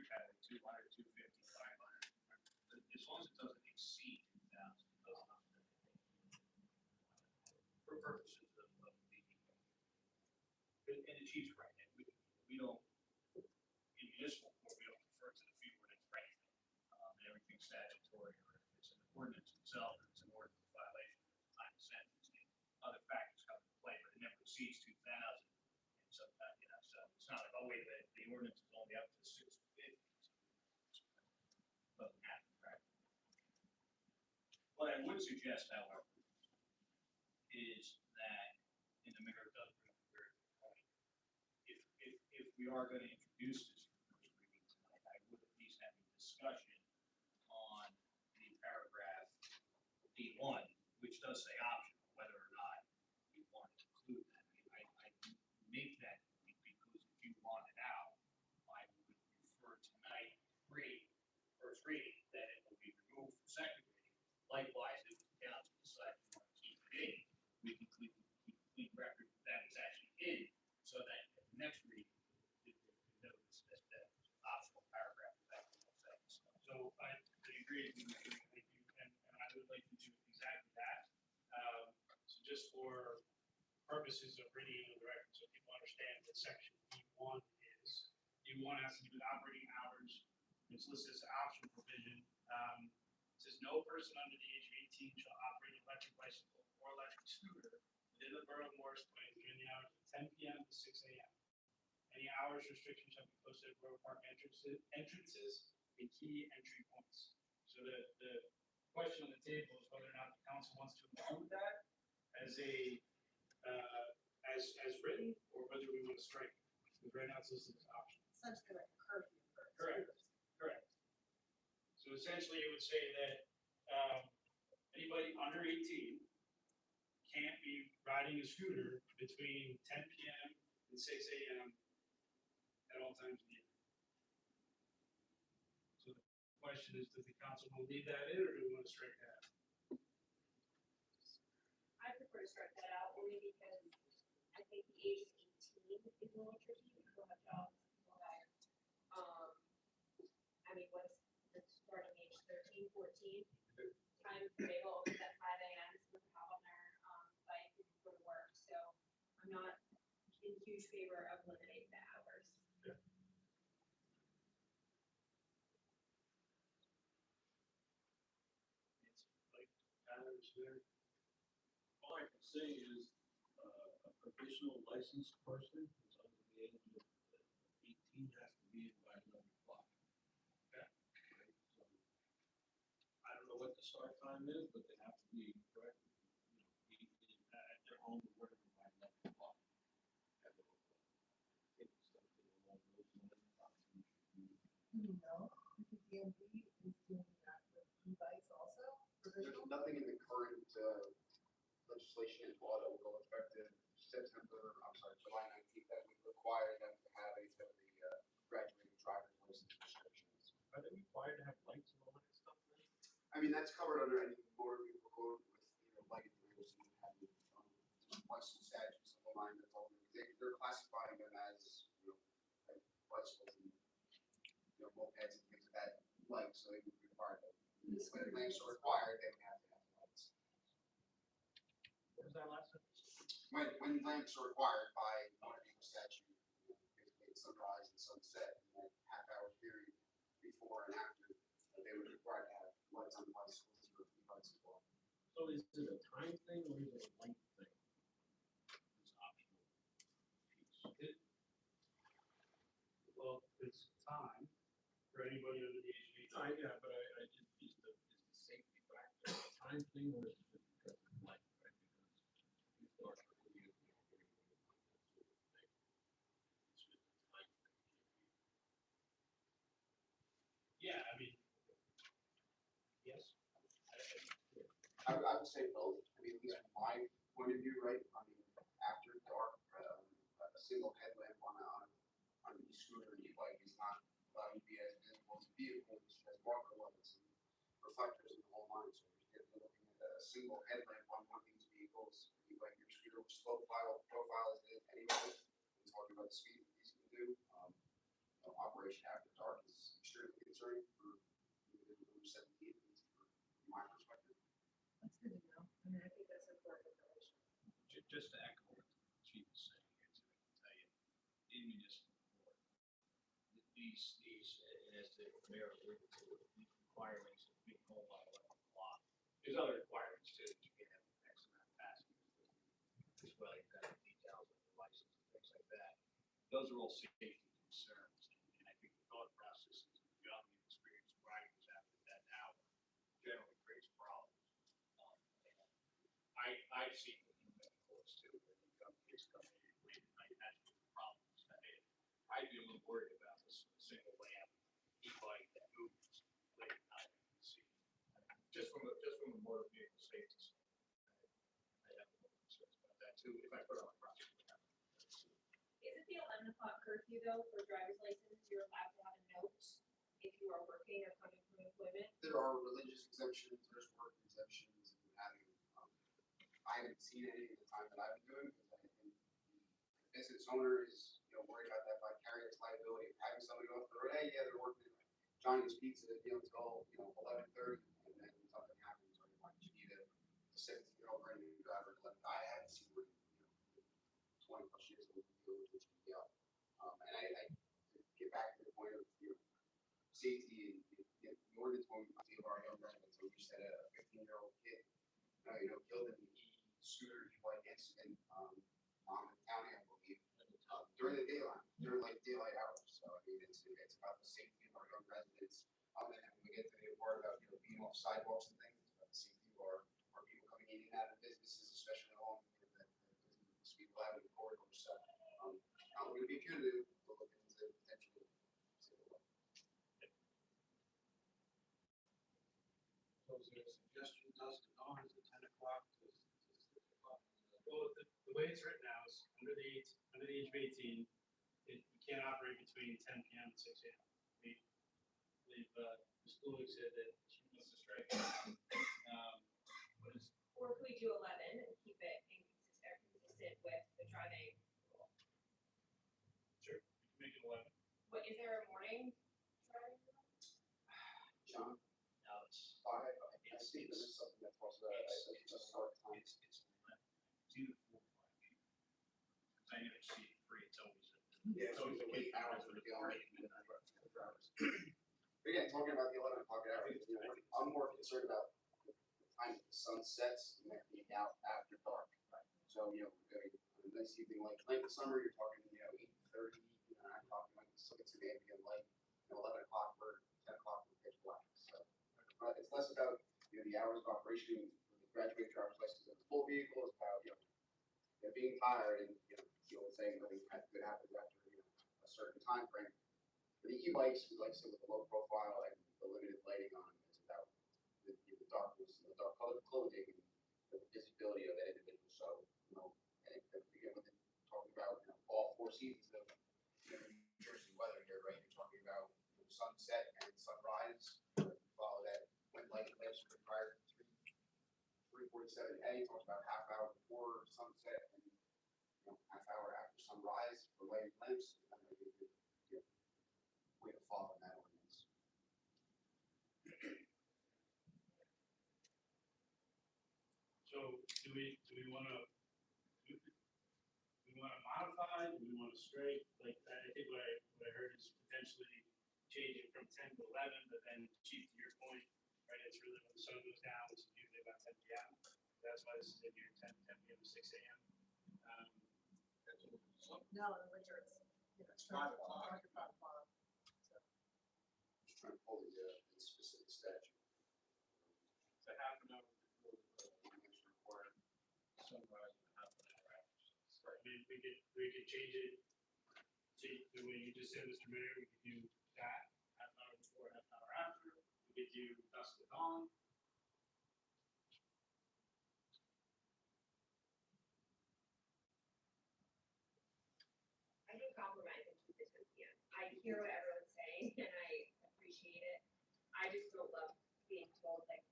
category, 200, 250, 500, as long as it doesn't exceed 2,000, it does not. For purposes of the, and the chief's right, and we don't, in municipal court, we don't refer to the fee ordinance for anything. And everything's statutory, or if it's an ordinance itself, it's an ordinance violation, time sentence, other factors come into play, but it never exceeds 2,000. And sometimes, so it's not like, oh, wait, the ordinance is only up to 650. Doesn't happen, right? What I would suggest, however, is that, and the mayor does bring up a very good point, if we are going to introduce this for first reading tonight, I would at least have a discussion on the paragraph D1, which does say optional, whether or not we want to include that. I make that point because if you want it out, I would refer tonight first reading, that it will be removed from second reading. Likewise, if the council decides to keep it in, we can keep clean record that it's actually in, so that at the next reading, you can notice that the optional paragraph is actually in second. So I agree with you, thank you, and I would like to do exactly that. So just for purposes of reading into the record, so people understand what section D1 is. D1 has to do with operating hours. It's listed as an optional provision. It says no person under the age of 18 shall operate an electric bicycle or electric scooter within the borough of Morris Plains during the hours of 10 p.m. to 6 a.m. Any hours restriction shall be posted at borough park entrances and key entry points. So the question on the table is whether or not the council wants to include that as a as written, or whether we want to strike it. Because right now it's listed as optional. Essentially like a curfew for Correct. scooters. Correct. So essentially, it would say that anybody under 18 can't be riding a scooter between 10 p.m. and 6 a.m. at all times of the year. So the question is, does the council want to leave that in, or do we want to strike that? I prefer to strike that out only because I think the age of 18 is a little tricky. People have jobs, people that, I mean, what's the starting age, 13, 14? Time they all opens at 5 a.m. So people have on their bike and go to work. So I'm not in huge favor of limiting the hours. It's like hours there. All I can say is, a provisional licensed person who's under the age of 18 has to be in by 11 o'clock. Okay. Right? So, I don't know what the start time is, but they have to be correct, be at their home or wherever by 11 o'clock. I think it's something along those lines. No, because DMV is doing that with e-bikes also. There's nothing in the current legislation and law that will go effective July 19th, that would require them to have any of the graduating driver's license restrictions. Are they required to have lights and all that stuff then? I mean, that's covered under any motor vehicle code with, lighting rules and having, license statutes of the line that's all, they're classifying them as, like bicycles and, mopeds and things of that like, so they would be required to. When lamps are required, they would have to have lights. What was that last sentence? When lamps are required by motor vehicle statute, basically at sunrise and sunset, in that half-hour period before and after, they would require to have lights on the bicycles or e-bikes as well. So is it a time thing or is it a light thing? It's optional piece. Well, it's time for anybody under the age of 18. Yeah, but I just, is the safety factor a time thing or is it just because it's light, right? Because you start early, say both, I mean, at least from my point of view, right, I mean, after dark, a single headlamp on an e-scooter or e-bike is not allowed to be as visible as a vehicle, as marker lights and reflectors and the whole line, so you're looking at a single headlamp on one of these vehicles, e-bike or scooter, which profile is it anyway, and talking about the speed that these can do, operation after dark is extremely concerning for individuals over 17, at least from my perspective. That's good to know. I mean, I think that's important information. Just to echo what the chief is saying here too, I can tell you, in municipal court, these, and as the mayor alluded to, these requirements of being home by 11 o'clock. There's other requirements too, that you can have X amount of passengers, as well, you've got details of the license and things like that. Those are all safety concerns, and I think the thought process is the young and experienced riders after that hour generally creates problems. I've seen it in many courts too, where you come, kids come in late at night, that's the problems. I'd be a little worried about this single lamp e-bike that moves late at night. See, just from a motor vehicle safety standpoint, I have a little concerns about that too. If I put on a prosecutor. Is it the 11 o'clock curfew though for driver's license? You're allowed to have a note if you are working or coming from employment? There are religious exemptions, there's work exemptions, and having, I haven't seen any in the time that I've been doing, because I think the business owner is, worried about that vicarious liability of having somebody go up the road, hey, yeah, they're working at Johnny's Pizza, until, 11:30, and then something happens, or you need a 17-year-old brand new driver, I haven't seen one, 20 plus years ago, which can yell. And I get back to the point of, safety and, the ordinance when we deal with our young residents, so we just had a 15-year-old kid, killed in the e-scooter e-bike incident, on the county, I believe, during the daylight hours. So I mean, it's about the safety of our young residents. And then when we get to the part about being off sidewalks and things, it's about the safety of our people coming in and out of businesses, especially along the speed limit corridors. So I'm going to be punitive to look into potentially. So is there a suggestion, dusk to dawn, is it 10 o'clock to 6 o'clock? Well, the way it's written now is under the age of 18, you can't operate between 10 p.m. and 6 a.m. The school said that she wants to strike. What is? Or could we do 11 and keep it consistent with the driving rule? Sure, we can make it 11. What, is there a morning driving rule? John? No, it's, I think this is something that's also a start time. It's 11 to 4 o'clock. Because I never see it free, it's always Yeah, it's always the a late week hours for of the the party. drivers. Again, talking about the 11 o'clock hour, I'm more concerned about the time that the sun sets and then being out after dark. So, a nice evening like late in summer, you're talking, 8:30, 9 o'clock, still gets to the ambient light. 11 o'clock or 10 o'clock we're pitch black. So it's less about the hours of operation when the graduate driver's license of the full vehicle. It's about being tired and saying nothing good happens after a certain time frame. For the e-bikes, like I said, with the low profile and the limited lighting on them, it's about the darkness and the dark colored clothing and the visibility of that individual. So, and again, with talking about all 4 seasons of New Jersey weather here, right? You're talking about sunset and sunrise. Follow that when light lamps are required 3:47A. Talks about half hour before sunset and half hour after sunrise for lighting lamps. Way to follow that ordinance. So do we want to modify? Do we want to strike? Like I think what I heard is potentially change it from 10 to 11, but then Chief, to your point, right? It's really when the sun goes down, which is usually about 10 p.m. That's why this is in here 10 p.m. to 6 a.m. No, in the winter it's 5 o'clock. Just trying to pull the specific statute. It's a half an hour before the Ordinance required. sunrise and half an hour after. I mean, we could change it to the way you just said, Mr. Mayor. We could do that half an hour before, half an hour after. We could do dusk to dawn. hear what everyone's saying and I appreciate it. I just don't love being told like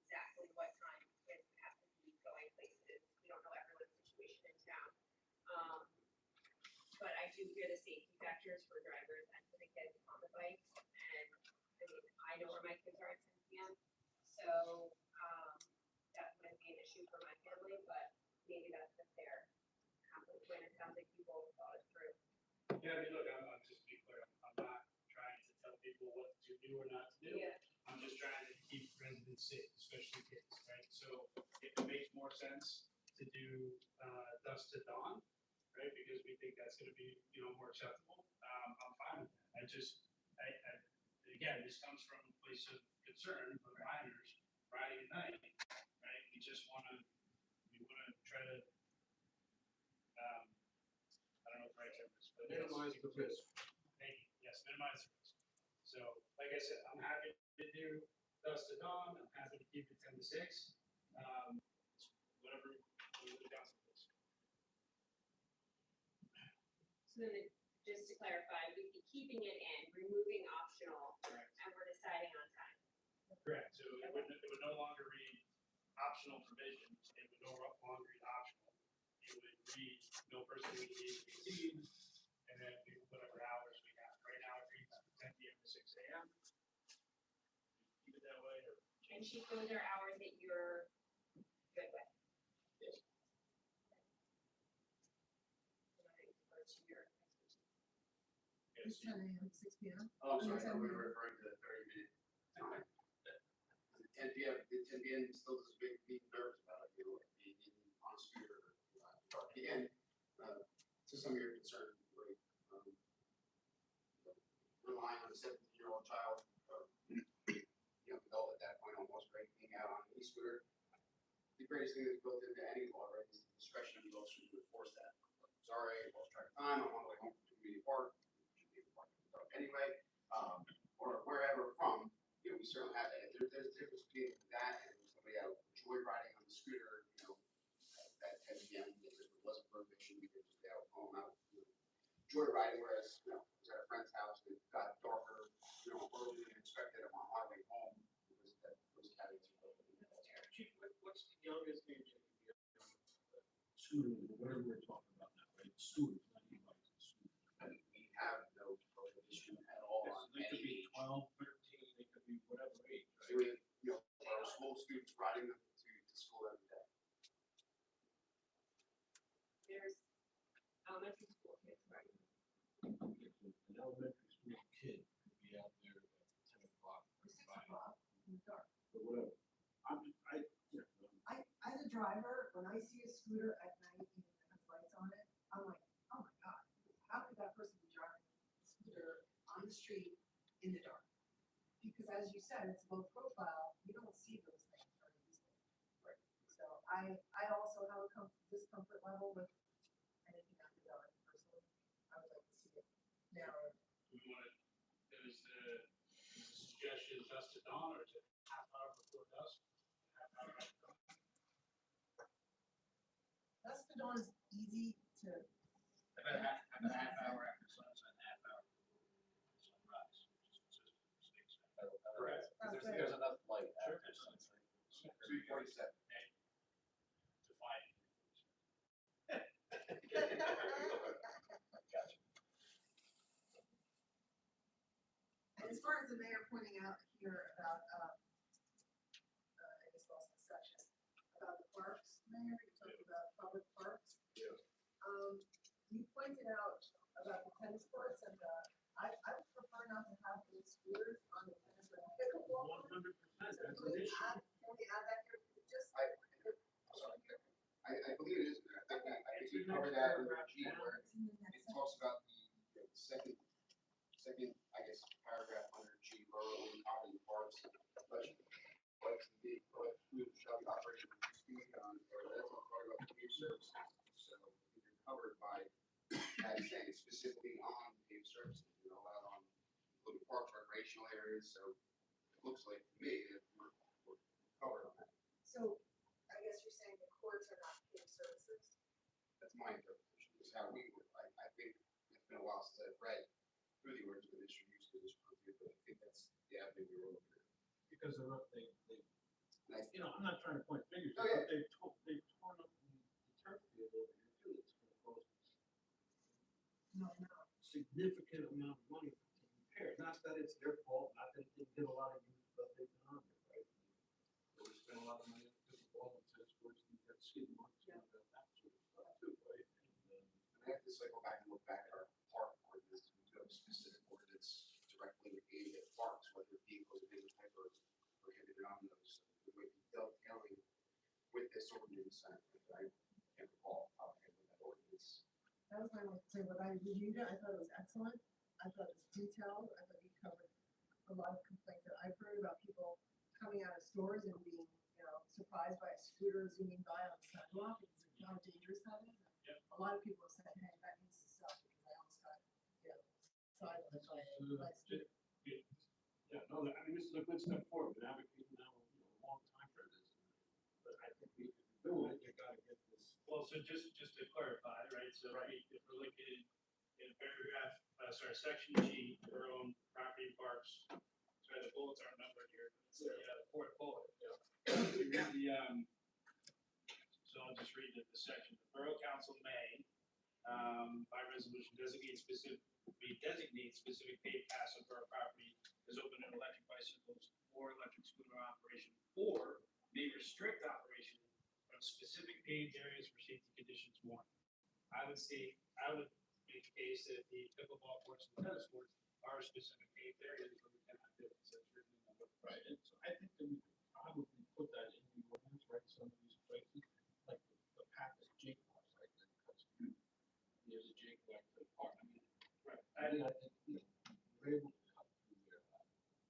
exactly what time kids have to be going places. We don't know everyone's situation in town. But I do hear the safety factors for drivers and for the kids on the bikes. And I mean, I know where my kids are at 10 p.m. So that wouldn't be an issue for my family, but maybe that's a fair conflict when it sounds like you both thought it through. Yeah, I mean, look, I'm just to be clear, I'm not trying to tell people what to do or not to do. Yeah. I'm just trying to keep residents safe, especially kids, right? So if it makes more sense to do dusk to dawn, right? Because we think that's gonna be, more acceptable, I'm fine with that. Again, this comes from a place of concern for riders riding at night, right? We wanna try to, I don't know what the right term is, but. Minimize the risk. Thank you. Yes, minimize the risk. So, like I said, I'm happy to do dusk to dawn, I'm happy to keep it 10 to 6. Whatever the council is. So then, just to clarify, we'd be keeping it in, removing optional, Correct. and we're deciding on time. Correct. So it would no longer read optional provision, it would no longer read optional. It would read no person would be 18, and then whatever hours we have. Right now it reads 10 p.m. to 6 a.m. Keep it that way, or And Chief, those are hours that you're good with. Yes. It's 10 a.m. to 6 p.m. Oh, I'm sorry, Ten we were minutes. referring to the 30-minute time. The 10 p.m. still doesn't make me nervous about it, like being on a scooter. Again, to some of your concern, right, relying on a 17-year-old child, young adult at that point almost, right, being out on an e-scooter. The greatest thing that's built into any law, right, is the discretion of the officer to enforce that. Sorry, I lost track of time, I'm on the way home from community park, should be in the park anyway, or wherever from, we certainly have that. There's a difference between that and somebody out joyriding on the scooter, at 10 p.m. If it wasn't prohibition, we could just be out home out, joyriding, whereas, I was at a friend's house, it got darker, earlier than expected, I'm on my way home, because that was carrying some. Chief, what's the youngest age that can be on a scooter, or whatever we're talking about now, right? Scooters, not e-bikes, scooters. I mean, we have no prohibition at all on They could any be age. 12, 13, they could be whatever age, right? Doing, our school students riding them to school every day. There's elementary school kids, right? An elementary school kid could be out there at 10 o'clock. Or 6 o'clock in the dark. Or whatever. As a driver, when I see a scooter at night and it has lights on it, I'm like, oh my God, how could that person be driving a scooter on the street in the dark? Because as you said, it's low profile, you don't see those things very easily. Right. So I also have a discomfort level with anything after dark personally. I would like to see it narrowed. do we want to, is the suggestion dusk to dawn, or is it half hour before dusk? Half hour after dawn? Dusk to dawn is easy to, About a half hour after sunset, half hour before sunrise, which is consistent with state statute. Correct. Okay. There's enough light Sure. after sunset. 3:47. Define it. Gotcha. and as far as the mayor pointing out here about, I just lost the section, about the parks, Mayor, you talked about public parks. Yes. You pointed out about the tennis courts and I would prefer not to have those scooters on the tennis or pickleball. 100%, that's Can an we issue. add that here, just, I believe it is, in there. I think we covered that in G where it's in the it next section. talks about the second, I guess, paragraph under G, borough owned common parks. But food shall be operated with speed on, or that's all part about paved surfaces. So you're covered by that saying specifically on paved surfaces, allowed on including parks, recreational areas. So it looks like to me that we're covered on that. So I guess you're saying the courts are not paved surfaces? That's my interpretation, is how we would, I think it's been a while since I've read through the ordinance with issue use condition review, but I think that's the avenue we were looking at. Because they're, And I you know, I'm not trying to point fingers, Oh, yeah. but they've torn up the turf field over here too. It's gonna cost significant amount of money to repair. Not that it's their fault, not that it didn't get a lot of use, but they've been on it, right? They spent a lot of money on pickleball and tennis courts, and you've got skid marks and all that sort of stuff too, right? And I have to cycle back and look back at our park ordinance, we do have a specific ordinance directly aimed at parks, whether vehicles of any type are prohibited on those. So it might be dovetailing with this ordinance, I can't recall offhand with that ordinance. That was my only concern, but I reviewed it, I thought it was excellent, I thought it was detailed, I thought you covered a lot of complaints that I've heard about people coming out of stores and being, you know, surprised by a scooter zooming by on the sidewalk, because of how dangerous that is. Yep. A lot of people have said, hey, that needs to stop, because I almost got, you know, sideways by a scooter. Yeah, no, I mean, this is a good step forward, we've been advocating now, you know, a long time for this. But I think we can do it, you gotta get this. Well, so just to clarify, right, so if we're looking in paragraph, section G, our own property parks, sorry, the bullets aren't numbered here, it's the fourth bullet. We read so I'll just read the section. The Borough Council may, by resolution, designate specific paved paths of borough property as open and electric bicycles or electric scooter operation, or may restrict operation from specific paved areas for safety conditions warrant. I would make the case that the pickleball courts and tennis courts are specific paved areas where we cannot do it, so it's written in the book. Right, and so I think that we could probably put that in the ordinance, right, some of these places, like the path that Jake was, right, that cuts through near the Jake back to the park, I mean, right, I think, you know, we're able to cut through there.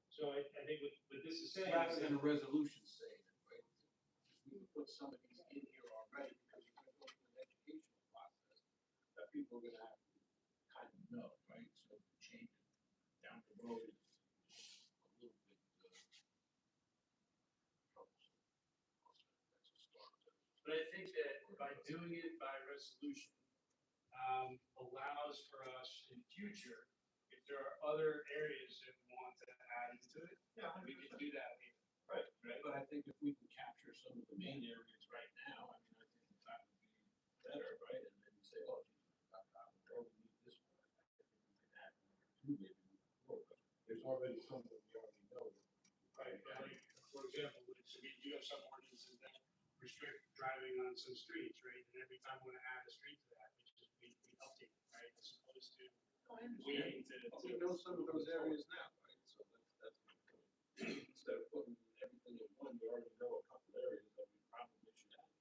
So I think what this is saying Rather is than a resolution saying it, right, if we would put some of these in here already, because you're gonna go through an educational process, that people are gonna have to kind of know, right, so to change it down the road is a little bit, troublesome. That's a start. But I think that by doing it by resolution, allows for us in future, if there are other areas that we want to add into it, we can do that later. Right, but I think if we can capture some of the main areas right now, I mean, I think that would be better, right? And then you say, oh, geez, we only need this one. I think we can add one or two, maybe more, but there's already some that we already know. Right, like, for example, you have some ordinances that restrict driving on some streets, right? And every time we want to add a street to that, we update it, right? As opposed to waiting to. We know some of those areas now, right? So that's my point. Instead of putting everything in one, we already know a couple areas that we probably should add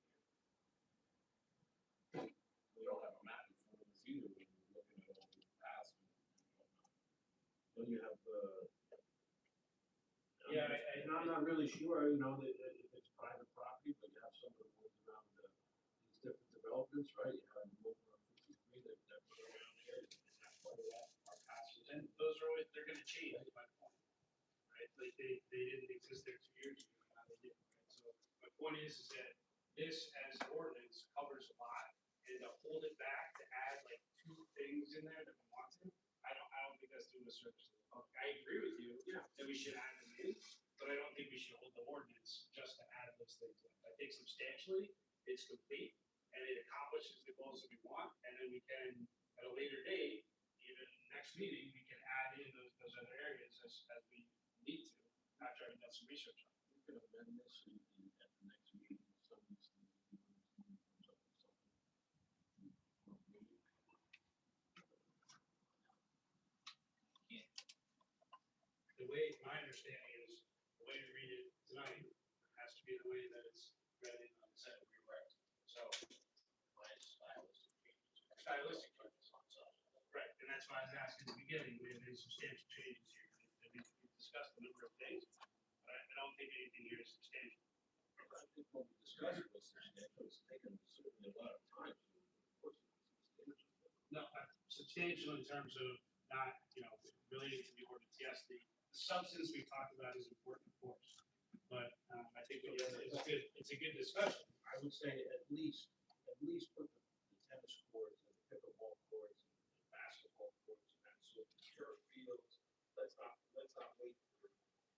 here. We don't have a map in front of us either when we're looking at all the paths and whatnot. Then you have Yeah, and I'm not really sure, you know, that if it's private property, but you have some of the ones around these different developments, right? You have over 53 that put around here, and part of that are passes. And those are always, they're gonna change, is my point, right? Like, they didn't exist there 2 years ago, now they do, right? So my point is that this as ordinance covers a lot, and to hold it back, to add like 2 things in there that we want to, I don't think that's doing a service to the public. I agree with you, that we should add them in, but I don't think we should hold the ordinance just to add those things in. I think substantially, it's complete, and it accomplishes the goals that we want, and then we can, at a later date, even next meeting, we can add in those other areas as we need to, after I've done some research on it. We can amend this and at the next meeting, some of these things, comes up with something. The way, my understanding is, the way we read it tonight has to be the way that it's read in the set we read. So. Stylistic changes. Right, and that's why I was asking at the beginning, we have any substantial changes here, and we've discussed a number of things, but I don't think anything here is substantial. I think what we discussed was substantial, it's taken certainly a lot of time to enforce it substantial. No, substantial in terms of not, relating to the ordinance, yes, the substance we talked about is important, of course. But I think it's a good discussion. I would say at least put the tennis courts and the pickleball courts and the basketball courts and that with the turf fields, let's not wait for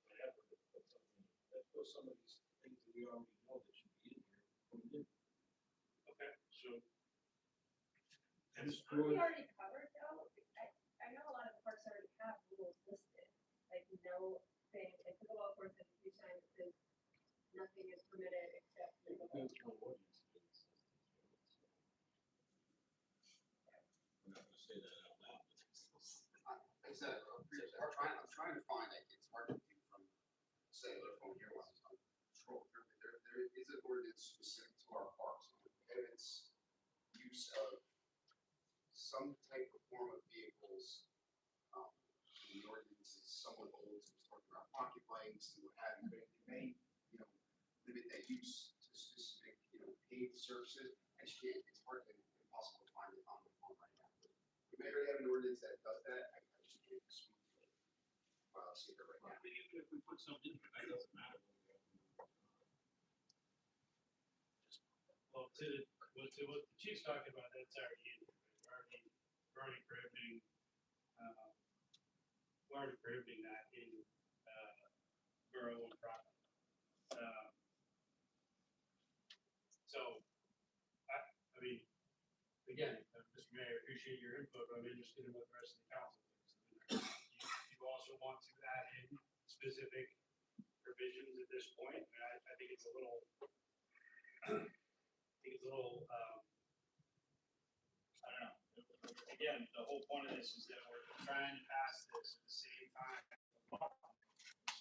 whatever to put something, let's put some of these things that we already know that should be in here, put them in. Okay, so. And Ms. Aren't we George, already covered though? I know a lot of the parks already have rules listed, like no thing, like pickleball courts have a few signs that says nothing is permitted except. pickleball. We're not gonna say that out loud. Like I said, I'm trying to find, like, it's hard to do from, say, their phone here while I'm scrolling through, but there is an ordinance specific to our parks, and it prohibits use of some type of form of vehicles. The ordinance is somewhat old, so it's talking about pocket bikes and what have you, but it may, limit that use to specific, paved surfaces. I just can't, it's hard to, impossible to find it on the phone right now. But we may already have an ordinance that does that, I just can't speak to it. I'll see it right now. I mean, even if we put something in there, that doesn't matter. well, to what the chief's talking about, that's already in, there. We're already prohibiting, that in, borough owned property. So, I mean, again, Mr. Mayor, I appreciate your input, but I'm interested in what the rest of the council thinks. You also want to add in specific provisions at this point, and I think it's a little, I don't know. Again, the whole point of this is that we're trying to pass this at the same time,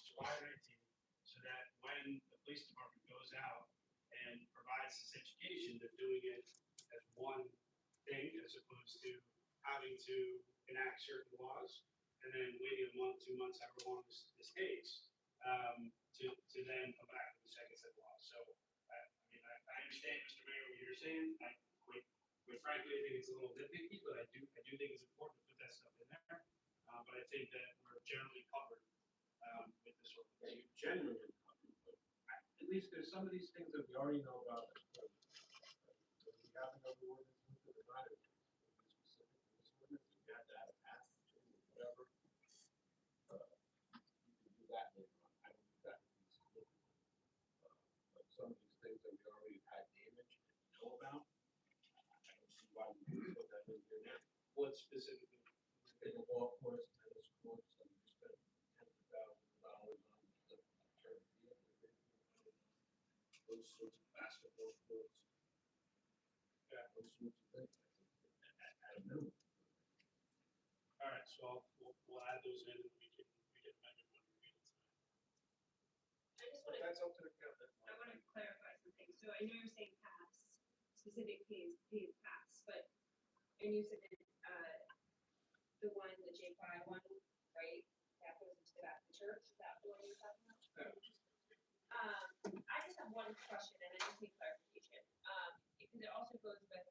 July 19th, so that when the police department goes out and provides this education, they're doing it as one thing as opposed to having to enact certain laws and then waiting a month, 2 months, however long this takes, to then come back with the second set of laws. So, I understand, Mr. Mayor, what you're saying. Quite frankly, I think it's a little nitpicky, but I do think it's important to put that stuff in there. But I think that we're generally covered with this one. Yeah, you're genuinely covered, but at least there's some of these things that we already know about. We have another ordinance with it, or not, it's specific to this ordinance, we have to have a pass to whatever. You can do that later on, I don't think that would be significant. But some of these things that we already had damage and know about, I don't see why we would put that in here now. What specifically? Pickleball courts, tennis courts, and we spent tens of thousands of dollars on the turf field. Those sorts of basketball courts. Yeah, those sorts of things, I think, at a minimum. All right, so we'll add those in and we can amend it when we read it tonight. I just want to, That's up to the council. I want to clarify something. So I know you're saying pass, specific paid pass, but, and you said that, the one, the J5 one, right? That goes into the back of the church, is that the one you're talking about? I just have one question and I just need clarification. Because it also goes with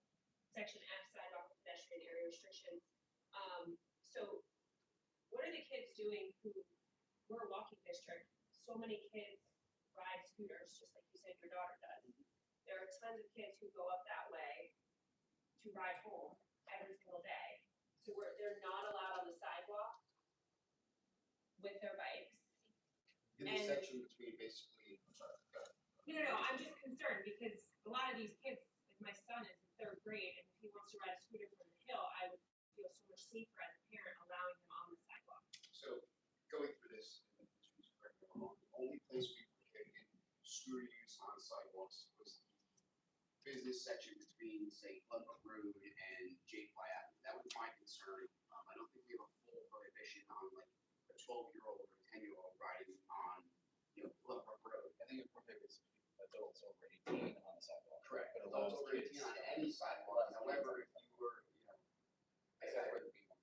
section F, sidewalk and pedestrian area restrictions. So what are the kids doing we're a walking district, so many kids ride scooters, just like you said your daughter does. There are tons of kids who go up that way to ride home every single day. So they're not allowed on the sidewalk with their bikes. In the section between basically, No, I'm just concerned because a lot of these kids, like my son is in 3rd grade, and if he wants to ride a scooter from the hill, I would feel so much safer as a parent allowing him on the sidewalk. so going through this, and this was correct me if I'm wrong, the only place we prohibited scooter use on sidewalks was the business section between, say, Glenbrook Road and J. Fly Avenue. That was my concern. I don't think we have a full prohibition on like a 12-year-old or a 10-year-old riding on, Glenbrook Road. I think it prohibits adults over 18 on the sidewalk. Correct, But adults allows over 18 kids on to- any sidewalk. However, if you were,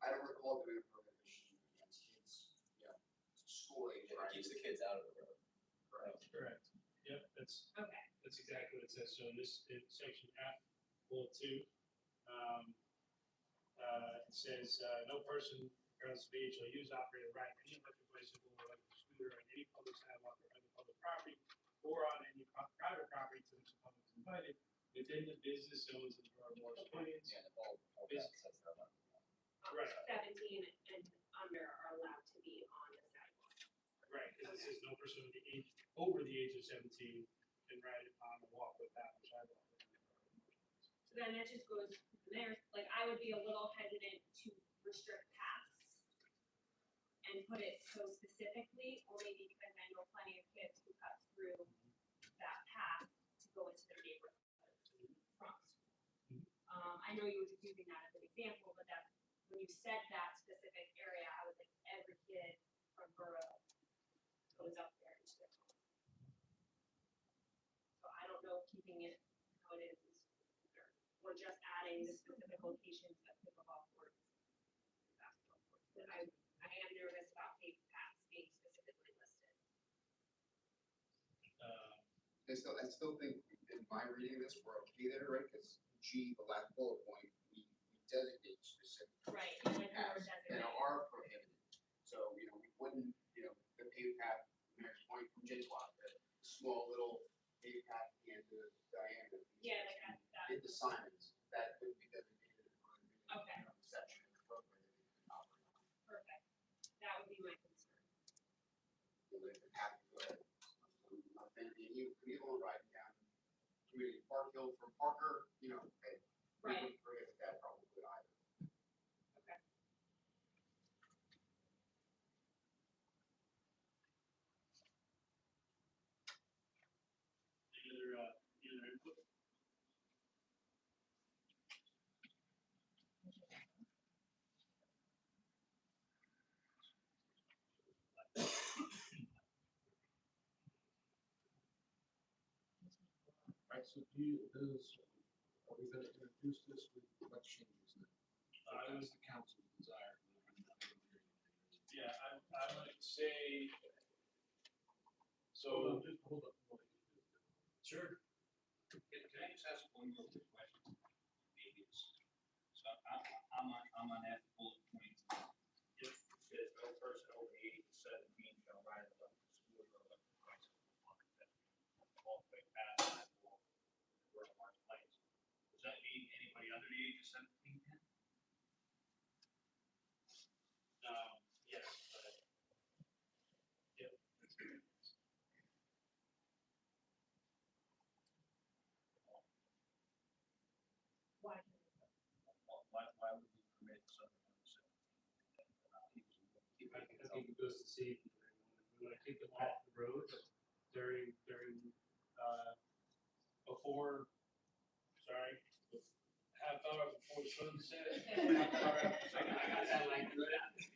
I don't recall doing a prohibition against kids, school age It riding. keeps the kids out of the road. Correct. Yep, that's exactly what it says. So in section F, bullet 2, it says, no person regardless of age shall use, operate, or ride any electric bicycle or electric scooter on any public sidewalk or other public property or on any private property to which the public is invited within the business zones of the Borough of Morris Plains. Yeah, all that says that. Right. 17 and under are allowed to be on the sidewalk. Right, because it says no person over the age of 17 can ride on the walk with that sidewalk. So then that just goes from there, like, I would be a little hesitant to restrict paths and put it so specifically, only because I know plenty of kids who cut through that path to go into their neighborhoods from school. I know you were just using that as an example, but that, when you said that specific area, I was like, every kid from Borough goes up there into their home. So I don't know if keeping it how it is better, or just adding the specific locations of pickleball courts, basketball courts. But I am nervous about paved paths being specifically listed. I still think in my reading of this, we're okay there, right? Because G, the last bullet point, we designate specific Right, like more paths that designated. are prohibited. So, we wouldn't, the paved path, Mayor's Point from J-Swat, the small little paved path at the end of Diana. Yeah, like that. In the Simons, that would be designated on Okay. the section of the program that they can operate on. Perfect. That would be my concern. So they would have to go ahead. I'm thinking, even riding down Community Park Hill from Parker, hey, we Right. wouldn't prohibit that probably either. Okay. Any other input? Right, so are we gonna introduce this with what changes then? I That's was, the council's desire. yeah, I would say, Hold so, on, hold on. sure. Can I just ask one more quick question? Maybe it's, so I'm on that bullet point. If it says no person over the age of 17 shall ride an electric scooter or electric bicycle all the way past that wall, where it marks place. Does that mean anybody under the age of 17 can? Yes, but, yep. Why? Why would we permit someone under 17? I think it goes to safety. We want to keep them off the road during, before, sorry, half hour before the sunset. I got that language down. Just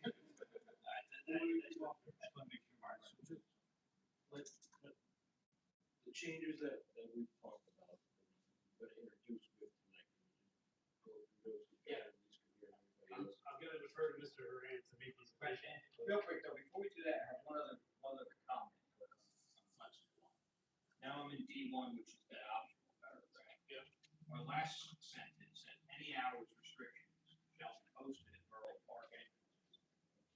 want to make sure. The changes that we've talked about, we're gonna introduce with tonight. Go through those together, and these can hear everybody else. I'm gonna defer to Mr. Horan to make these Question, questions. real quick though, before we do that, I have one other comment. On flexible one. Now I'm in D1, which is that optional paragraph. Yeah. Our last sentence said, any hours restrictions shall be posted at Borough Park entrances and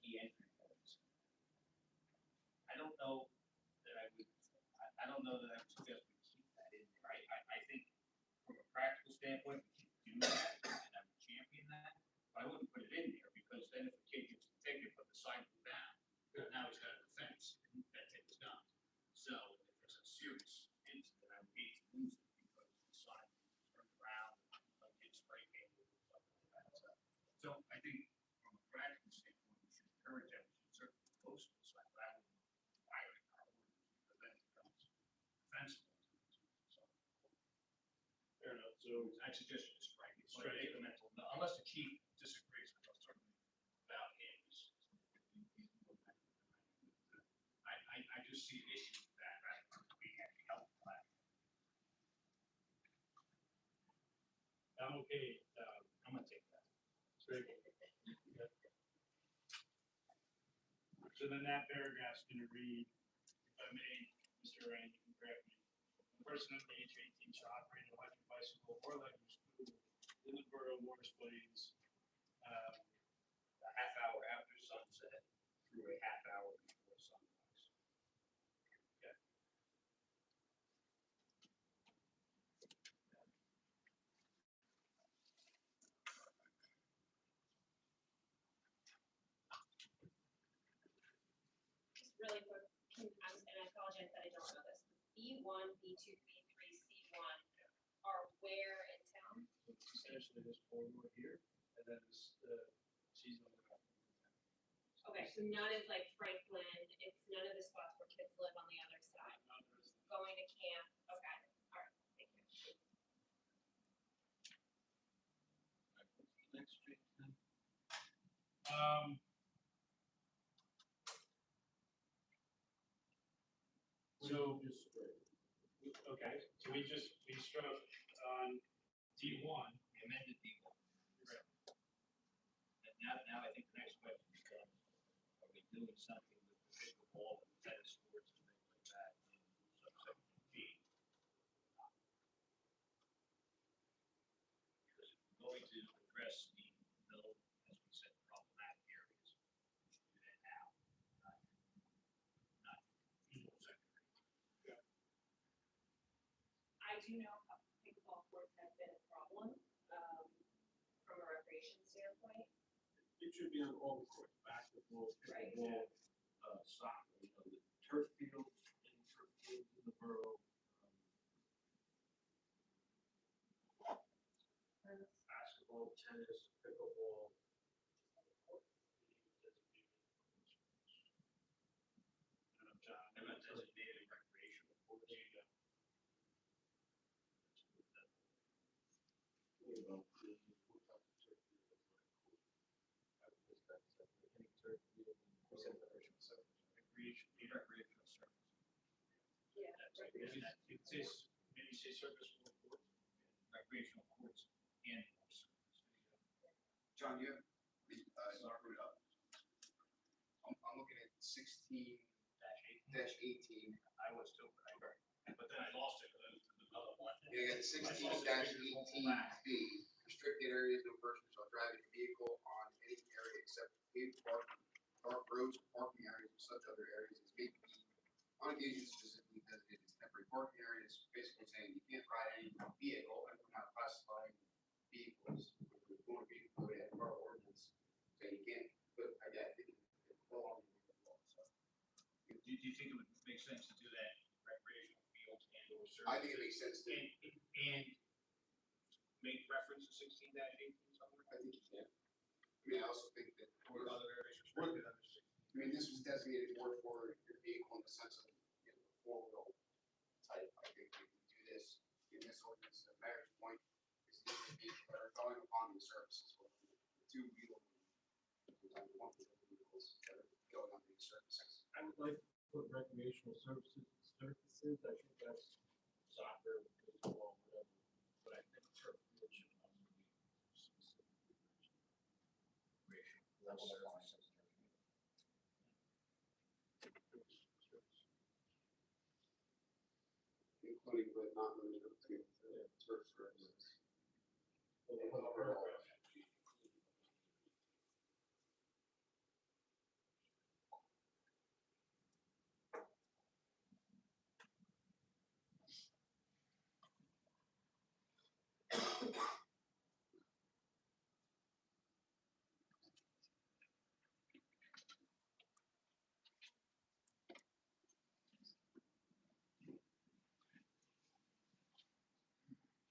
key entry points. I don't know that I would suggest we keep that in there. I think from a practical standpoint, we can do that, and I would champion that, but I wouldn't put it in there, because then if a kid gets a ticket, but the sign goes down, now he's got a defense, and that ticket's done. So if there's a serious incident, I would hate to lose it, because the sign turned around, and kids spray painted and stuff like that. So I think from a practical standpoint, we should encourage that, we should certainly post the sign, but I wouldn't violate our orders, because then it becomes defensible. Fair enough, so, I suggest you just strike it, but Strike it. make a mental, unless the chief disagrees, because certainly about him. I just see an issue with that, rather than being actually helpful. I'm okay, I'm gonna take that. straight. So then that paragraph's gonna read, if I may, Mr. Horan, you can correct me. The person under the age of 18 shall operate an electric bicycle or electric scooter in the borough of Morris Plains, A half hour after sunset through a half hour before sunrise. Okay. really quick, and I apologize that I don't know this, B1, B2, B3, C1 are where in town? Essentially this corridor here, and then this, seasonal. Okay, so none is like Franklin, it's none of the spots where kids live on the other side, going to camp, okay, all right, thank you. Next street, then. So, okay, so we struck on D1. We amended D1. And now I think the next question becomes, are we doing something with the pickleball and tennis courts and things like that in subsection G? Because if we're going to address the middle, as we said, problematic areas, we should do that now, not full secondary. I do know pickleball courts have been a problem, from a recreation standpoint. It should be on all the courts, basketball, Right. pickleball, soccer, you know, the turf fields, in the borough. Basketball, tennis, pickleball. John, And a designated recreational courts. there you go. You know, what type of turf field is like cool. I would just have to say, any turf field. We said recreational surface. Recreational surface. Yeah. It says, maybe say surface court. Recreational courts and course surface. John, you have the, screwed up. I'm looking at 16-18. I was too, but then I lost it, the other one. You got 16-18B, restricted areas, no person shall drive a vehicle on any area except paved parking, dark roads, parking areas, or such other areas as may be on occasion specifically designated as temporary parking areas, basically saying you can't ride any vehicle, and we're not classifying vehicles, with motor vehicle code and our ordinance, so you can't, but I think it will all be law, so. Do you think it would make sense to do that recreational fields and or services? I think it makes sense to, And make reference to 16-18 somewhere? I think you can. I mean, I also think that, Or other areas restricted under 16? I mean, this was designated more for your vehicle in the sense of, you know, four-wheel type. I think we can do this in this ordinance, the mayor's point is these are vehicles that are going upon these services, whether the two-wheel, sometimes one-wheel vehicles that are going on these services. I would like to put recreational services, I think that's soccer, baseball, whatever, but I think turf field should also be specifically mentioned. Level of line. Including but not limited to turf services.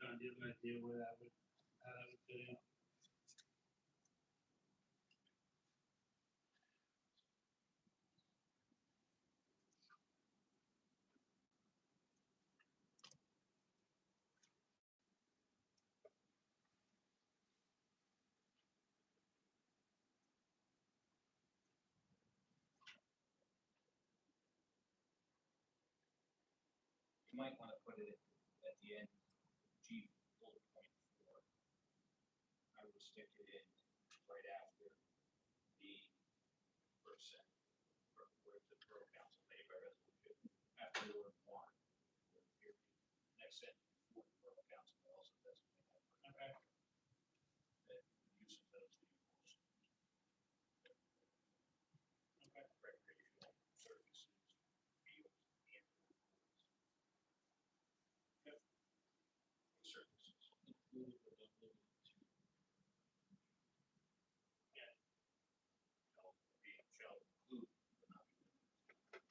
John, do you have an idea where that would, how that would fit in? You might want to put it at the end, G bullet point 4. I would stick it in right after the first sentence, where the borough council made by resolution, after the word one. Next sentence, before the borough council may also designate that. Okay. The use of those vehicles. Okay. Recreational services, fields, and courts. Yep. Services. Included but not limited to. Shall include, but not be limited to.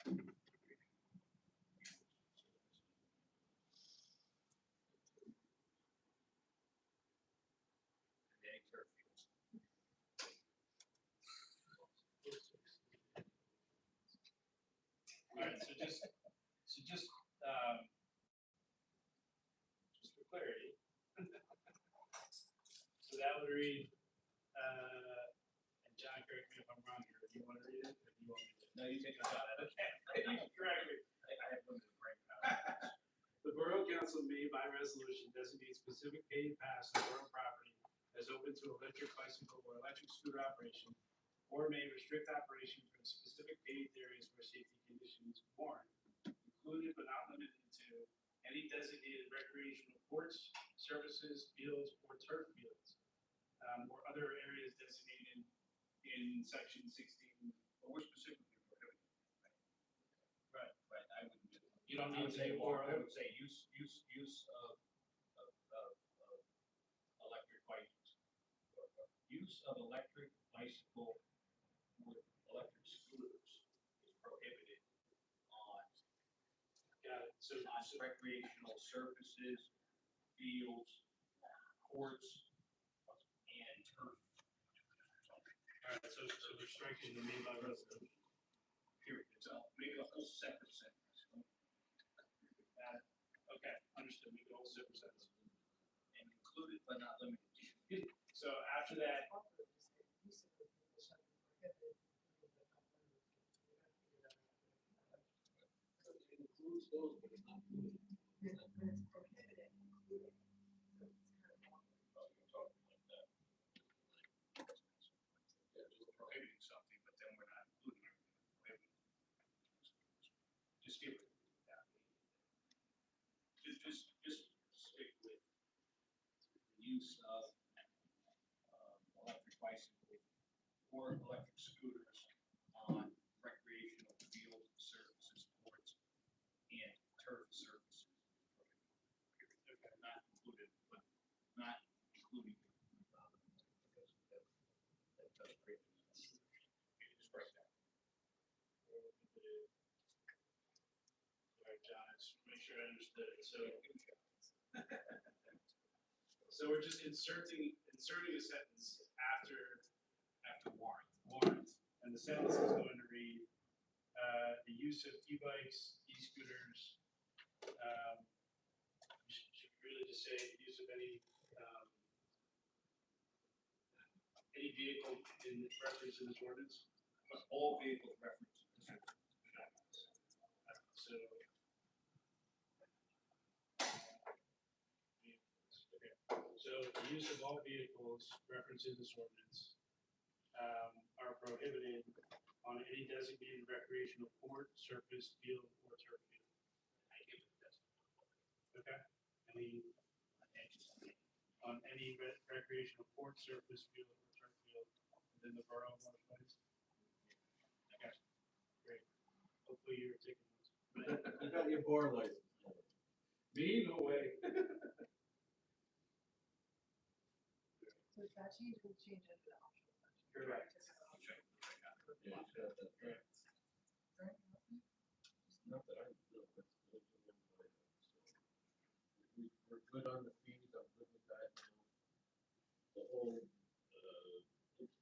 you take a shot at it. Okay, you can correct me. I have limited brain power. The Borough Council may by resolution designate specific paved paths on borough property as open to electric bicycle or electric scooter operation, or may restrict operation from specific paved areas where safety conditions warrant, included but not limited to any designated recreational courts, services, fields, or turf fields, or other areas designated in section 16. But we're specifically prohibiting. Right. Right, I wouldn't do it. You don't I need would to say, do or I or. would say use of electric bikes. Use of electric bicycle with electric scooters is prohibited on Got it. So, recreational surfaces, fields, courts, and turf. all right, so we're striking the main by resolution. Period. So make a whole separate sentence. Okay, understood. We can all separate sentences. And included but not limited to. So after that, It includes those, but it's not limited. But it's prohibited. So it's kind of awkward. Oh, you're talking like that. Yeah, just prohibiting something, but then we're not including everything. Prohibiting. Just give it. Just stick with the use of electric bicycles or electric scooters on recreational field surfaces, courts, and turf surfaces. Okay, not included, but not including. That does create. Okay, just break that. all right, John, I just make sure I understood it. So we're just inserting a sentence after warrant, and the sentence is going to read, the use of e-bikes, e-scooters, you should really just say use of any vehicle in reference to this ordinance. But all vehicles referenced. So. Okay, so the use of all vehicles referenced in this ordinance are prohibited on any designated recreational court, surface, field, or turf field. Okay, on any recreational court, surface, field, or turf field within the borough of Morris Plains. Okay, great. Hopefully you're taking notes. You got your bar license. Me? No way. So if that change, we'll change it to the optional section. Correct. Yeah, it's got that. Right? Not that I know, but those are the ones I have, so. We're good on the fees, I'm good with that. The whole,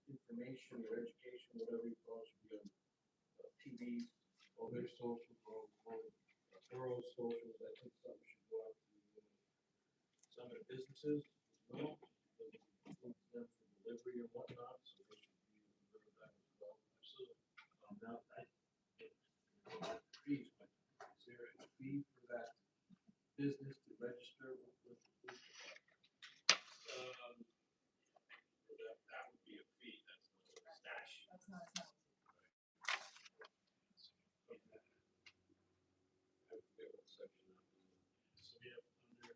information or education, whatever you call it, should be on, TV, all their social, borough socials, I think something should go out to, some of the businesses as well. Because it includes them for delivery and whatnot, so they should be aware of that as well. Absolutely. Now, fees, but is there a fee for that business to register with the police department? That would be a fee, that's not a statute. That's not a penalty. I forget what section I'm in. So we have under.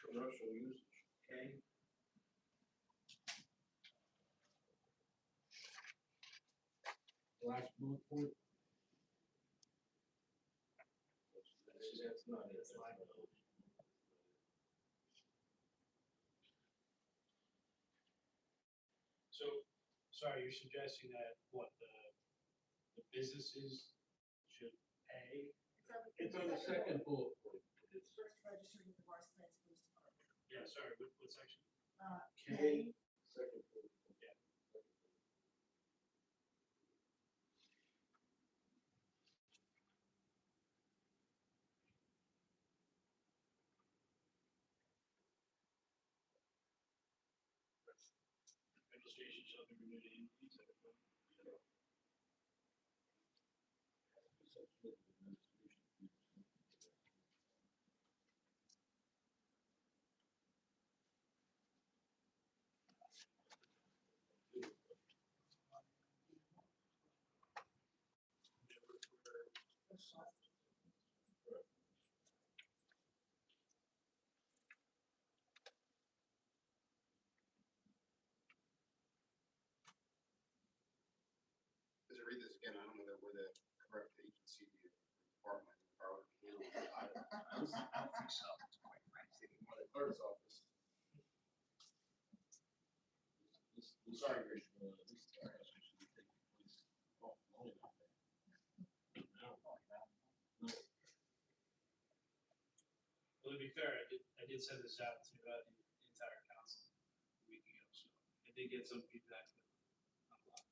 Commercial usage, okay? Last bullet point. That's not it. That's not it. So, sorry, you're suggesting that what the businesses should pay? It's on the second bullet point. It's first registered with the Morris Plains Police Department. Yeah, sorry, what section? K, second bullet point. Yeah. registration shall be renewed annually, so. As I read this again, I don't know that we're the correct agency or department, or handle it. I don't think so, quite frankly, more the clerk's office. Sorry, Rich. Well, to be fair, I did send this out to the entire council a week ago, so I did get some feedback. But not a lot.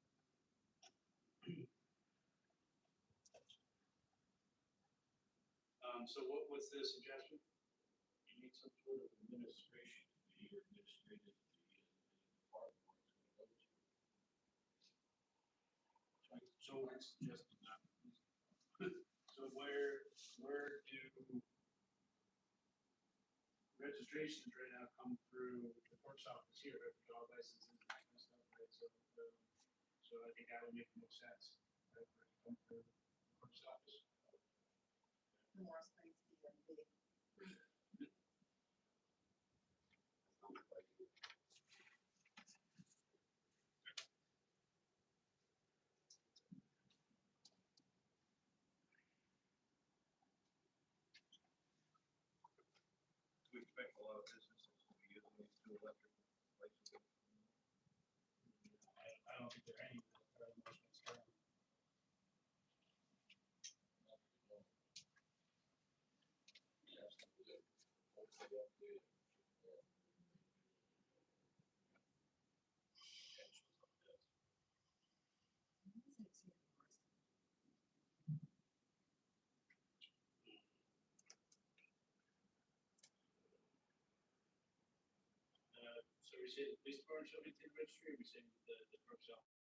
So what's the suggestion? You need some sort of administration fee or administrative fee in the department where it's gonna go to. So it's just not. So where do registrations right now come through the clerk's office here, every dog licenses and that kind of stuff, right? So I think that would make the most sense, right? For it to come through the clerk's office. Morris Plains DMV. We expect a lot of businesses to be using these two electric licenses. I don't think there are any that are the most concerned. So we say the police department shall maintain the registry, or we say the clerk's office?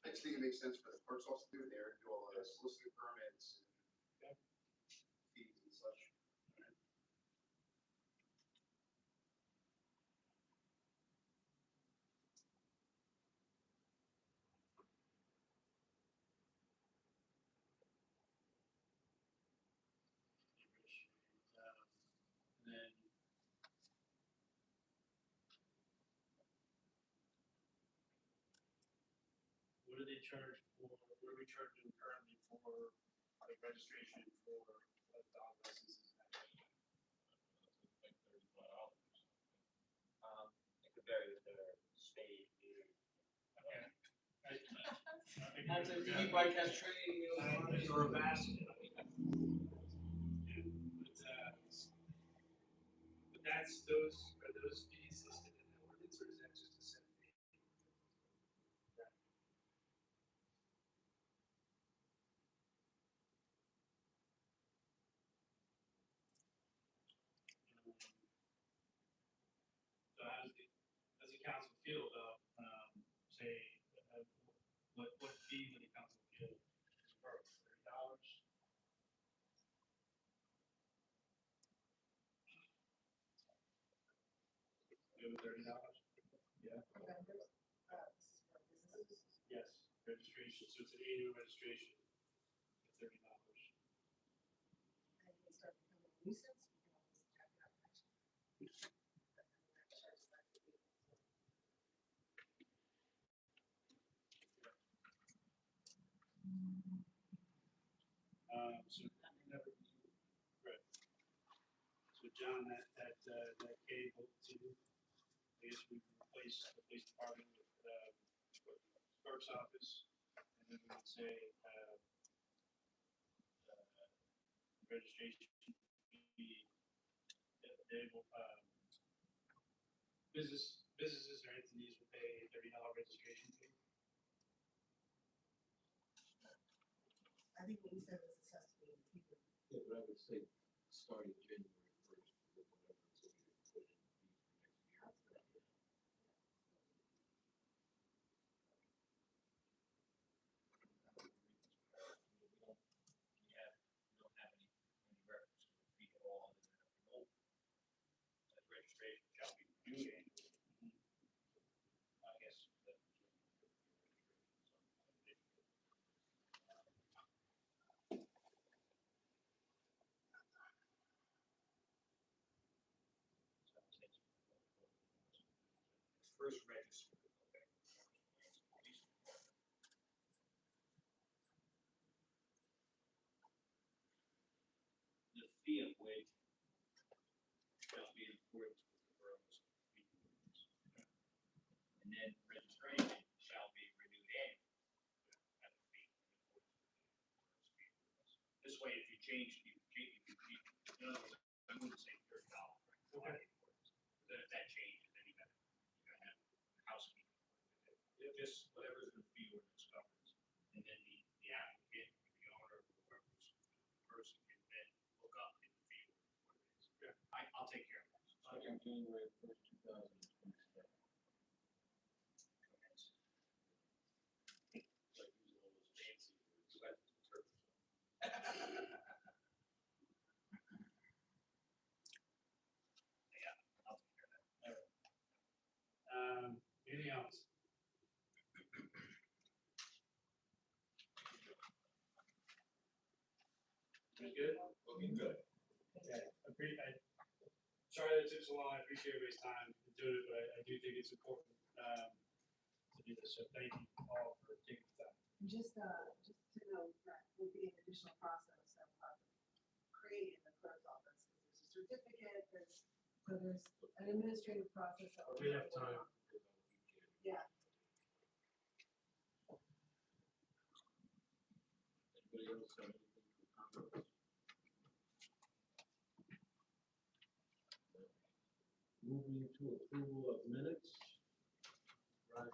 I just think it makes sense for the clerk's office to do it there, do all the soliciting permits Okay. and fees and such. And then. What do they charge for, what are we charging currently for the registration for dog licenses? It could vary with their state. Okay. That's a DD bike has training wheels on it or a basket. But that's, are those fees listed in the ordinance, or is that just a set fee? So how does the council feel about, say, what fee would the council feel? $30? Give it $30? Yeah. Vendors, this is for businesses. Yes, registration, so it's an annual registration, for $30. And they start becoming a nuisance, we can always check it out next year. But then that charges that to people. So right. So John, that cable too, I guess we replace the police department with clerk's office, and then we would say registration fee. They will businesses or entities will pay a $30 registration fee. I think what we said was this has to be in people. Yeah, but I would say starting January 1st, whatever, so we put in fees for next year. first registered. Okay. The fee of which shall be in accordance with the borough's fee ordinance. And then registration shall be renewed annually. At the fee in accordance with the borough's fee ordinance. This way, if you change, in other words, I wouldn't say $30. Then if that changes, then you gotta have housekeeping. Just whatever's in the fee ordinance covers. And then the applicant, the owner, whoever's the person can then look up in the fee ordinance what it is. I'll take care of that. Second January 1st, 2027. Like using all those fancy words. Yeah, I'll take care of that. Anything else? You good? Looking good. Okay, sorry that it took so long, I appreciate everybody's time in doing it, but I do think it's important, to do this, so thank you all for taking the time. Just to know that will be an additional process that we'll have to create in the clerk's office. There's a certificate, there's an administrative process. that We we'll have time. Yeah. Anybody else have anything for comments? Moving to approval of minutes. Right.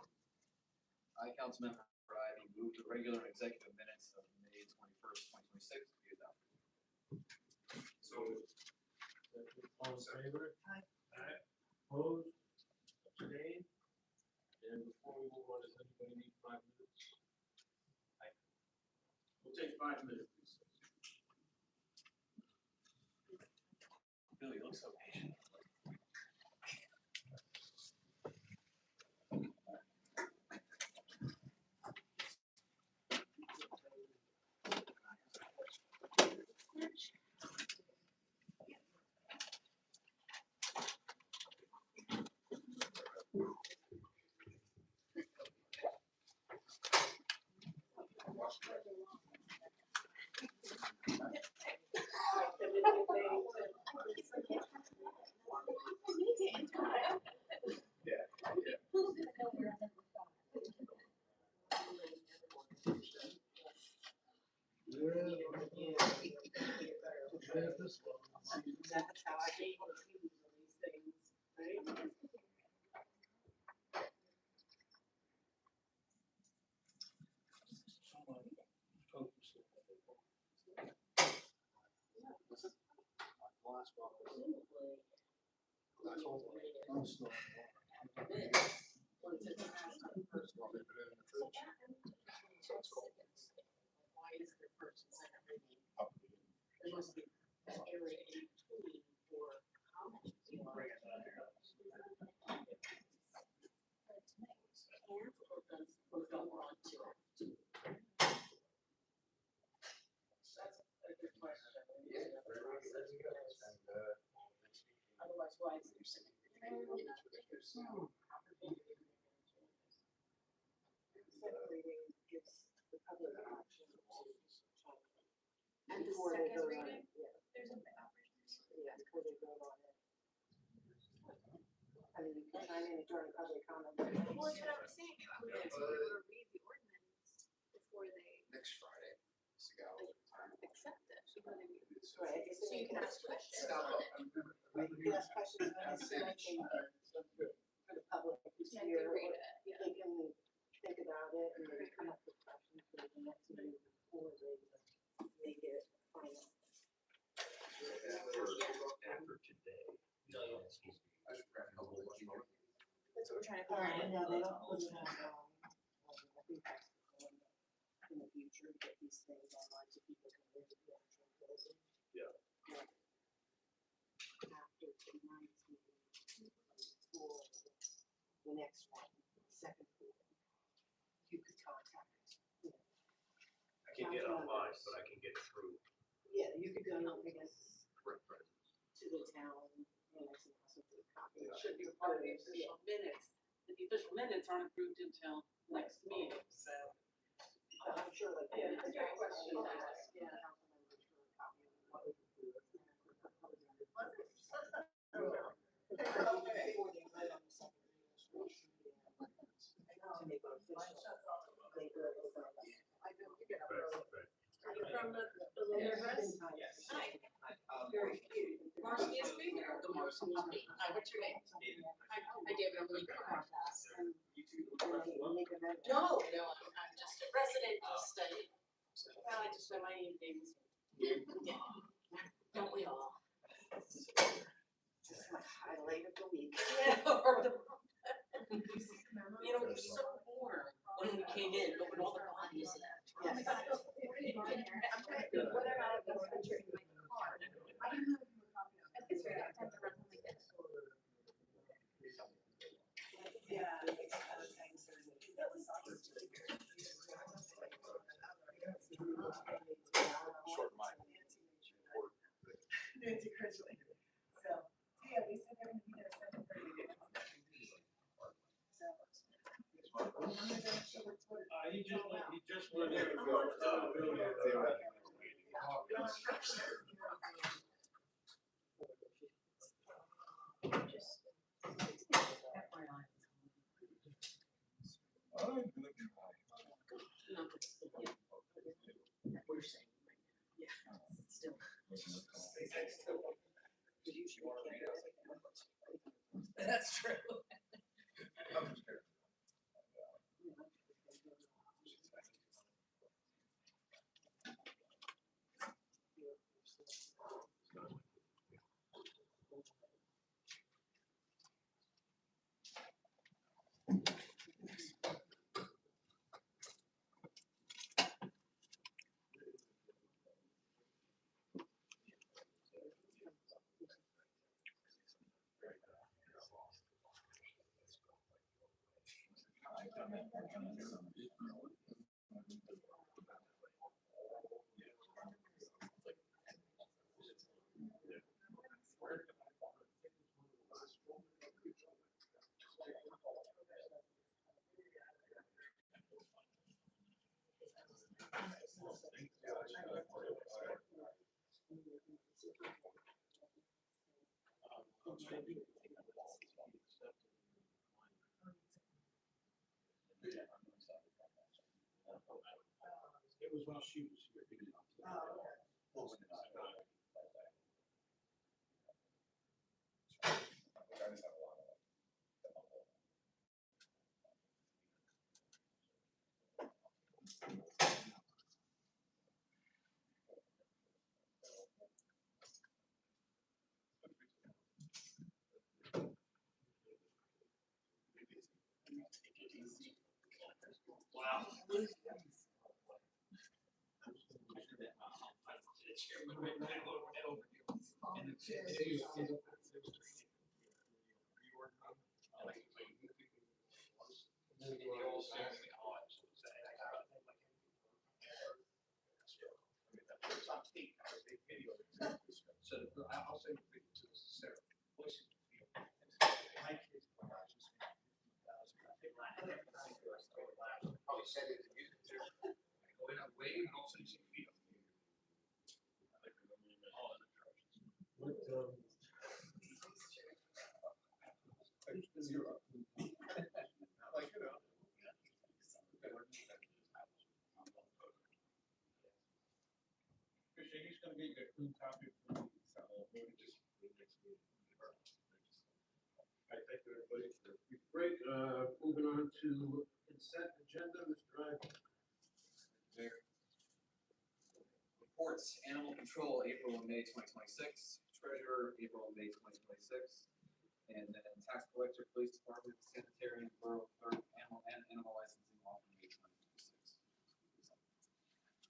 I, Councilmember Ivy, move the regular and executive minutes of May 21st, 2026 to be adopted. So, All in favor? Aye. Aye. Opposed? Abstained? And before we move on, does anybody need 5 minutes? We'll take 5 minutes. Billy, you look so patient. That's how I get confused on these things, right? Last one. Last one. Last one. Once it's passed on the first one. Leave it in the fridge. Why is there first and second reading? There must be an area in between for comments. Or don't want to. That's a good question. Otherwise, why is there sitting? Second reading gives the public an option to. And the before they second vote on reading? it, yeah. There's an opportunity. Yeah, before they vote on it. I mean, you can chime in during public comment. Well, that's what I was saying, I would like to be able to read the ordinance before they Next Friday, Segal. accept it, you know what I mean? Right. So you can ask questions Stop on up. it. Right, you can ask questions when it's mentioned for the public who's Yeah, here. you read or it, yeah. They can think about it and maybe come up with questions for the next meeting before they make it final. After today. I should grab a couple of more. That's what we're trying to. All right, no, they don't put it on, I think that's the plan in the future, to get these things online so people can visit the actual building. Yeah. After tonight's meeting, for the next one, second meeting, you could contact, you know. I can't get online, but I can get through. Yeah, you could go, I guess, Right. to the town, and also to the copy. Yeah. Should be part of the official minutes. the official minutes aren't approved until next meeting, so. I'm sure like. Yeah, that's your question. Yeah. Are you from the Linderhurst? Hi. Very cute. Marcy is me. The Marcy is me. Hi, what's your name? Hi, David. I'm Lee. No, I'm just a resident of study. Well, I just spend my evenings. Yeah. Don't we all? This is my highlight of the week. Yeah. You know, it was so warm when we came in, but when all the bodies left. Yes. I'm trying to think whether or not I've got a sweatshirt in my car. I didn't know if you were talking about. It's right. I have to run like this. Yeah. That was awesome. Short mic. Nancy Critchley. So, yeah, we said they're gonna be there 7:30. He just went in. We're saying, yeah, still. That's true. It was while she was here. Wow. So I'll send a picture to Sarah. Probably said it. Go in and wave and also you see feet. Zero. Like, Christian, he's gonna get you a clean copy for me, so maybe just. I thank you, everybody. Great, moving on to consent agenda, Mr. Ivan. Mayor. Reports, animal control, April and May 2026, treasurer, April and May 2026, and then tax collector, police department, sanitary, and borough clerk, animal licensing, all from May 2026.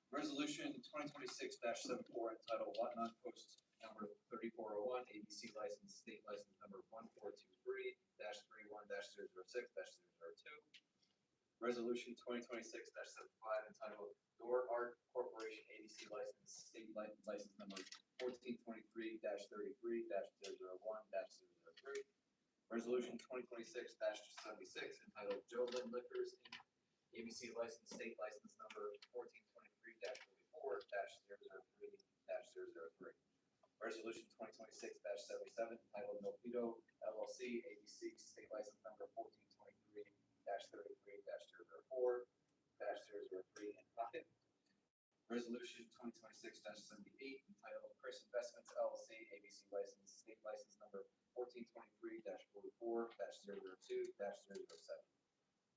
Resolution 2026-74 entitled Lot None Post number 3401, ABC license, state license number 1423-31-006-002. Resolution 2026-75 entitled Door Art Corporation ABC license, state license number 1423-33-001-003. Resolution 2026-76 entitled Joe Lynn Liquors Inc., ABC license, state license number 1423-44-003-003. Resolution 2026-77 entitled Milpito LLC, ABC, state license number 1423-33-004-003 in pocket. Resolution 2026-78 entitled Chris Investments LLC, ABC license, state license number 1423-44-002-007.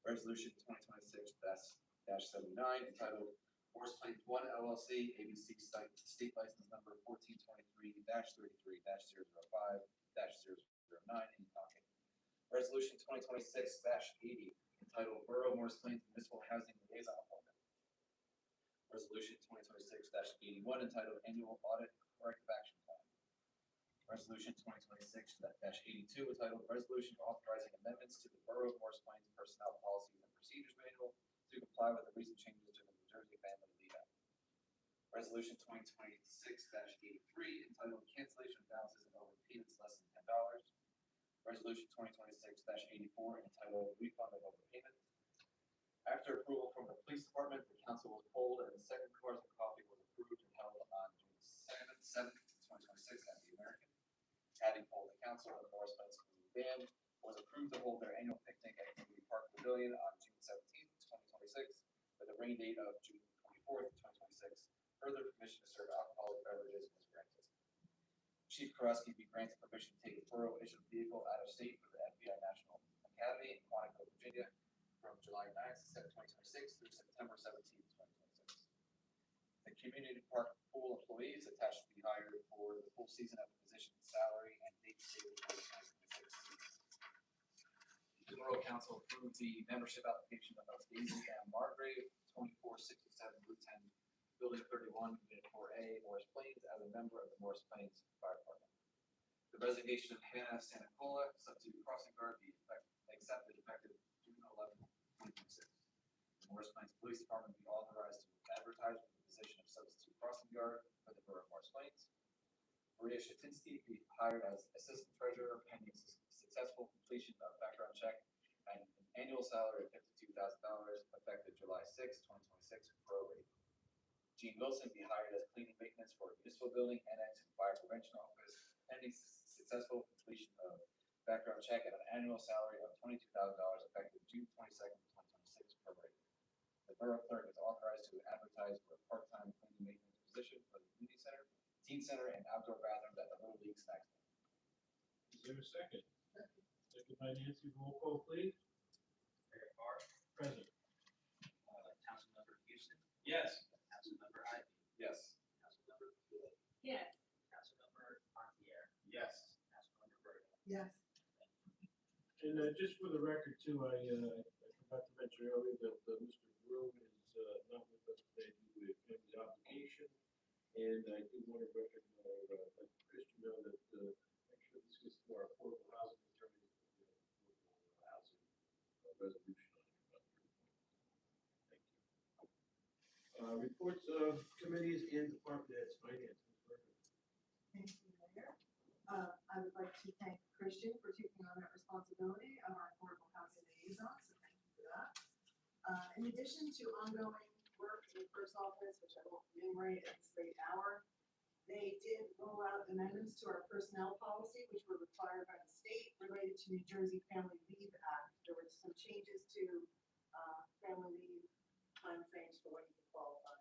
Resolution 2026-79 entitled Morris Plains One LLC, ABC state license number 1423-33-005-009 in pocket. Resolution 2026-80 entitled Borough Morris Plains Municipal Housing Liaison Appointment. Resolution 2026-81 entitled Annual Audit Corrective Action Plan. Resolution 2026-82 entitled Resolution Authorizing Amendments to the Borough of Morris Plains Personnel Policies and Procedures Manual to comply with the recent changes to the New Jersey Family Leave Act. Resolution 2026-83 entitled Cancellation of Balances and Overpayments Less than $10. Resolution 2026-84 entitled Refund of Overpayment. After approval from the police department, the council was polled and the second cars and coffee was approved and held on June 7th, 2026 at the American. Having polled the council, the Morris Plains Community Band was approved to hold their annual picnic at Community Park Pavilion on June 17th, 2026, with a rain date of June 24th, 2026. Further permission to serve alcoholic beverages was granted. Chief Karosky be granted permission to take a borough issued vehicle out of state for the FBI National Academy in Quantico, Virginia, from July 9th, 2026 through September 17th, 2026. The community park pool employees attached to be hired for the full season at the position, salary, and date stated for the 2026 season. The Borough Council approved the membership application of Daisy M. Margrave, 2467 Route 10, Building 31, Unit 4A, Morris Plains, as a member of the Morris Plains Fire Department. The resignation of Hannah Santacola, substitute crossing guard, be accepted effective June 11th, 2026. The Morris Plains Police Department be authorized to advertise for the position of substitute crossing guard for the Borough of Morris Plains. Maria Shatinsky be hired as assistant treasurer pending successful completion of background check and an annual salary of $52,000 effective July 6, 2026 prorate. Gene Wilson be hired as cleaning maintenance for a municipal building, annex, and fire prevention office pending successful completion of background check at an annual salary of $22,000 effective June 22nd, 2026 prorate. The borough clerk is authorized to advertise for a part-time cleaning maintenance position for the community center, teen center, and outdoor bathrooms at the Little League Snack Stand. Is there a second? Second by Nancy, roll call please. Mayor Carr. Present. Councilmember Houston. Yes. Councilmember Ivy. Yes. Councilmember Cooley. Yes. Councilmember Montier. Yes. Councilmember Bergen. Yes. And just for the record too, I forgot to mention earlier that Mr. Groom is not with us today due to a family obligation. And I do want to recognize, let Christian know that make sure this gets to our affordable housing attorney, affordable housing resolution on your Thank you. Reports of committees and department heads, finance. Ms. Berger. Thank you, Mayor. I would like to thank Christian for taking on that responsibility of our affordable housing liaison, so thank you for that. In addition to ongoing work in the first office, which I won't enumerate at this late hour, they did roll out amendments to our personnel policy, which were required by the state related to New Jersey Family Leave Act. There were some changes to family leave timeframes for when you can qualify.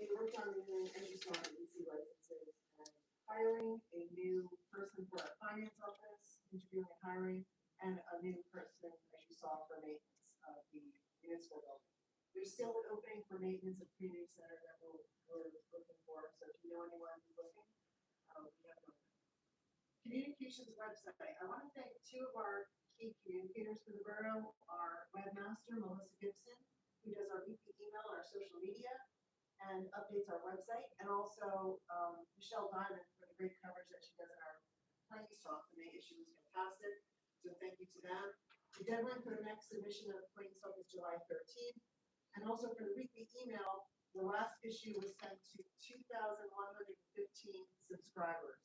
They worked on renewing energy smart EC licenses and hiring a new person for our finance office, interviewing and hiring, and a new person, as you saw, for maintenance of the municipal building. There's still an opening for maintenance of community center that we're looking for, so if you know anyone who's looking, we have an opening. Communications website. I want to thank two of our key communicators for the borough, our webmaster, Melissa Gibson, who does our weekly email, our social media, and updates our website, and also Michelle Diamond for the great coverage that she does in our Plains Talk. The May issue was fantastic, so thank you to them. The deadline for the next submission of the Plains Talk is July 13th, and also for the weekly email, the last issue was sent to 2,115 subscribers.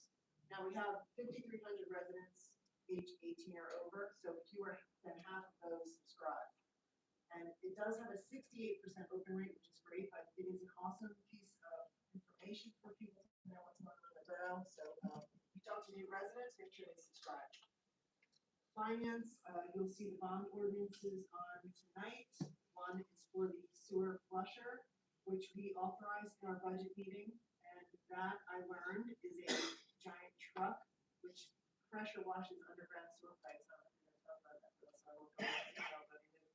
Now we have 5,300 residents age 18 or over, so fewer than half of those subscribe. And it does have a 68% open rate, which is great, but it is an awesome piece of information for people to know what's going on in the borough. So if you talk to new residents, make sure they subscribe. Finance, you'll see the bond ordinances on tonight. One is for the sewer flusher, which we authorized in our budget meeting. And that, I learned, is a giant truck which pressure washes underground sewer pipes. I don't know if you're gonna talk about that, so I won't go into detail, but it is,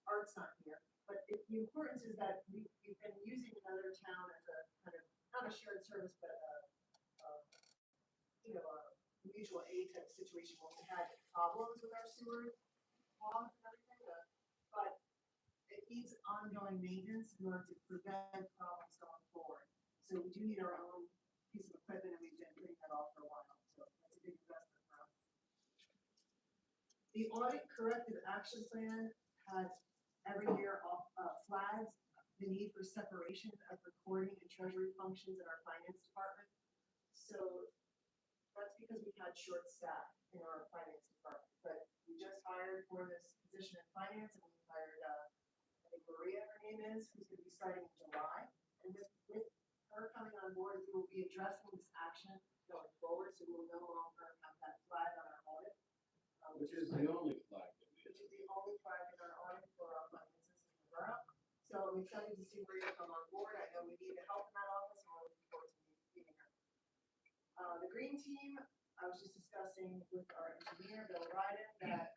Art's not here. But the importance is that we've been using another town as a kind of, not a shared service, but a mutual aid type situation when we had problems with our sewer logs and everything, but it needs ongoing maintenance in order to prevent problems going forward. So we do need our own piece of equipment, and we've been putting that off for a while, so that's a big investment for us. The audit corrective action plan has every year flags the need for separation of recording and treasury functions in our finance department. So that's because we've had short staff in our finance department, but we just hired for this position in finance, and we hired, I think Maria, her name is, who's gonna be starting in July. And with her coming on board, we will be addressing this action going forward, so we will no longer have that flag on our audit. Which is the only flag that we Which is the only flag in our audit for our finances in the borough. So I'm excited to see Maria come on board. I know we need the help in that office, and we're looking forward to meeting her. The green team, I was just discussing with our engineer, Bill Ryden, that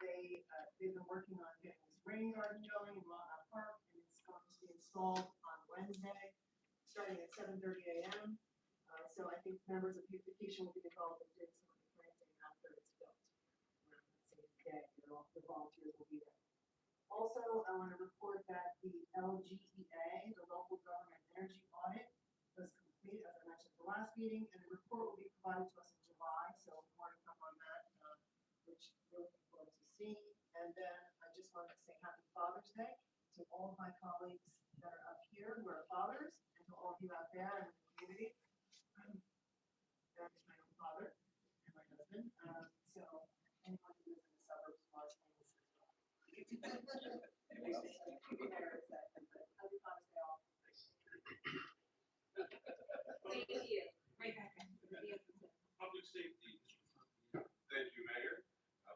they've been working on getting this rain garden going in Rottnest Park, and it's going to be installed on Wednesday, starting at 7:30 a.m. So I think members of beautification will be involved in doing some of the planting after it's built. Around that same day, the volunteers will be there. Also, I want to report that the LGEA, the local government energy audit, was complete, as I mentioned at the last meeting, and the report will be provided to us in July, so more to come on that, which we're looking forward to seeing. And then I just wanted to say Happy Father's Day to all of my colleagues that are up here who are fathers, and to all of you out there in the community. That is my own father and my husband, so anyone who lives in the suburbs of Los Angeles as well. Happy Father's Day all. Thank you. Right back. Public safety. Thank you, Mayor.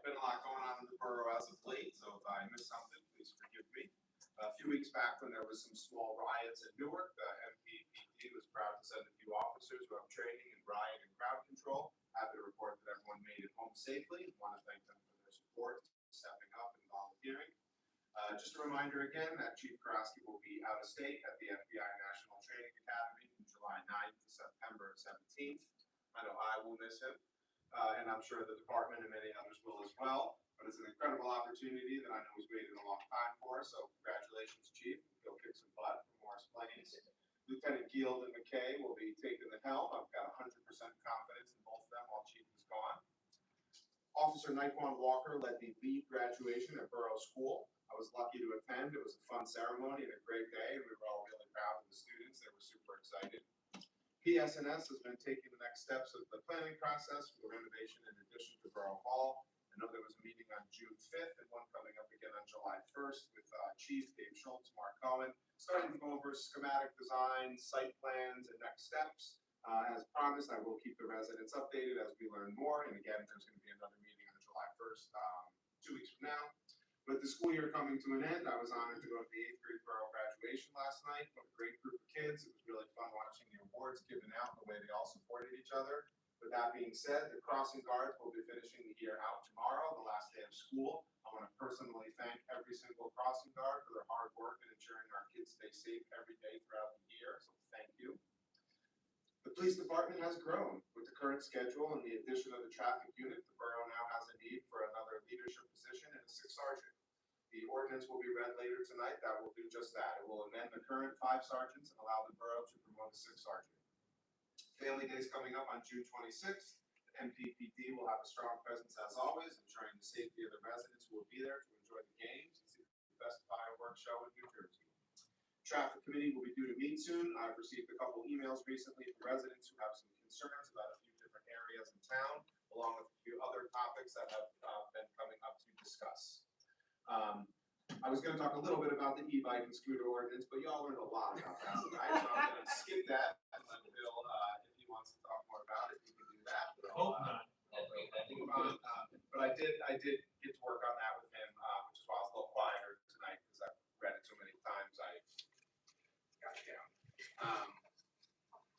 Been a lot going on in the borough as of late, so if I missed something, please forgive me. A few weeks back, when there was some small riots in Newark, the MPPD was proud to send a few officers who have training in riot and crowd control. Happy to report that everyone made it home safely. Want to thank them for their support, stepping up and volunteering. Just a reminder again that Chief Karofsky will be out of state at the FBI National Training Academy from July 9th to September 17th. I know I will miss him, and I'm sure the department and many others will as well. But it's an incredible opportunity that I know he's waited a long time for, so congratulations, Chief. Go kick some butt for Morris Plains. Lieutenant Guild and McKay will be taking the helm. I've got 100% confidence in both of them while Chief is gone. Officer Naquan Walker led the lead graduation at Borough School. I was lucky to attend. It was a fun ceremony and a great day, and we were all really proud of the students. They were super excited. PSNS has been taking the next steps of the planning process for the renovation and addition to Borough Hall. I know there was a meeting on June 5th and one coming up again on July 1st with Chief Dave Schultz, Mark Cohen, starting to go over schematic design, site plans, and next steps. As promised, I will keep the residents updated as we learn more. And again, there's going to be another meeting on July 1st, 2 weeks from now. With the school year coming to an end, I was honored to go to the 8th grade borough graduation last night. What a great group of kids. It was really fun watching the awards given out, the way they all supported each other. With that being said, the crossing guards will be finishing the year out tomorrow, the last day of school. I want to personally thank every single crossing guard for their hard work in ensuring our kids stay safe every day throughout the year, so thank you. The police department has grown. With the current schedule and the addition of the traffic unit, the borough now has a need for another leadership position and a 6th sergeant. The ordinance will be read later tonight. That will do just that. It will amend the current 5 sergeants and allow the borough to promote a 6th sergeant. Family Day is coming up on June 26th. The MPPD will have a strong presence as always, ensuring the safety of the residents who will be there to enjoy the games and see the best fireworks show in New Jersey. Traffic Committee will be due to meet soon. I've received a couple emails recently from residents who have some concerns about a few different areas in town. A along with a few other topics that have been coming up to discuss. I was gonna talk a little bit about the e-bike and scooter ordinance, but y'all learned a lot about that tonight, so I'm gonna skip that and let Bill, if he wants to talk more about it, he can do that. Hope not. Move on, but I did get to work on that with him, which is why I was a little quieter tonight, because I've read it so many times, I got it down.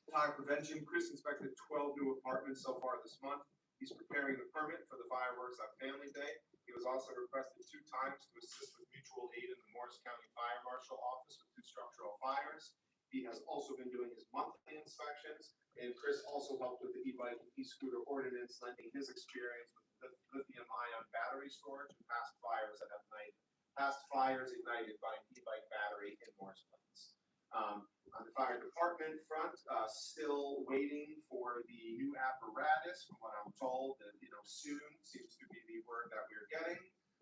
Fire prevention, Chris inspected 12 new apartments so far this month. He's preparing the permit for the fireworks on Family Day. He was also requested 2 times to assist with mutual aid in the Morris County Fire Marshal Office with 2 structural fires. He has also been doing his monthly inspections, and Chris also helped with the e-bike and e-scooter ordinance, lending his experience with the lithium-ion battery storage and past fires ignited by an e-bike battery in Morris Plains. On the fire department front, still waiting for the new apparatus, from what I'm told, that, soon seems to be the word that we're getting.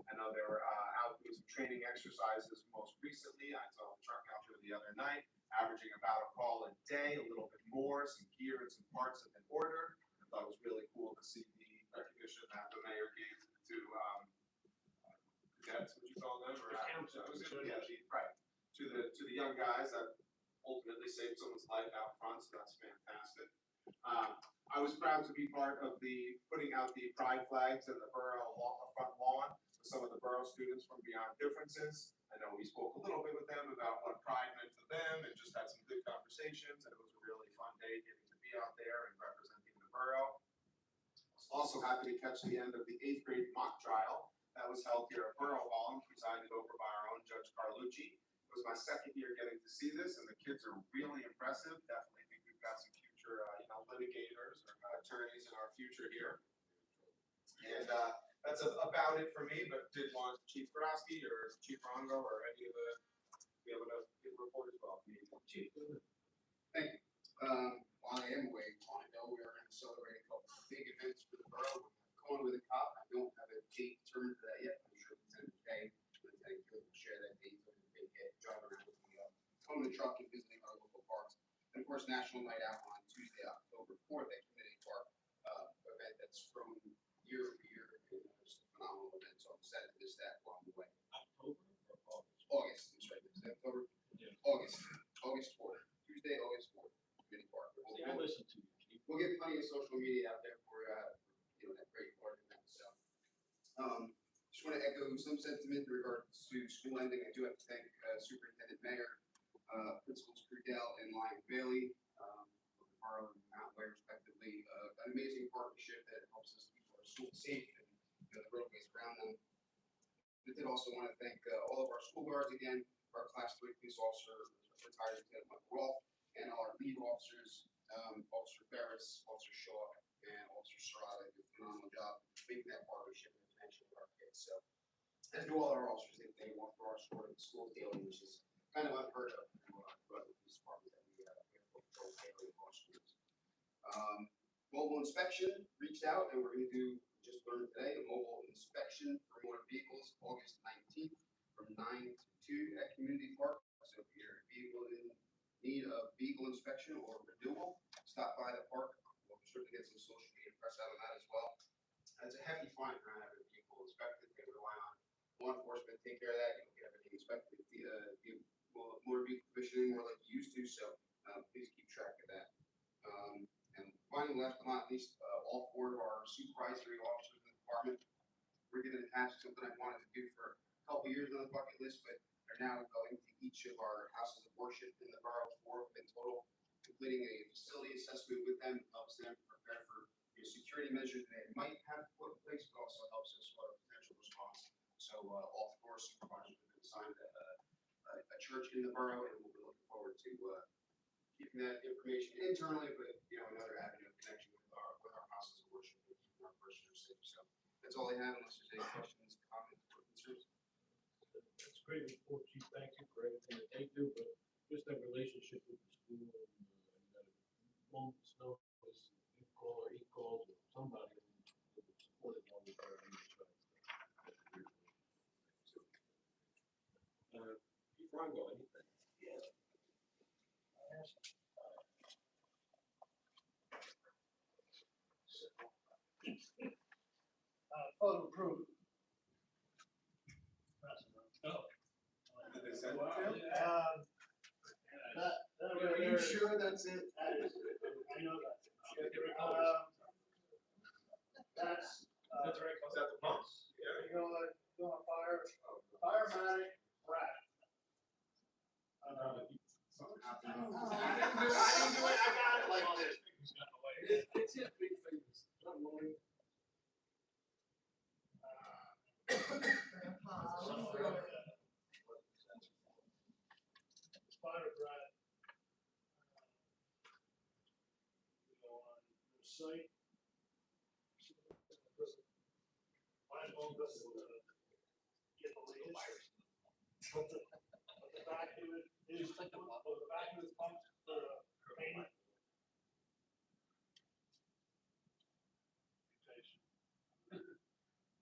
I know they were out doing some training exercises most recently. I saw the truck out there the other night, averaging about a call a day, a little bit more, some gear and some parts have been ordered. I thought it was really cool to see the recognition that the mayor gave to, cadets, what you call them, or? Right, to the young guys that ultimately saved someone's life out front, so that's fantastic. I was proud to be part of the putting out the pride flags in the borough front lawn with some of the borough students from Beyond Differences. I know we spoke a little bit with them about what pride meant to them and just had some good conversations, and it was a really fun day getting to be out there and representing the borough. I was also happy to catch the end of the 8th grade mock trial that was held here at Borough Hall and presided over by our own Judge Carlucci. It was my second year getting to see this, and the kids are really impressive. Definitely think we've got some future, litigators or attorneys in our future here. And that's about it for me, but did want Chief Grosky or Chief Rongo or any of the, be able to give a report as well. Chief. Thank you. While I am away on it, though, we are going to celebrate a couple of big events for the borough. Going with a cop, I don't have a date determined for that yet. I'm sure Lieutenant Day, Lieutenant Gill will share that date so we can get driving around with the truck and visiting our local parks. And of course, National Night Out on Tuesday, October 4th at Community Park, event that's grown year over year. And it's a phenomenal event, so I'm excited to miss that along the way. October or August? August, I'm sorry, is that October? Yeah. August 4th, Tuesday, August 4th, Community Park. See, I listen to you, Chief. We'll get plenty of social media out there for, that great part of that, so. Just want to echo some sentiment in regards to school ending. I do have to thank Superintendent Mayor, Principals Crudell and Lion Bailey, Harlan and Mount Way respectively. An amazing partnership that helps us keep our schools safe and the roadways around them. I did also want to thank all of our school guards again, our Class 3 police officer, retired Lieutenant Michael Rolfe, and all our lead officers, Officer Ferris, Officer Shaw, and Officer Serrata did a phenomenal job making that partnership and connection with our kids. So, as do all our officers, they walk through our school daily, which is kind of unheard of in the police department that we have patrol daily in our schools. Mobile inspection reached out, and we're going to do, just learned today, a mobile inspection for motor vehicles, August 19th from 9 to 2 at Community Park. So if you're a vehicle in need of vehicle inspection or renewal, stop by the park. We'll certainly get some social media press out on that as well. That's a hefty fine for not having a vehicle inspected. They rely on law enforcement to take care of that. You don't get everything inspected. Motor vehicle commissioning more like you used to, so please keep track of that. And finally, last but not least, all 4 of our supervisory officers in the department were given a task, something I wanted to do for a couple years on the bucket list, but are now going to each of our houses of worship in the borough, 4 in total, completing a facility assessment with them, helps them prepare for the security measures they might have to put in place, but also helps us with our potential response. So all 4 supervisors have been assigned a church in the borough, and we'll be looking forward to keeping that information internally, but another avenue of connection with our houses of worship and keeping our parishioners safe. So that's all I have, unless there's any questions, comments, or concerns. That's great report, Chief. Thank you for everything that they do, but just that relationship with the school and that moment's notice, you call or he calls or somebody who supported one of our Chief Rongo, anything? Yeah. Oh, approved. Did they send it to you? Are you sure that's it? I know that. That's, Is that the pump? Yeah. you go on firematic, rat. Something happened. I didn't do it, I got it like this. It's his big fingers. Not mine. Spider rat. On the site. Might as well just, get the latest. But the back of it is, the back of it pumps, payment.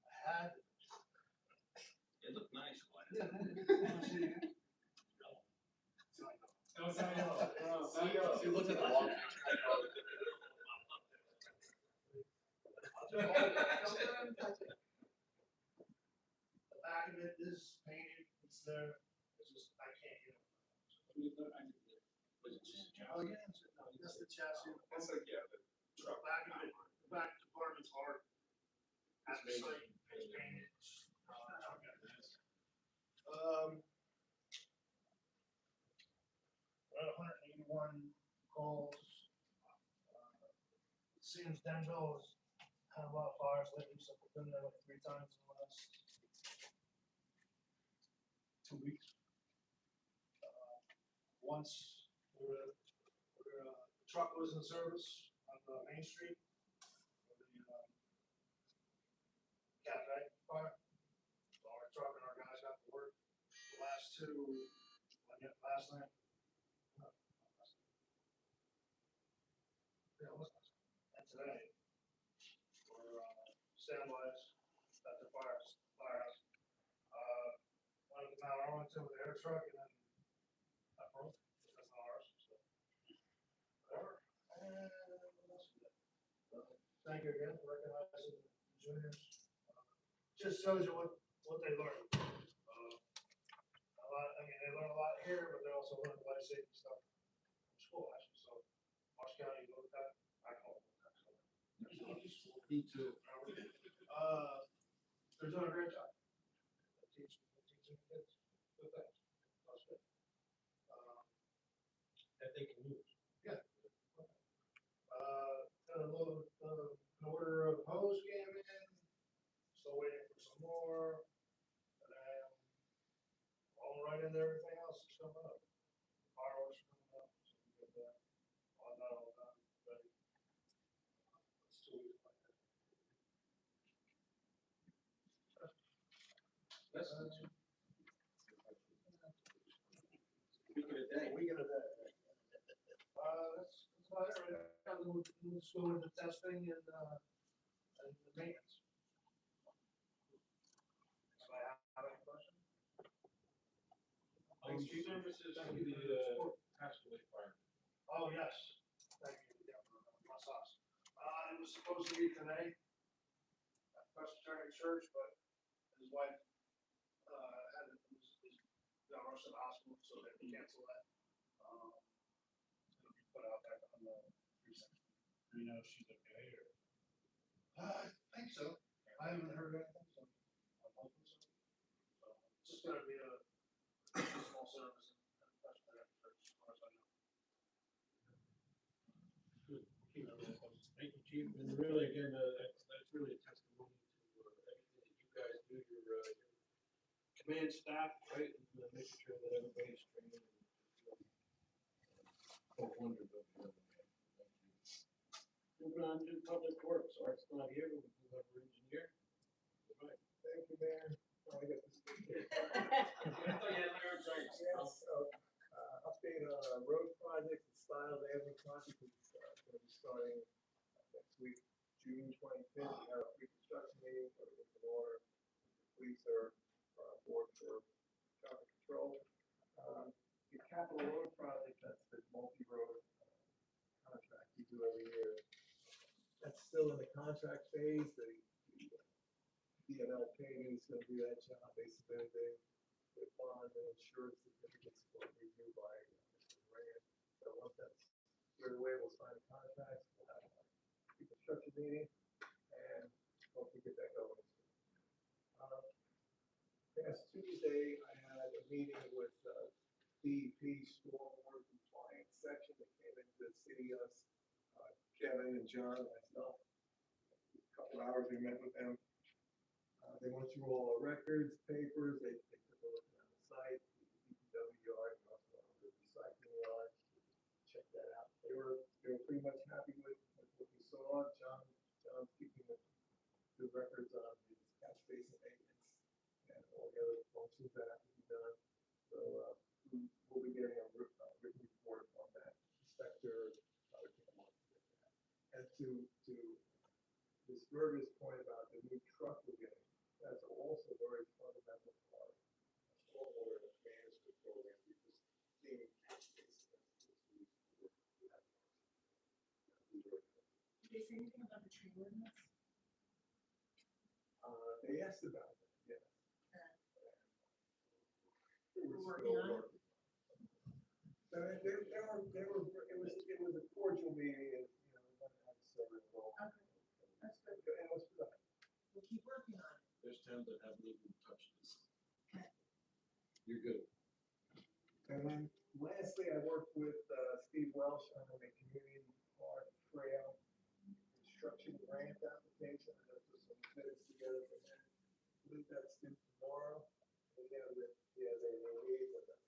I had. It looked nice. No, it's not yellow. So you looked at the wall. The back of it is painted, it's there, it's just, I can't get it. Was it just a Oh, yeah, that's the chassis. It's like, yeah, the The back of it, the back compartment's hard. At the site, it's painted. We're at 181 calls. Seems Denville has had a lot of fires lately, so we've been there like 3 times in the last 2 weeks. Once the truck was in service on Main Street, where the cafe fire. So our truck and our guys got to work. The last 2, last night. Yeah, it was last night. And today, we're standbys at the firehouse. One of them out Arlington with the air truck, and then that broke. That's not ours. So. Whatever. And what else we got? Thank you again for recognizing the juniors. Just shows you what they learn. A lot. I mean, they learn a lot here, but they also learn life safety stuff from school actually. So, Marsh County, you look at that. I call it that. So. Me too. They're doing a great job. Teaching the kids good things. That's good. That they can use. Yeah. An order of hose came in. Still waiting for some more. And then all right into everything else is coming up. Fireworks are coming up. So we get that. All done. Ready. It's 2 weeks like that. That's Week of the day. That's about it right now. We'll just go into testing and the maintenance. Anybody have any questions? services to the passed away fire. Oh, yes. Thank you. Yeah, my sauce. It was supposed to be today at Presbyterian Church, but his wife got rushed to the hospital, so they had to cancel that. It'll be put out back on the precinct. Do you know if she's okay or? I think so. I haven't heard anything, so I'm hoping so. So it's just gonna be a small service at Presbyterian Church, as far as I know. Thank you, Chief, and really, again, that's really a testimony to everything that you guys do, your command staff, right, and making sure that everybody's trained and wonders of you. Moving on to Public Works, Art's not here, but we do have our engineer. Right. Thank you, Mayor. I got this. Yes, update on road projects, the Stiles Avenue project is going to be starting next week, June 25th. We have a pre-construction meeting, everything's in order. The police are on board for traffic control. The Capital Road project, that's the multi-road contract we do every year. That's still in the contract phase. The DNL paving is gonna do that job, they submitted their bond and insurance certificates for review by Mr. Rand. So once that's squared away, we'll sign the contracts, we'll have a pre-construction meeting, and hopefully get that going. Last Tuesday, I had a meeting with DEP stormwater compliance section that came into the city, us, Kevin and John, myself. A couple hours, we met with them. They went through all our records, papers, they took a look at the site, the DPW yard, and also the recycling yard. Check that out. They were pretty much happy with what we saw. John's keeping the records on the catch basin maintenance and all the other functions that have to be done. So, we'll be getting a written report on that inspector, and to Ms. Berger's point about the new truck we're getting, that's also very fundamental for our stormwater management program, because cleaning catch basins is Did they say anything about the tree ordinance? they asked about that, yes. We're working on it. So it was a cordial meeting, and, you know, we went to have several involved. Okay, that's good. And what's that? We'll keep working on it. There's towns that haven't even touched this. Okay. You're good. And then lastly, I worked with Steve Welsh on a community park trail construction grant application. And I put some minutes together for him. I believe that's due tomorrow. And he has a release of that.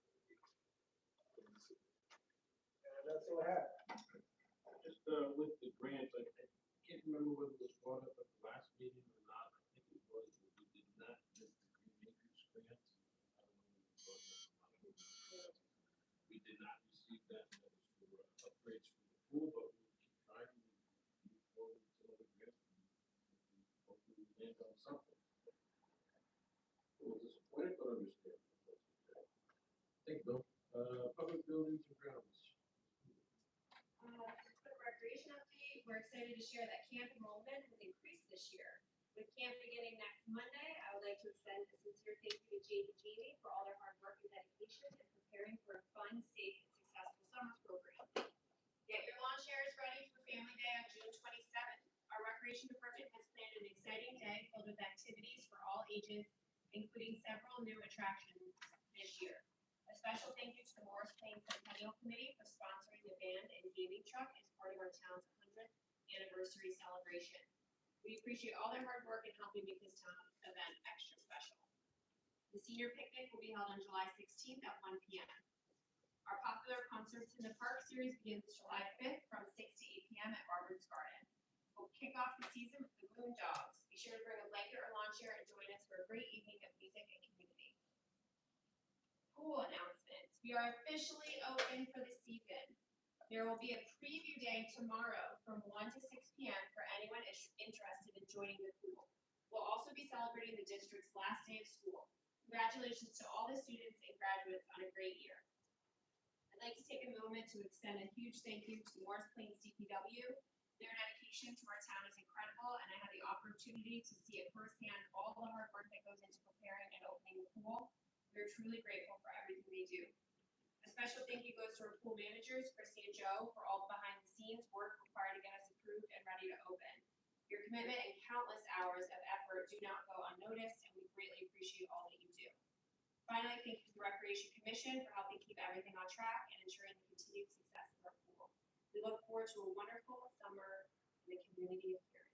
And that's all I have. Just, with the grants, I can't remember whether it was brought up at the last meeting or not. I think it was, but we did not miss the Green Acres grant. I don't know if it was brought up or not. We did not receive that. That was for upgrades for the pool, but we'll keep trying to move forward to other grants. Hopefully we land on something. A little disappointed, but understand. Thank you, Bill. Public buildings and grounds. Quick recreation update, we're excited to share that camp enrollment has increased this year. With camp beginning next Monday, I would like to extend a sincere thank you to Jade and Jamie for all their hard work and dedication in preparing for a fun, safe, and successful summer program. Get your lawn chairs ready for Family Day on June 27th. Our recreation department has planned an exciting day filled with activities for all ages, including several new attractions this year. A special thank you to the Morris Plains Centennial Committee for sponsoring the band and gaming truck as part of our town's 100th anniversary celebration. We appreciate all their hard work in helping make this town event extra special. The senior picnic will be held on July 16th at 1 p.m. Our popular Concerts in the Park series begins July 5th from 6 to 8 p.m. at Robert's Garden. We'll kick off the season with the Moon Dogs. Be sure to bring a blanket or lawn chair and join us for a great evening of music and community. Pool announcements. We are officially open for the season. There will be a preview day tomorrow from 1 to 6 p.m. for anyone interested in joining the pool. We'll also be celebrating the district's last day of school. Congratulations to all the students and graduates on a great year. I'd like to take a moment to extend a huge thank you to Morris Plains DPW. Their dedication to our town is incredible, and I had the opportunity to see it firsthand all the hard work that goes into preparing and opening the pool. We're truly grateful for everything they do. A special thank you goes to our pool managers, Christy and Joe, for all the behind the scenes work required to get us approved and ready to open. Your commitment and countless hours of effort do not go unnoticed, and we greatly appreciate all that you do. Finally, thank you to the Recreation Commission for helping keep everything on track and ensuring the continued success of our pool. We look forward to a wonderful summer in the community of Huron.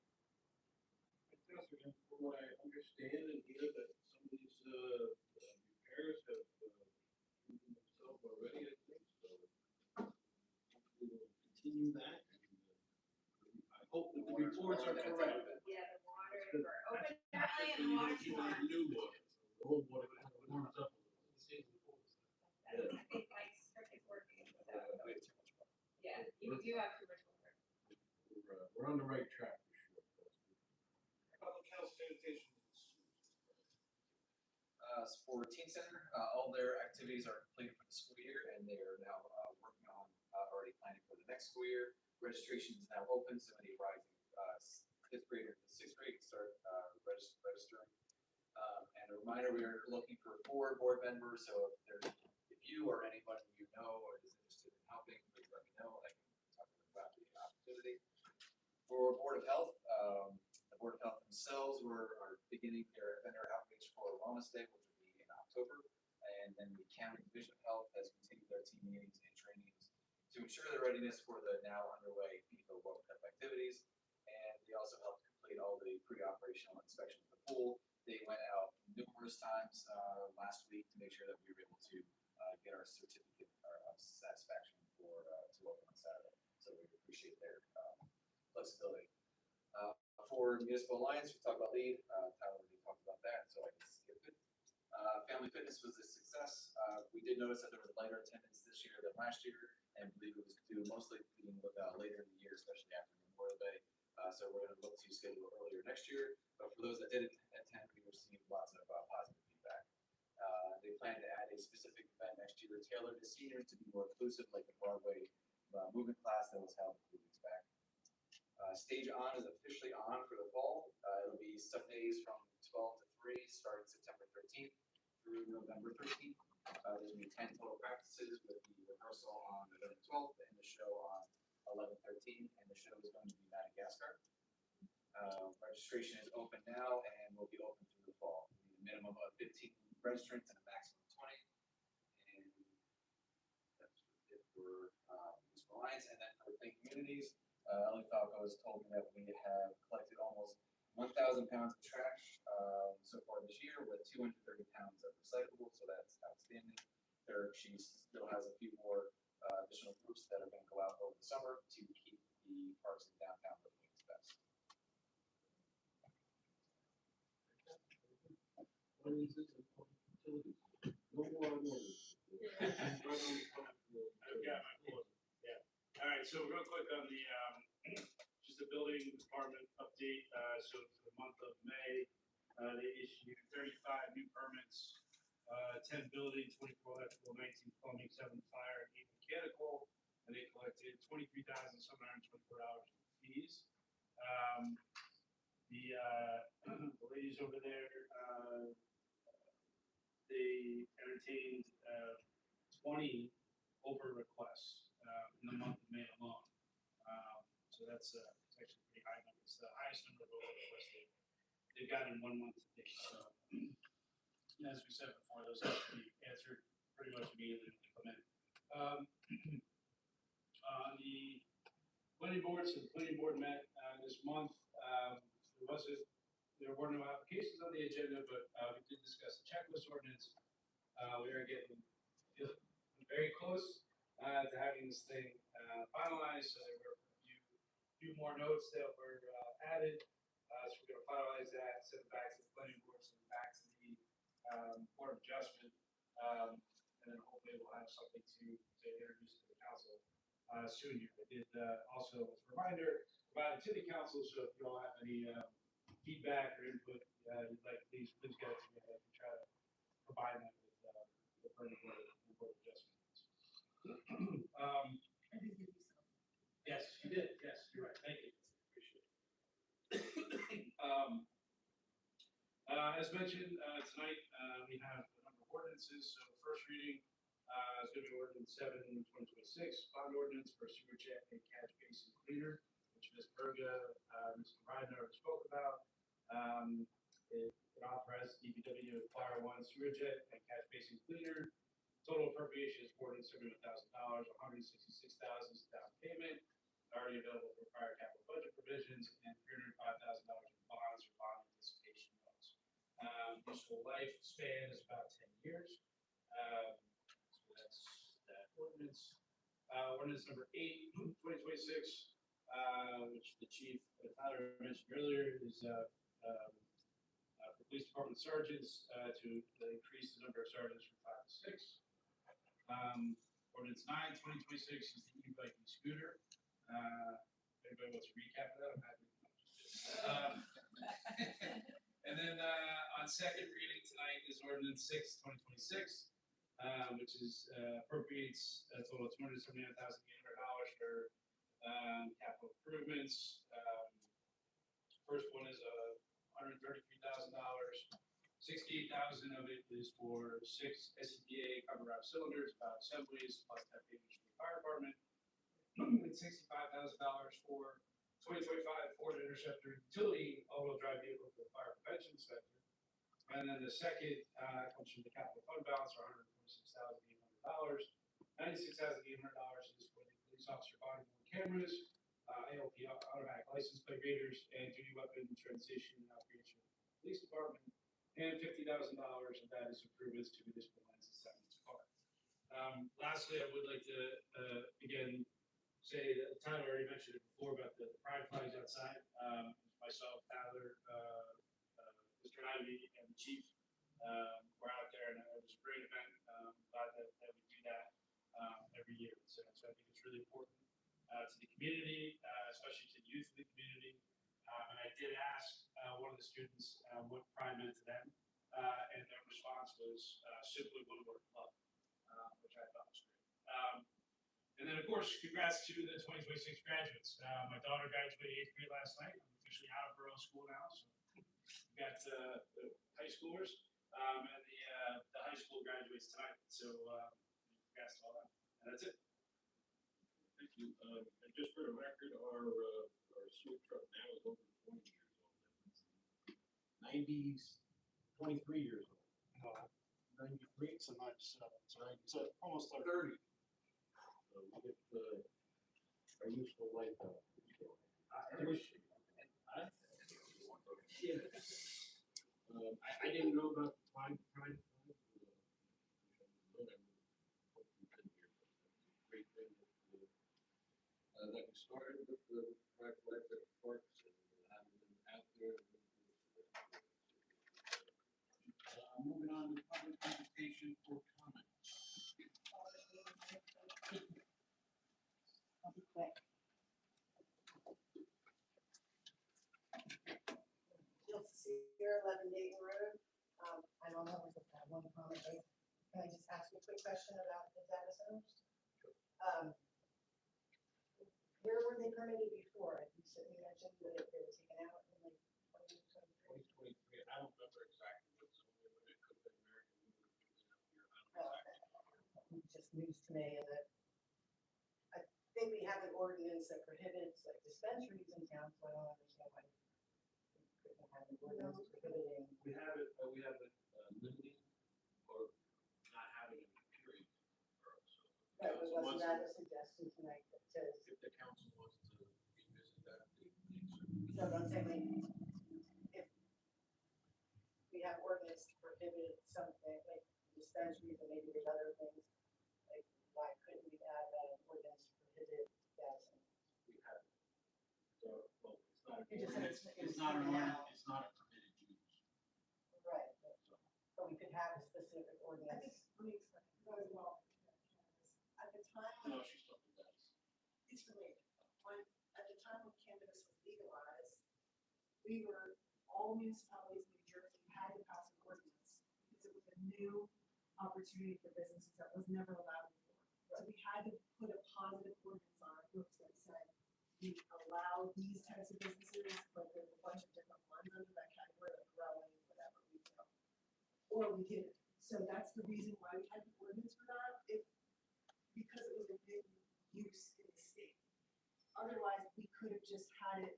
Fantastic. And from what I understand and hear that some of these, repairs have, proven themselves already, I think, so. Hopefully we'll continue that. And, I hope that the reports are correct. Yeah, the water, we're open early and the water's warm. New water, the whole water kind of warms up a little. I think Mike's is working, so, yeah, you do have too much water. We're on the right track for sure. Public health sanitation. For Teen Center, all their activities are completed for the school year, and they are now working on already planning for the next school year. Registration is now open, so any rising fifth grade or the sixth grade can start registering. And a reminder, we are looking for 4 board members, so if you or anybody you know or is interested in helping, please let me know. I can talk about the opportunity. For Board of Health, the Board of Health themselves are beginning their vendor outreach for Wellness Day, which will be in October. And then the County Division of Health has continued their team meetings and trainings to ensure their readiness for the now underway FIFA World Cup activities. And they also helped complete all the pre-operational inspections of the pool. They went out numerous times last week to make sure that we were able to get our certificate of satisfaction to open on Saturday. So we appreciate their flexibility. For Municipal Alliance, we talked about lead. Tyler already talked about that, so I can skip it. Family Fitness was a success. We did notice that there was lighter attendance this year than last year, and believe it was due mostly being later in the year, especially after Memorial Day. So we're going to look to schedule earlier next year. But for those that didn't attend, we received lots of positive feedback. They plan to add a specific event next year tailored to seniors to be more inclusive, like the Broadway movement class that was held a few weeks back. Stage On is officially on for the fall. It'll be Sundays from 12 to 3, starting September 13th through November 13th. There's going to be 10 total practices with the rehearsal on November 12th and the show on 11/13, and the show is going to be Madagascar. Registration is open now and will be open through the fall. We need a minimum of 15 registrants and a maximum of 20. And that's it for Municipal Alliance. And then for Clean Communities, Ellie Falco has told me that we have collected almost 1,000 pounds of trash so far this year, with 230 pounds of recyclable, so that's outstanding. She still has a few more additional groups that are going to go out over the summer to keep the parks in downtown looking its best. No more orders. I've got my board. Yeah. All right, so real quick on the, just the building department update. So for the month of May, they issued 35 new permits, 10 building, 24 electrical, 19 plumbing, 7 fire, and 8 mechanical, and they collected $23,724 in fees. The ladies over there, they entertained 20 over requests in the month of May alone. So that's it's actually a pretty high number. It's the highest number of over requests they've gotten in 1 month to date. So as we said before, those have to be answered pretty much immediately when they come in. The planning board, so the planning board met this month. There were no applications on the agenda, but we did discuss the checklist ordinance. We are getting very close to having this thing finalized. So there were a few more notes that were added. So we're going to finalize that, send it back to the planning board, send it back to the Board of Adjustment, and then hopefully we'll have something to introduce to the council soon here. I did also, as a reminder, provide it to the council, so if you all have any feedback or input you'd like, please get it to me. I can try to combine that with the planning board and Board of Adjustment. Yes, you did. Yes, you're right. Thank you. Appreciate it. As mentioned, tonight we have a number of ordinances. So first reading is going to be ordinance 7/2026, bond ordinance for sewer jet and catch basin cleaner, which Ms. Berga, Mr. Reiner spoke about. It authorizes DPW to acquire 1 sewer jet and catch basin cleaner. Total appropriation is $471,000, $166,000 is down payment, already available for prior capital budget provisions, and $305,000 in bonds or bond anticipation notes. Useful lifespan is about 10 years. So that's that ordinance. Ordinance number 8/2026, which the chief Tyler mentioned earlier, is for police department sergeants to increase the number of sergeants from 5 to 6. Ordinance 9/2026 is the e-biking scooter. Anybody wants to recap that? I'm happy. And then on second reading tonight is ordinance 6/2026, which is appropriates a total of $279,800 for capital improvements. 68,000 of it is for 6 SCBA cover wrap cylinders, assemblies, plus that package for the fire department. And $65,000 for 2025 Ford Interceptor utility all-wheel drive vehicle for the fire prevention inspector. And then the second comes from the capital fund balance for $126,800. $96,800 is for the police officer body worn cameras, ALP automatic license plate readers, and duty weapon transition and upgrades for the police department. And $50,000 of that is improvements to municipal lines and Simon's Park. Lastly, I would like to again say that Tyler already mentioned it before about the pride flags outside. Myself, Tyler, Mr. Ivy, and the chief were out there, and it was a great event. Glad that we do that every year. So I think it's really important to the community, especially to the youth of the community. And I did ask one of the students what pride meant to them, and their response was simply one word: love, which I thought was great. And then, of course, congrats to the 2026 graduates. My daughter graduated 8th grade last night. I'm officially out of Borough School now, so we got the high schoolers and the high school graduates tonight. So congrats to all them. And that's it. Thank you. And just for the record, our sweep truck now is over 20 years old. 90s, 23 years old. 93, so 97, so almost 30. 30. So we get our useful life out. I didn't know about the prime. Great thing that we started with the pride flags at the parks and having them out there. Moving on to public presentation for comments. I'll be quick. Jill Cecere, 11 Dayton Road. I don't know, I just have one comment. Can I just ask you a quick question about the data centers? Where were they permitted before? You said, you mentioned that they were taken out in like 2023. 2023, I don't remember exactly what zone they were in. It could have been American Wood, it could have been out here. I don't know exactly. Just news to me, and that I think we have an ordinance that prohibits like dispensaries in town, so I don't understand why we couldn't have an ordinance prohibiting. We have it limiting or not having it, period. Right, but wasn't that a suggestion tonight that says? If the council wants to revisit that, No, but I'm saying like, if we have ordinance to prohibit something like dispensaries and maybe there's other things, like why couldn't we have an ordinance to prohibit data centers? we have it. So, well, it's not. You just said it's not an taken ordinance, out. it's not a permitted use. Right, but we could have a specific ordinance. I think, let me explain, because I was involved in that cannabis. At the time, No, she's talking about. it's related. At the time when cannabis was legalized, all municipalities in New Jersey had to pass an ordinance because it was a new opportunity for businesses that was never allowed before. So we had to put a positive ordinance on our books that said, we allow these types of businesses, but there's a bunch of different ones under that category, like growing, whatever, retail. Or we didn't. So that's the reason why we had the ordinance for that, because it was a new use in the state. Otherwise, we could have just had it,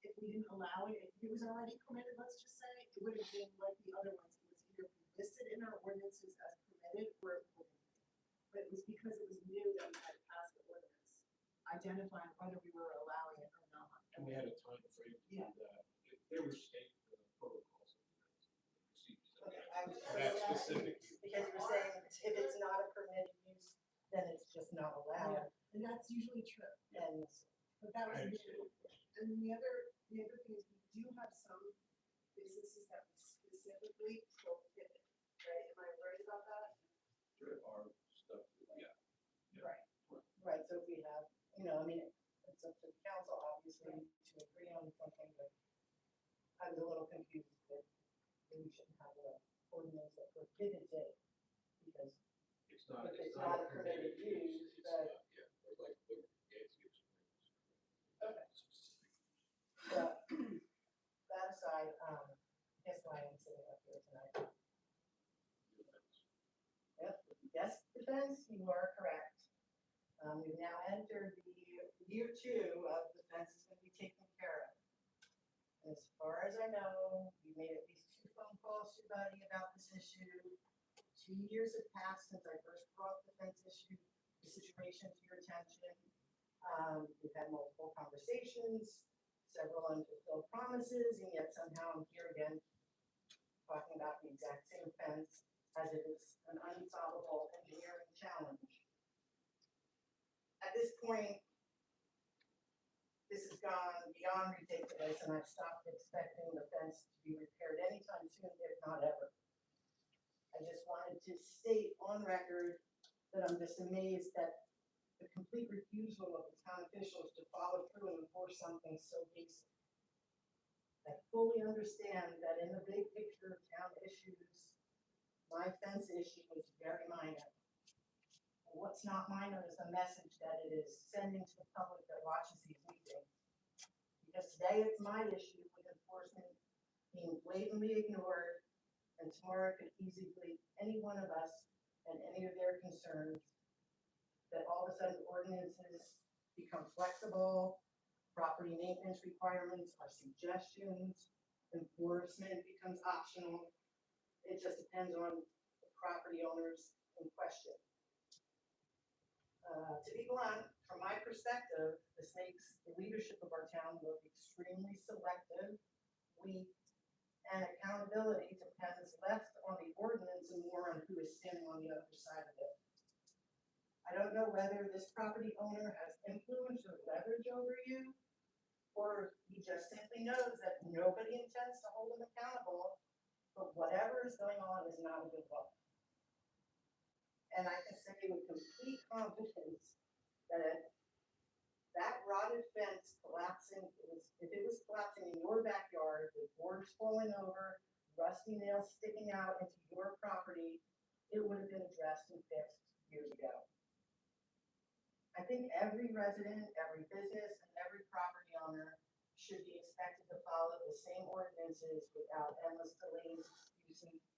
if we didn't allow it, if it was already permitted, let's just say, it would have been like the other ones. It was either listed in our ordinances as permitted or it wouldn't. But it was because it was new that we had to pass the ordinance, identifying whether we were allowing it or not. And we had a time frame to do Yeah. that. There were state protocols and procedures. Okay, I was just That saying that specific. because you're saying if it's not a permitted use, then it's just not allowed. And that's usually true. And But that was I new. understand the question. And the other thing is we do have some businesses that we specifically prohibit, right? Am I right about that? There are stuff, yeah. Right. Right, so if we have, I mean, it's up to the council, obviously, to agree on something, but I was a little confused that we shouldn't have an ordinance that prohibits it, because It's not, if it's not a permitted use, It's but, not, yeah, but like what Nancy explained. Okay. Specific. but that aside, guess why I'm sitting up here tonight. fence, you are correct. We've now entered the year 2 of the fence is gonna be taken care of. As far as I know, we made at least 2 phone calls to Buddy about this issue. 2 years have passed since I first brought the fence issue, the situation to your attention. We've had multiple conversations, several unfulfilled promises, and yet somehow I'm here again talking about the exact same fence as if it's an unsolvable engineering challenge. At this point, this has gone beyond ridiculous, and I've stopped expecting the fence to be repaired anytime soon, if not ever. I just wanted to state on record that I'm just amazed that the complete refusal of the town officials to follow through and enforce something so basic. I fully understand that in the big picture of town issues, my fence issue is very minor. And what's not minor is the message that it is sending to the public that watches these meetings. Because today it's my issue with enforcement being blatantly ignored, and tomorrow it could easily be any one of us and any of their concerns, that all of a sudden ordinances become flexible, property maintenance requirements are suggestions, enforcement becomes optional. It just depends on the property owners in question. To be blunt, from my perspective, this makes the leadership of our town look extremely selective, weak, and accountability depends less on the ordinance and more on who is standing on the other side of it. I don't know whether this property owner has influence or leverage over you, or he just simply knows that nobody intends to hold him accountable, but whatever is going on is not a good look. And I can say with complete confidence that that rotted fence collapsing, if it was collapsing in your backyard with boards falling over, rusty nails sticking out into your property, it would have been addressed and fixed years ago. I think every resident, every business, and every property owner should be expected to follow the same ordinances without endless delays,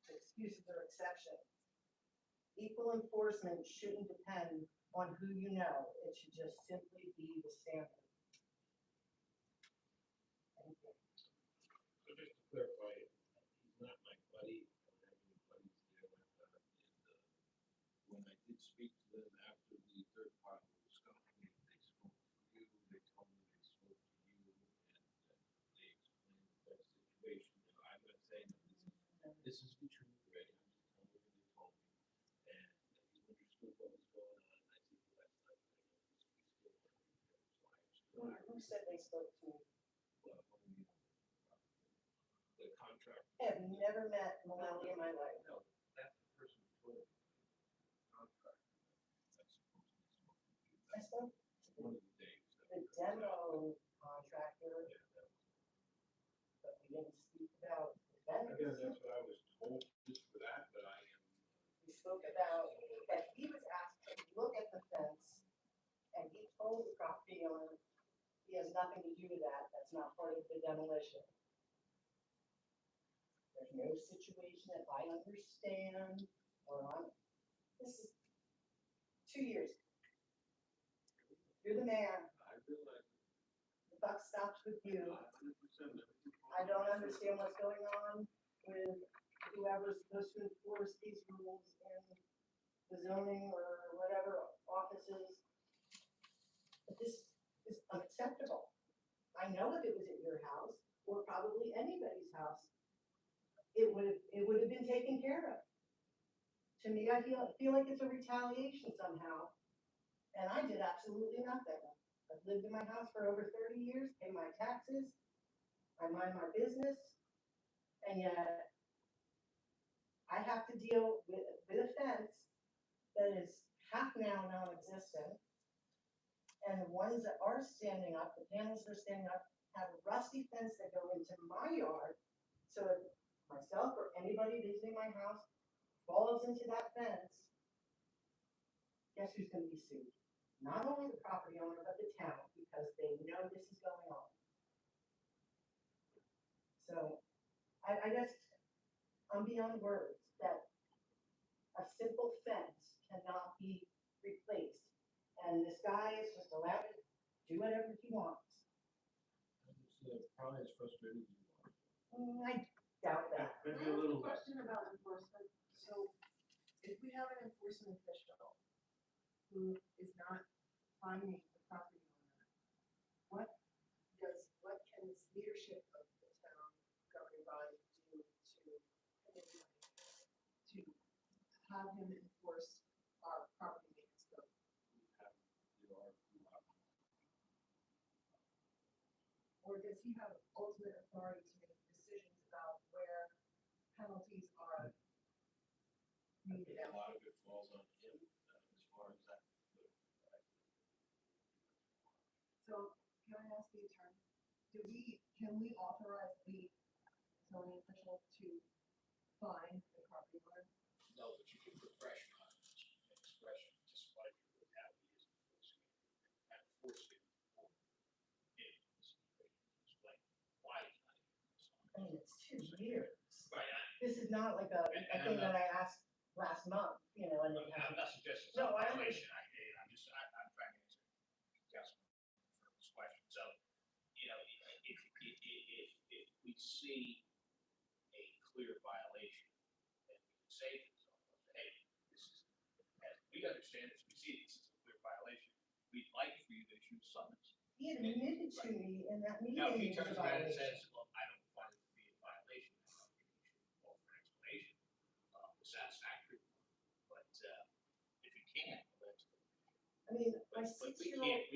excuses, or exceptions. Equal enforcement shouldn't depend on who you know. It should just simply be the standard. Thank you. So just to clarify, he's not my buddy, I don't have any buddies there like that, and, when I did speak to them after the third party was coming, they spoke to you, they told me they spoke to you, and they explained the best situation. Now, I'm not saying that this is the truth, right? I'm just telling you what they told me, and you understood what was going on, and I said, well, that's not good enough, we still want to repair, so I Who said they spoke to me? well, the contract. I have never met Malali in my life. No, that's the person who told me. Contract. That's supposed to be spoken to. I spoke One of the days. the demo contractor, Yeah, that was. but we didn't speak about the fence. Again, that's what I was told just for that, but I am. We spoke about that he was asked to look at the fence, and he told the property owner he has nothing to do with that. That's not part of the demolition. There's no situation that I understand or this is 2 years. You're the mayor. I realize. The buck stops with you. 100%. I don't understand what's going on with whoever's supposed to enforce these rules in the zoning or whatever offices. But this is unacceptable. I know if it was at your house, or probably anybody's house, it would have been taken care of. To me, I feel like it's a retaliation somehow, and I did absolutely nothing. I've lived in my house for over 30 years, pay my taxes, I mind my business, and yet I have to deal with a fence that is half now non-existent, and the ones that are standing up, the panels that are standing up, have a rusty fence that go into my yard, so if myself or anybody visiting my house falls into that fence, guess who's gonna be sued? Not only the property owner, but the town, because they know this is going on. So, I guess I'm beyond words that a simple fence cannot be replaced. And this guy is just allowed to do whatever he wants. Probably as frustrating as you are. I doubt that. Maybe a little less. Question about enforcement. So if we have an enforcement official who is not finding the property owner, what can this leadership of the town governing body do to have him enforce our property maintenance code? Or does he have ultimate authority to make decisions about where penalties are meted A out? lot of it falls on him, as far as that. So can I ask the attorney, can we authorize the zoning official to fine the property owner? No, but you can put pressure on him, expression, just like you would have he is enforcing it. And force him for it. Explain why he's not enforcing it. I mean, it's 2 years. Right, This is not like a thing that I asked last month, you know, and. I'm not suggesting it's No, a I violation, I'm trying to answer Councilman Furman's question. So, you know, if we see a clear violation, then we can say to someone, hey, this is, as we understand this, we see this is a clear violation. We'd like for you to issue a summons. He admitted to me in that meeting. Now, if he it was turns a around and violation. says, well, I don't find it to be a violation, I don't think you should offer an explanation, a satisfactory one. But, if you can't, well, that's. I mean, my But we 6-year-old. can't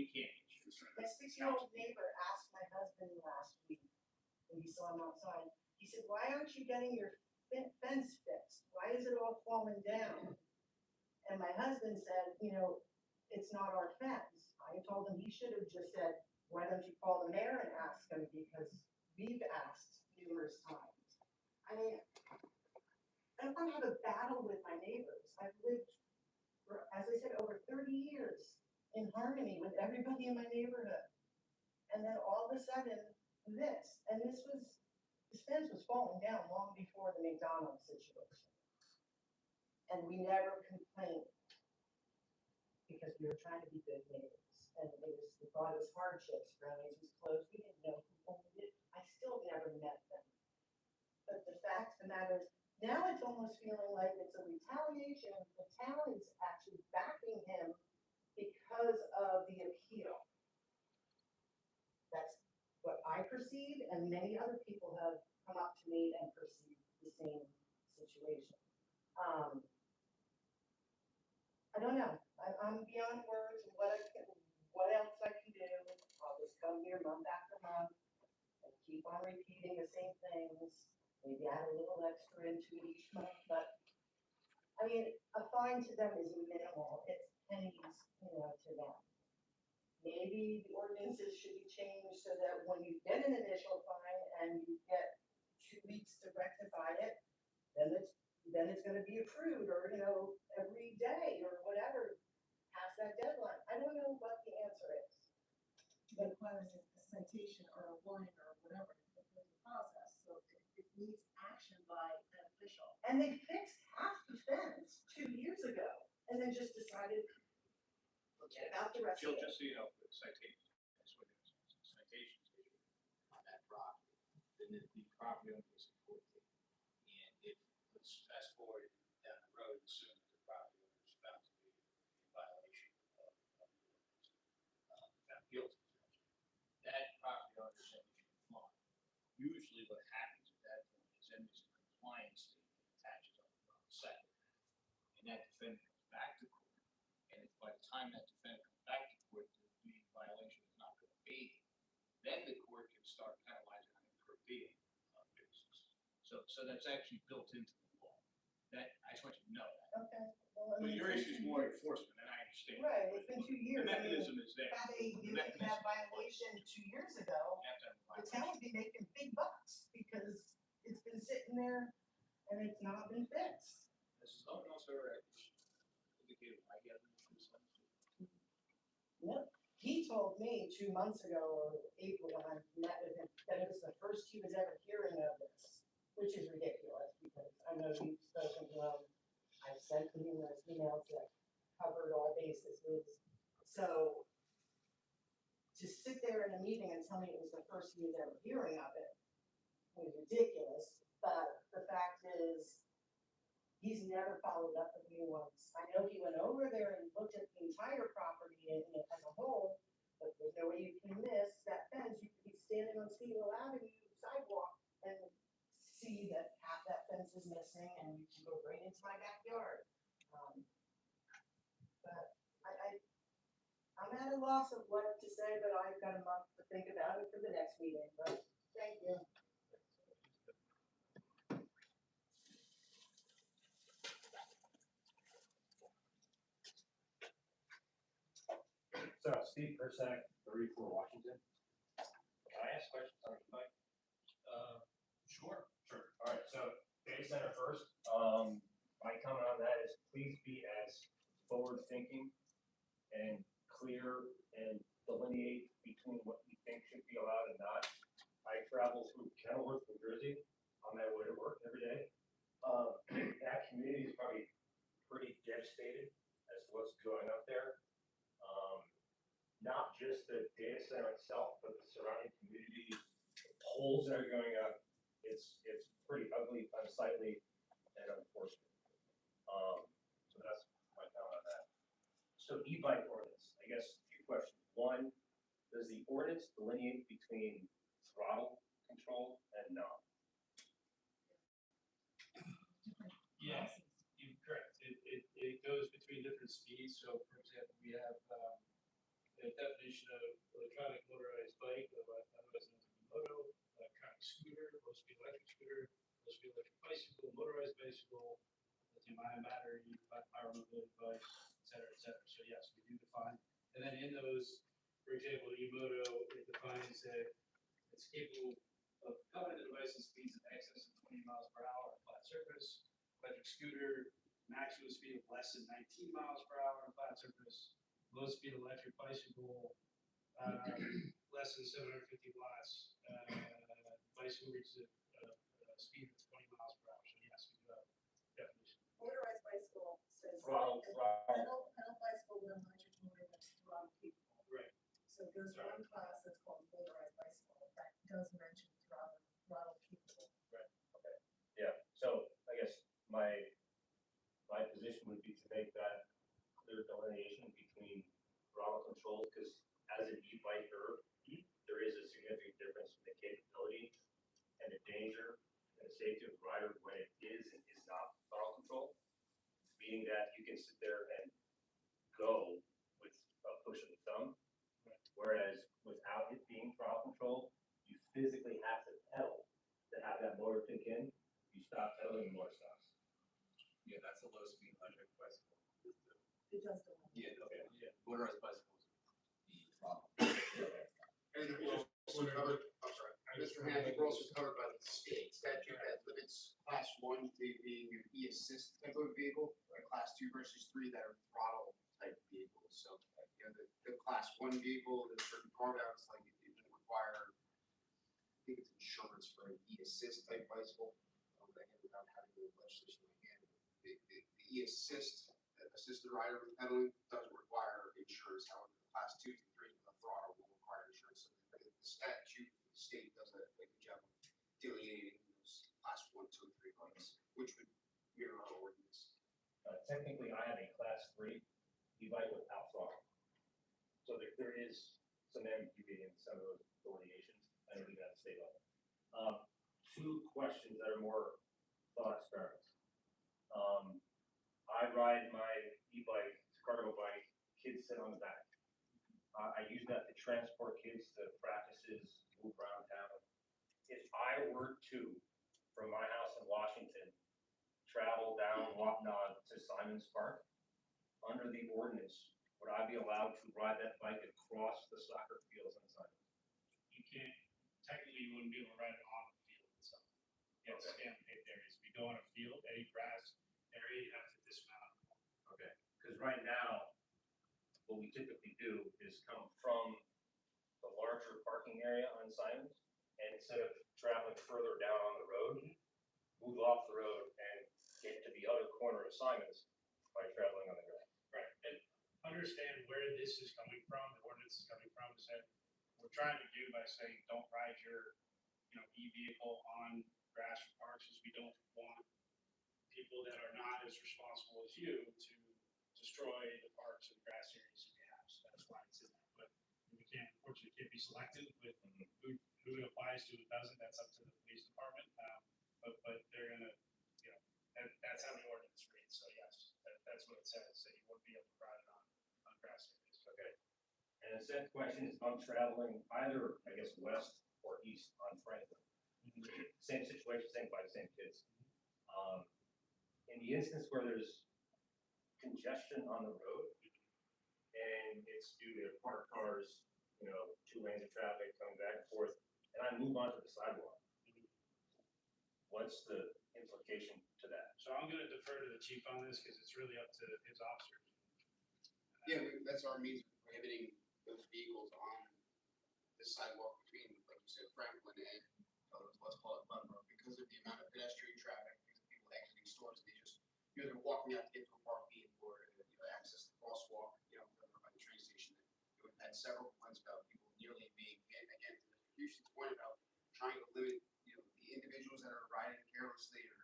issue. My 6-year-old neighbor asked my husband last week, when he saw him outside, he said, why aren't you getting your fence fixed? Why is it all falling down? And my husband said, you know, it's not our fence. I told him he should have just said, why don't you call the mayor and ask him, because we've asked numerous times. I mean, I don't want to have a battle with my neighbors. I've lived, for, as I said, over 30 years in harmony with everybody in my neighborhood. And then all of a sudden, this fence was falling down long before the McDonald's situation. And we never complained because we were trying to be good neighbors. And we thought it was hardships, Brownies was closed, we didn't know who owned it. I still never met them. But the fact of the matter is, now it's almost feeling like it's a retaliation. The town is actually backing him because of the appeal. That's what I perceive, and many other people have come up to me and perceived the same situation. I don't know. I'm beyond words. What else I can do? I'll just come here month after month and keep on repeating the same things. Maybe add a little extra into it each month, but I mean, a fine to them is minimal. It's pennies, you know, to them. Maybe the ordinances should be changed so that when you get an initial fine and you get 2 weeks to rectify it, then it's gonna be approved, or, you know, every day or whatever, past that deadline. I don't know what the answer is. It requires a citation or a warning or whatever, it's a process, so it needs action by an official. And they fixed half the fence 2 years ago, and then just decided, forget about the rest of Jill, it. just so you know, the citation, that's what it is, citations issued on that property, then the property owner is enforced. And if, let's fast forward down the road, assume that the property owner is found to be in violation of the ordinance, found guilty, that property owner is then issued a fine. Usually what happens at that point is then there's a compliance statement that attaches on the second half. And that defendant goes back to court. And if by the time that defendant comes back to court, the violation is not been abated, then the court can start penalizing on a per diem basis. So that's actually built into the law. That, I just want you to know that. Okay. Well, I But mean, your it's issue is been 2 more years. enforcement, and I understand. Right, it's been 2 years. The I mean, mechanism is there. Had they The given that mechanism is in place. violation 2 years ago, You have to have a the violation. town would be making big bucks because it's been sitting there and it's not been fixed. This is no one else ever indicated why he hasn't issued a summons. No, he told me 2 months ago or April when I met with him that it was the first he was ever hearing of this, which is ridiculous because I know you've spoken to him. I've sent him numerous emails that cover first he was ever hearing of it was ridiculous, but the fact is, he's never followed up with new ones. I know he went over there and looked at the entire property as a whole, but there's no way you can miss that fence. You could be standing on Steele Avenue sidewalk and see that half that fence is missing and you can go right into my backyard. But I'm at a loss of what to say, but I've got a month to think about it for the next meeting, but thank you. So Steve Persack, 34 Washington. Can I ask questions on the bike? Sure. All right, so data center first. My comment on that is please be as forward thinking and clear and delineate between what you think should be allowed and not. I travel through Kenilworth, New Jersey on my way to work every day. That community is probably pretty devastated as to what's going up there. Not just the data center itself, but the surrounding community, the poles that are going up. It's pretty ugly, unsightly, and unfortunate. So that's my comment on that. So e-bike ordinance, I guess two questions. One, does the ordinance delineate between throttle control and non? Yeah, you're correct. It goes between different speeds. So for example, we have, the definition of electronic motorized bike, otherwise known as moto, electronic scooter, low-speed electric scooter, low-speed electric bicycle, motorized bicycle, lithium-ion battery, power mobility device, et cetera, So yes, we do define. And then in those, for example, e-moto, it defines that it's capable of covering the device at speeds in excess of 20 miles per hour on flat surface. Electric scooter, maximum speed of less than 19 miles per hour on flat surface. Low-speed electric bicycle, less than 750 watts. Bicycle reaches a speed of 20 miles per hour. So yes, we do have definition. Motorized bicycle says. Throttle. Pedal bicycle with an electric motor that's throttle capable. Right. So there's one class that's called motorized bicycle that does mention throttle capable. Right. Okay. Yeah. So I guess my position would be to make that clear delineation between throttle control, because as an e-biker, there is a significant difference in the capability and the danger and the safety of the rider when it is and is not throttle control. Meaning that you can sit there and go with a push of the thumb, whereas without it being throttle control, you physically have to pedal to have that motor kick in. You stop pedaling, the motor stops. Yeah, that's a low-speed electric bicycle. It does. Yeah, okay, yeah, motorized bicycles. The throttle. And we're also covered, I'm sorry, Mr. Hanley, we're also covered by the state statute that limits class one to being an e-assist type of vehicle, class 2 versus 3 that are throttle type vehicles. So, you know, the class 1 vehicle, there's certain carve outs, like it will require, I think it's insurance for an e-assist type bicycle. Again, without having the legislation in my hand, the e-assist, assisted rider with pedaling does require insurance. However, the class 2s and 3s with a throttle will require insurance. So the statute for the state does a good job of delineating those class 1, 2, and 3 bikes, which would mirror our ordinance. Technically, I have a class 3 e-bike without throttle. So there is some ambiguity in some of those delineations, and even at the state level. Two questions that are more thought experiments. I ride my e-bike, it's a cargo bike, kids sit on the back. I use that to transport kids to practices, move around town. If I were to, from my house in Washington, travel down Wapnog to Simon's Park, under the ordinance, would I be allowed to ride that bike across the soccer fields on Simons? You can't, technically, you wouldn't be able to ride it on the field itself. It's stamped paved areas. If you go on a field, any grass area, you have to dismount. Okay, because right now, what we typically do is come from the larger parking area on Simons, and instead of traveling further down on the road, move off the road and get to the other corner of Simons by traveling on the ground. Right, and understand where this is coming from, the ordinance is coming from, is that we're trying to do by saying, don't ride your, e-vehicle on grass or parks, is we don't want people that are not as responsible as you to destroy the parks and grass areas we have. So that's why it's in there. But we can't, unfortunately, can't be selective with who it applies to and doesn't. That's up to the police department. But they're gonna, that's how the ordinance reads. So yes, that's what it says. So you wouldn't be able to ride it on grass areas. Okay. And the second question is, I'm traveling either, I guess, west or east on Franklin. Same situation, same bike, same kids. In the instance where there's congestion on the road and it's due to parked cars, 2 lanes of traffic coming back and forth, and I move onto the sidewalk, what's the implication to that? So I'm gonna defer to the chief on this because it's really up to his officers. Yeah, that's our means of prohibiting those vehicles on the sidewalk between, like you said, Franklin and, let's call it Butler, because of the amount of pedestrian traffic, because of people exiting stores, they just, they're walking out to get to a park beat or, access the crosswalk, further by the train station. We've had several complaints about people nearly being hit, again, to Mr. Houston's point about trying to limit, the individuals that are riding carelessly or,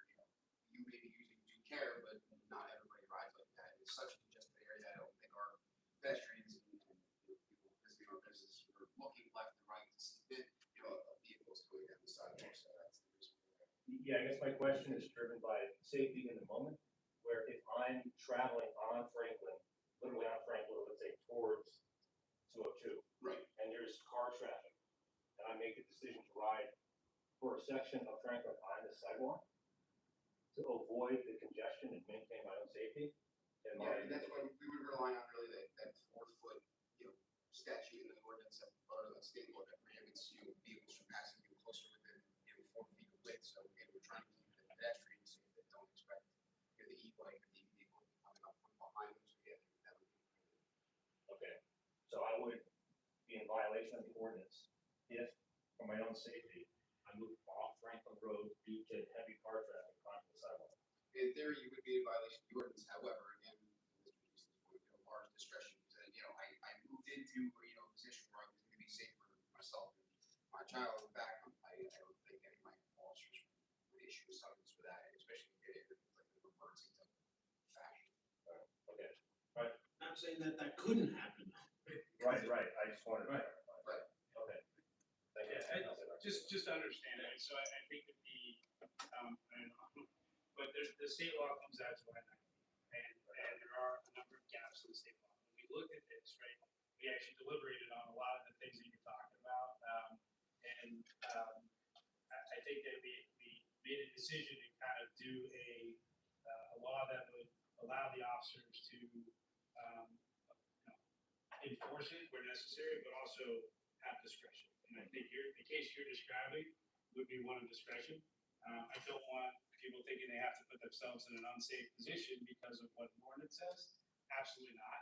you may be using due care, but not everybody rides like that. It's such a congested area, I don't think our pedestrians and people visiting our business are looking left and right to see vehicles going down the sidewalk, so that's the reason for that. Yeah, I guess my question is driven by safety in the moment, where if I'm traveling on Franklin, literally on Franklin, let's say towards 202. Right. And there's car traffic, and I make the decision to ride for a section of Franklin on the sidewalk to avoid the congestion and maintain my own safety. And Yeah, and that's why we would rely on really that 4-foot, statute in the ordinance that, or the state law that prohibits, vehicles from passing you closer within, 4 feet of width. So again, we're trying to keep the pedestrians safe that don't expect, the e-bike or the vehicle coming up from behind them. So yeah, that would be prohibited. Okay, so I would be in violation of the ordinance if, for my own safety, I move off Franklin Road due to heavy car traffic onto the sidewalk. In theory, you would be in violation of the ordinance. However, again, Mr. Houston's point, large discretion, because, I moved into, a position where I was going to be safe for myself and my child in the back. I don't think any of my officers would issue a summons for that, especially if it is like an emergency type of fashion. Okay, right. Not saying that couldn't happen. Right, I just wanted to. Right. Okay. Thank you. Just to understand it, so I think that but the state law comes out July 9th, and there are a number of gaps in the state law. When we looked at this, right, we actually deliberated on a lot of the things that you're talking about, I think that we made a decision to kind of do a law that would allow the officers to enforce it where necessary, but also have discretion. And I think the case you're describing would be one of discretion. I don't want people thinking they have to put themselves in an unsafe position because of what an ordinance says. Absolutely not.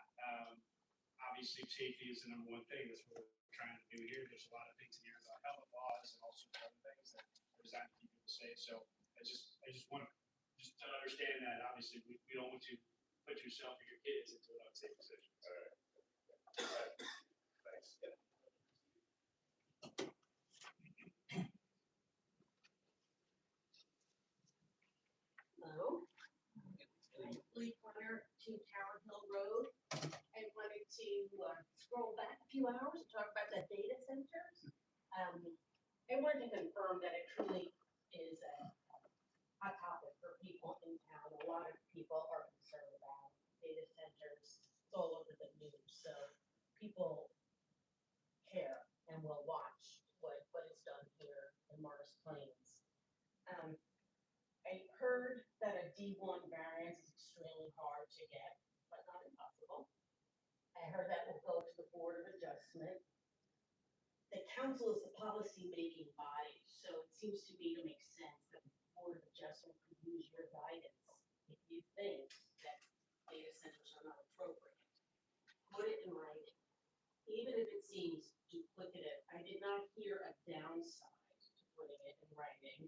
Obviously, safety is the number one thing. That's what we're trying to do here. There's a lot of things in here about helmet laws and all sorts of other things that are designed to keep people safe. So I just want to understand that. Obviously, we don't want you to put yourself or your kids into an unsafe position. All right. Thanks. Yeah. Hello. Lee Pointer to Tower Hill Road, and wanted to scroll back a few hours and talk about the data centers. I wanted to confirm that it truly is a hot topic for people in town. A lot of people are concerned about data centers. It's all over the news, so people care and will watch what is done here in Morris Plains. I heard that a D1 variance is extremely hard to get, but not impossible. I heard that will go to the Board of Adjustment. The council is the policy-making body, so it seems to me to make sense that the Board of Adjustment could use your guidance if you think that data centers are not appropriate. Put it in writing, even if it seems duplicative. I did not hear a downside to putting it in writing.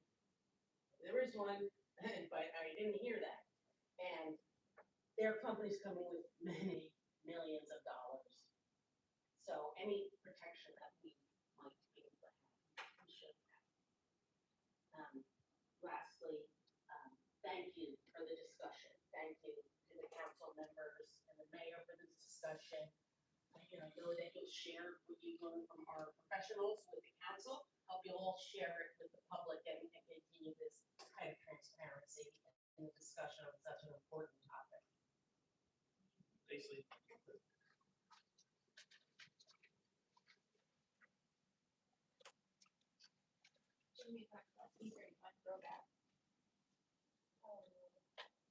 There is one, but I didn't hear that. And there are companies coming with many millions of dollars. So any protection that we really, thank you for the discussion. Thank you to the council members and the mayor for this discussion. I know that you'll share what you learned from our professionals with the council. Hope you'll all share it with the public and continue this kind of transparency in the discussion of such an important topic. Basically. Jimmy, back to that, Peter, you might throw back.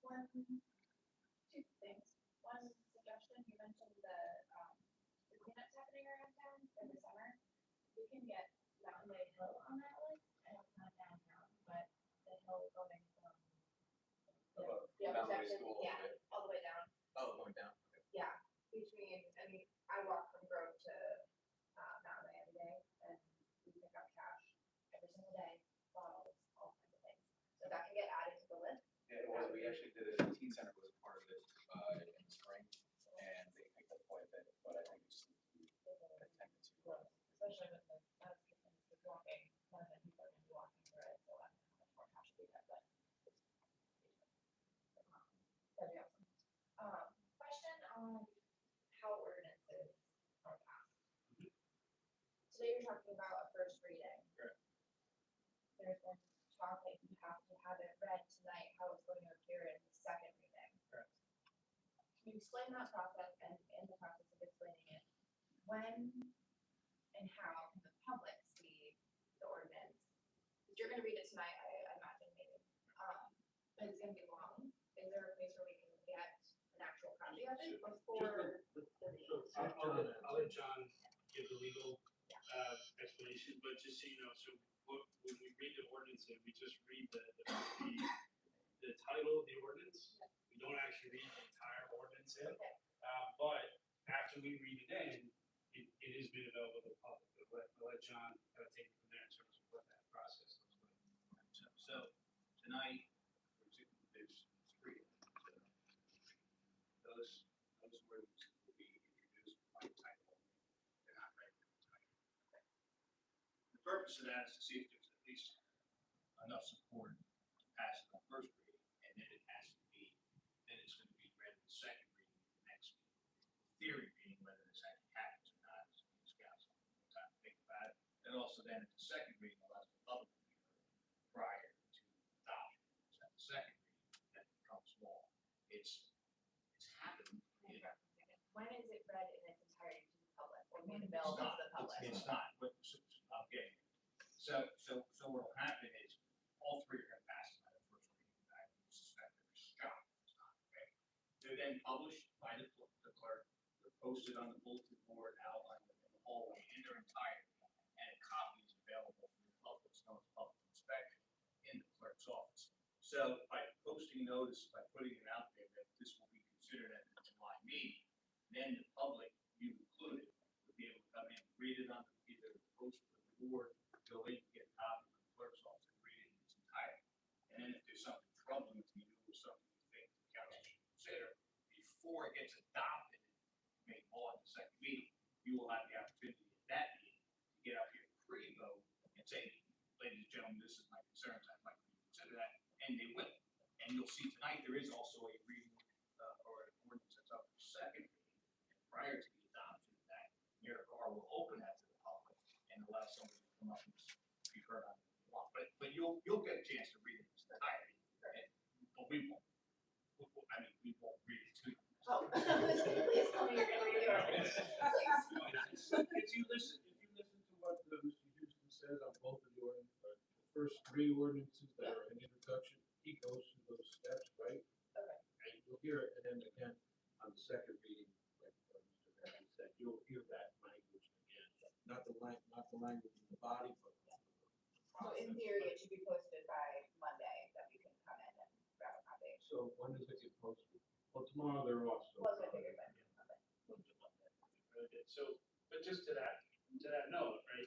One, two things. One suggestion, you mentioned the cleanups happening around town in the summer. We can get Mountain Way Hill on that list. I know it's not downtown, but the hill going from the other Mountain Way section, School all the yeah, way. all the way down. Oh, going down. Okay. Yeah, between, I mean, I walk from Grove to Mountain Way every day, and we pick up trash every single day, bottles, all kinds of things. So that can get added to the list. Yeah, it was, we actually did it, the teen center was part of it, in the spring, and they picked up quite a bit, but I think it's attended to. Especially with the, that's the walking, more than people are gonna be walking through it, so I don't know how much more trash we get, but. That'd be awesome. Question on how ordinances are passed. Today you're talking about a first reading. Correct. There's been talk that you have to have it read tonight, how it's going to appear in the second reading. Correct. Can you explain that process, and in the process of explaining it, when and how can the public see the ordinance? Because you're gonna read it tonight, I imagine maybe, but it's gonna be long. Is there a place where we can get an actual copy of it before the meeting? I'll let John give the legal explanation, but just so you know, so when we read the ordinance, we just read the title of the ordinance. We don't actually read the entire ordinance in. Okay. But after we read it in, it is made available to the public. I'll let John kind of take it from there in terms of what that process looks like. So tonight, there's three. Those words will be introduced by title only. They're not read tonight. The purpose of that is to see if there's at least enough support to pass it on first reading, and then it has to be, then it's going to be read in second reading at the next meeting. Theory reading, whether this actually happens or not, is the council time to think about it. And also then at the second reading allows the public to be heard prior to adoption. So at the second reading, that becomes law. It's happened. When is it read in its entirety to the public or made available to the public? It's not, but I'm getting it. So what'll happen is all three are gonna pass it by the first reading. I suspect there's John, it's not, okay? They're then published by the clerk, they're posted on the bulletin board outlined in the hallway in their entirety, and a copy is available for the public, so it's public inspection in the clerk's office. So by posting notice, by putting it out there that this will be considered at the July meeting, then the public, you included, would be able to come in, read it on either the post or the board, go in, get a copy from the clerk's office, and read it in its entirety. And then if there's something troubling to you or something you think the council should consider, before it gets adopted, made law at the second meeting, you will have the opportunity at that meeting to get up here pre-vote and say, ladies and gentlemen, this is my concerns, I'd like you to consider that, and they will. And you'll see tonight, there is also a reading or an ordinance that's up for second reading. And prior to the adoption of that, Mayor Carr will open that to the public and allow somebody to come up and be heard on the law. But you'll get a chance to read it in its entirety, but we won't. We won't read it to you. Oh, please tell me you're gonna read the ordinance. If you listen to what Mr. Houston says on both of the ordinance, the first three ordinances that are an introduction, he goes through those steps, right? Okay. And you'll hear it, and then again, on the second reading, like Mr. Becky said, you'll hear that language again. Not the language in the body, but the So in theory, it should be posted by Monday, that we can come in and grab a copy. So when does it get posted? Well, tomorrow they're off, so. Was I figured that? Really good. So, but just to that note, right,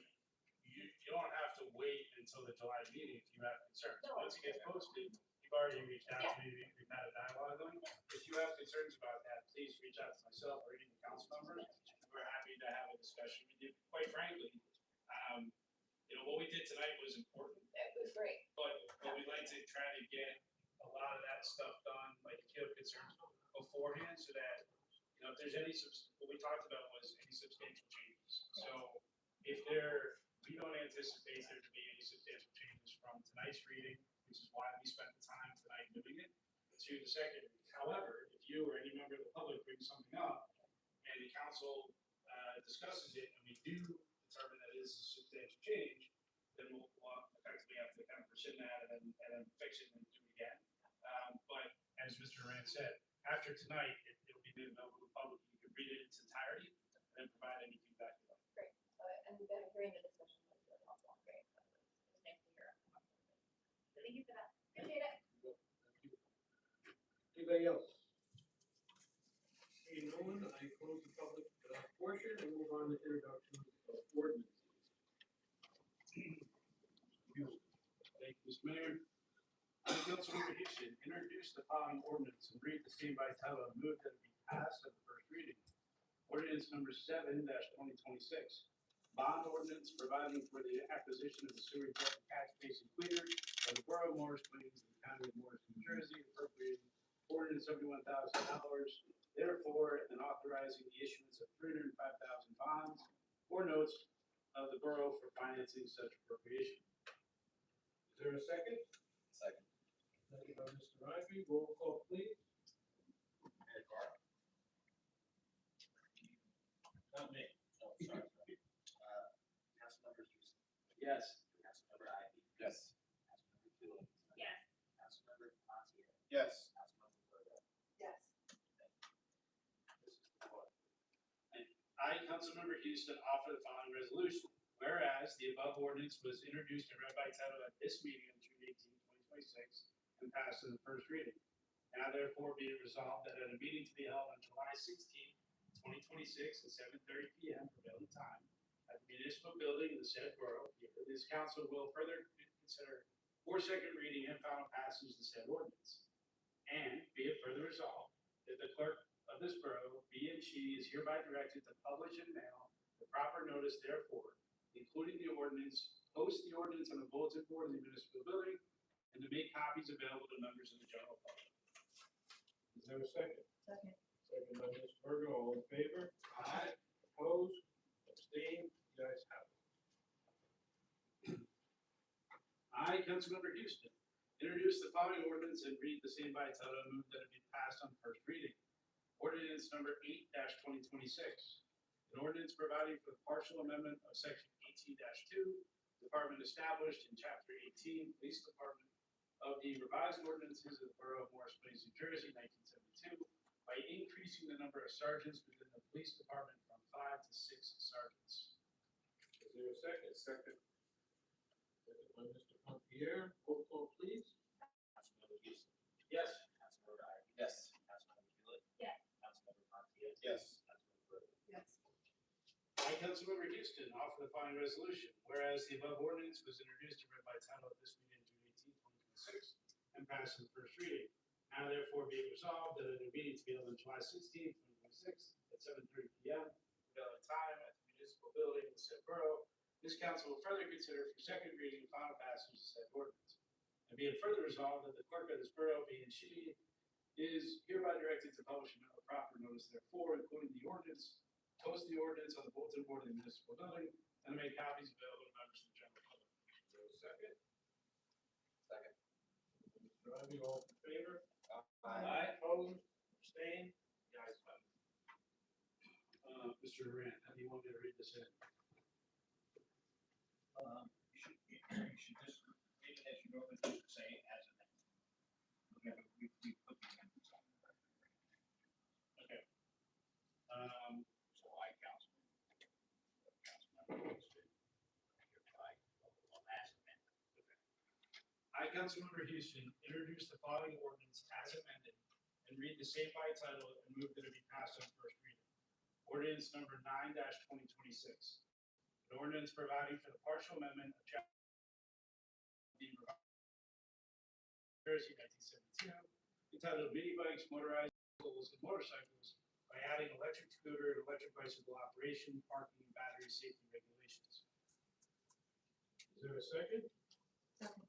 you don't have to wait until the July meeting if you have concerns. No. Once it gets posted, you've already reached out to me, we've had a dialogue going. If you have concerns about that, please reach out to myself or any of the council members. We're happy to have a discussion with you. Quite frankly, what we did tonight was important, It was great. but we'd like like to try to get a lot of that stuff done, like if you have concerns beforehand, so that, you know, if there's any, what we talked about was any substantial changes. So if we don't anticipate there to be any substantial changes from tonight's reading, which is why we spent the time tonight doing it, to the second reading. However, if you or any member of the public brings something up and the council discusses it and we do determine that it is a substantial change, then we'll effectively have to kind of rescind that and then fix it and do it again. But as Mr. Rand said, after tonight, it'll be made available to the public. You can read it in its entirety and then provide any feedback you like. Great, and then hearing the discussion was really helpful, great, it was nice to hear. Thank you for that, appreciate it. Anybody else? Seeing no one, I close the public portion and move on to introduction of ordinances. Thank you, Mr. Mayor. I, Councilmember Houston, introduce the following ordinance and read the same by title and move that it be passed at the first reading. Ordinance number 7-2026. Bond ordinance providing for the acquisition of the sewer jet and catch basin cleaner of the borough of Morris Plains in the county of Morris, New Jersey, appropriating $471,000, therefore, and authorizing the issuance of 305,000 bonds or notes of the borough for financing such appropriation. Is there a second? Second. Second by Mr. Ivy, roll call please. Mayor Carr. Not me. Oh, sorry. Councilmember Houston. Yes. Councilmember Ivy. Yes. Councilmember Phillips. Yes. Councilmember Montier. Yes. Councilmember Florida. Yes. This is the vote. I, Councilmember Houston, offer the following resolution. Whereas the above ordinance was introduced and read by title at this meeting on June 18, 2026, and passed in the first reading. Now therefore be it resolved that at a meeting to be held on July 16, 2026 at 7:30 p.m. prevailing time at the municipal building in the said borough, this council will further consider for second reading and final passage the said ordinance. And be it further resolved that the clerk of this borough be and she is hereby directed to publish and mail the proper notice therefore, including the ordinance, post the ordinance on the bulletin board in the municipal building, and to make copies available to members of the general public. Is there a second? Second. Second by Ms. Berger, all in favor? Aye. Opposed? Abstained? You guys have it. I, Councilmember Houston, introduce the following ordinance and read the same by title and move that it be passed on first reading. Ordinance number 8-2026. An ordinance providing for the partial amendment of section 18-2, department established in chapter 18, police department of the revised ordinances of the borough of Morris Plains, New Jersey, 1972, by increasing the number of sergeants within the police department from 5 to 6 sergeants. Is there a second? Second. Second by Mr. Pompier, roll call please. Councilmember Houston. Yes. Councilmember Ivy. Yes. Councilmember Phillips. Yes. Councilmember Montier. Yes. Councilmember Florida. Yes. I, Councilmember Houston, offer the following resolution. Whereas the above ordinance was introduced and read by title at this meeting June 18, 2026, and passed in the first reading. Now therefore be it resolved that at a meeting to be held on July 16, 2026, at 7:30 p.m. prevailing time at the municipal building in the said borough, this council will further consider for second reading and final passage of said ordinance. And be it further resolved that the clerk of this borough, being she, is hereby directed to publish a proper notice therefore, including the ordinance, post the ordinance on the bulletin board in the municipal building, and to make copies available to members of the general public. Is there a second? Second. Mr. Ivy, all in favor? Aye. Opposed? Abstained? You guys have it. Mr. Durant, how do you want me to read this in? You should just read it as you normally do, say as an. We put the amendments on. Okay. So I, Councilmember Houston, hereby vote as amended. I, Councilmember Houston, introduce the following ordinance as amended and read the same by title and move that it be passed on first reading. Ordinance number 9-2026. An ordinance providing for the partial amendment of chapter Jersey 1972, entitled Mini Bikes, Motorized Vehicles, and Motorcycles by adding electric scooter and electric bicycle operation, parking, and battery safety regulations. Is there a second? Second.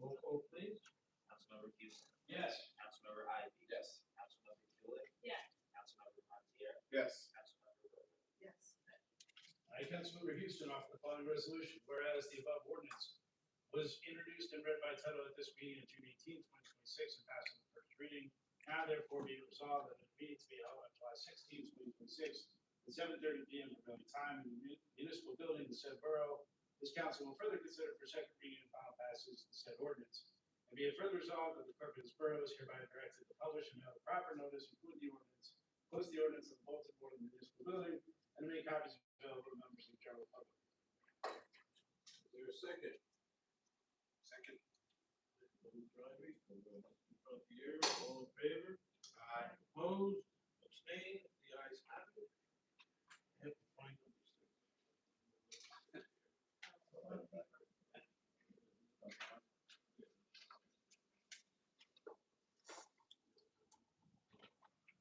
Roll call please. Councilmember Houston. Yes. Councilmember Ivey. Yes. Councilmember Hewlett. Yes. Councilmember Montier. Yes. Councilmember Rivera. Yes. I, Councilmember Houston, offer the following resolution, whereas the above ordinance was introduced and read by title at this meeting on June 18, 2026, and passed on the first reading. Now therefore be it resolved that the meeting to be held on July 16, 2026, at 7:30 p.m. prevailing time in the municipal building of the said borough. This council will further consider for second reading and final passage the said ordinance. And be it further resolved that the clerk of this borough is hereby directed to publish and mail the proper notice, including the ordinance, post the ordinance on the bulletin board in the municipal building, and to make copies available to members of the general public. Is there a second? Second. Member Ivey, member Montier, all in favor? Aye. Opposed, abstained, the ayes have it. Have to find number six.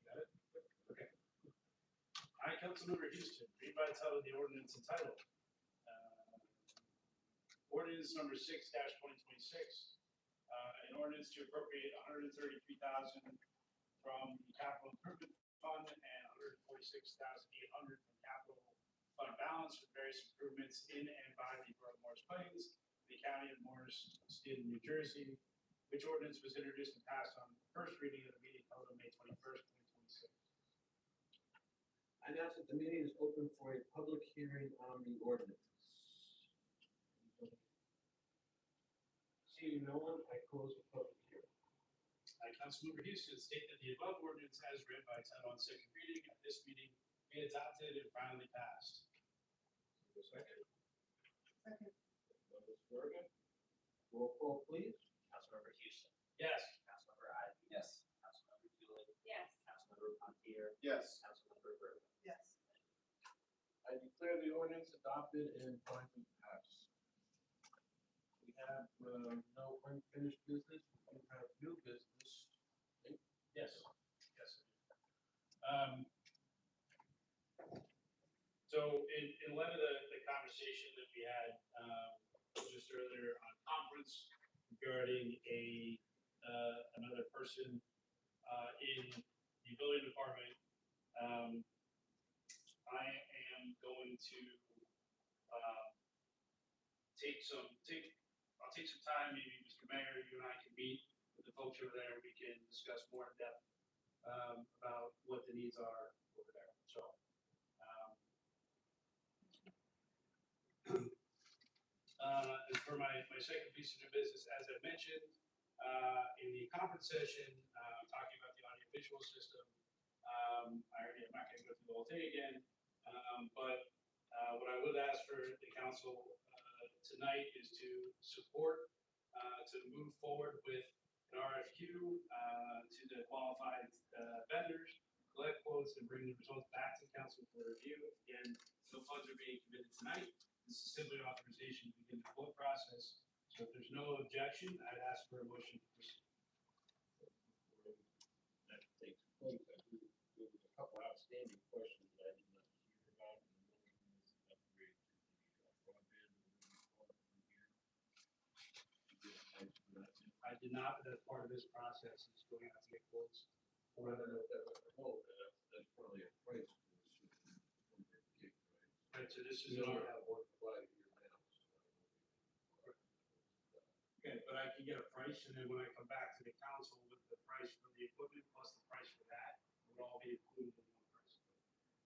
Got it? Okay. I, Councilmember Houston, read by title the ordinance entitled, ordinance number 6-2026, an ordinance to appropriate $133,000 from the capital improvement fund and $146,800 from capital fund balance for various improvements in and by the borough of Morris Plains, the county of Morris, state of New Jersey, which ordinance was introduced and passed on first reading at the meeting held on May 21st, 2026. I announce that the meeting is open for a public hearing on the ordinance. Seeing no one, I close the public hearing. I, Councilmember Houston, state that the above ordinance as read by title on second reading at this meeting be adopted and finally passed. Is there a second? Second. Member Swerga, roll call please. Councilmember Houston. Yes. Councilmember Ivey. Yes. Councilmember Hewlett. Yes. Councilmember Montier. Yes. Councilmember Rivera. Yes. I declare the ordinance adopted and finally passed. We have no unfinished business, we do have new business. Yes. Yes. So in light of the conversation that we had just earlier on conference regarding another person in the building department, I am going to I'll take some time, maybe Mr. Mayor, you and I can meet with the folks over there, we can discuss more in depth about what the needs are over there, so. And for my second piece of new business, as I mentioned, in the conference session, talking about the audiovisual system, I'm not gonna go through the whole thing again, but what I would ask for the council tonight is to support, to move forward with an RFQ to the qualified vendors, collect quotes, and bring the results back to council for review. Again, no funds are being committed tonight. This is simply authorization to begin the quote process. So if there's no objection, I'd ask for a motion to proceed. That takes place, there was a couple outstanding questions that I did not hear about, and one of them is an upgrade to the broadband. I did not, but that's part of this process, is going out to get quotes. I don't know if that was a quote, that's probably a price for a certain number of gig, right? Right, so this is You an don't have one provided here now, so. Okay, but I can get a price, and then when I come back to the council with the price for the equipment plus the price for that, it would all be included in one price.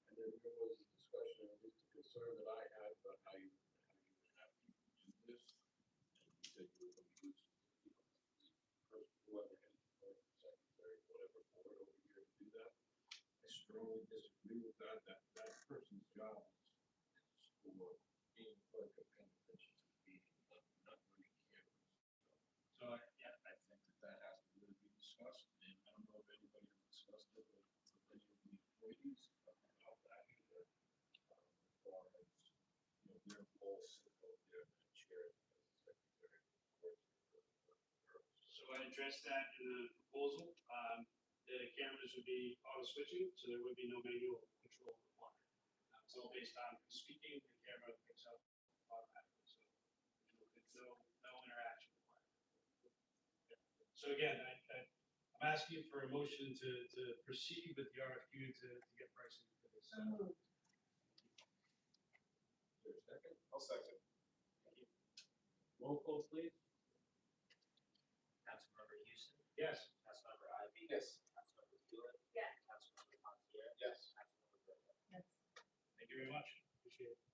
And then there was a discussion, at least a concern that I had about how you would have people do this. And you said you were going to use, first, whoever has the first, secretary, whatever board over here to do that. I strongly disagree with that, that person's job is for being clerk of paying attention to the meeting, not running cameras. So yeah, I think that has to really be discussed, and I don't know if anybody has discussed it with any of the employees about that either. As far as, you know, their roles over there and chair as secretary of the board. So I addressed that in the proposal. The cameras would be auto switching, so there would be no manual control required. It's all based on who's speaking, the camera picks up automatically, so there's no interaction required. So So again, I'm asking for a motion to proceed with the RFQ to get pricing for this. So moved. I'll second. Roll call, please. Councilmember Houston. Yes. Councilmember Ivy. Yes. Councilmember Stewart. Yes. Councilmember Montier. Yes. Councilmember Grove. Yes. Thank you very much. Appreciate it.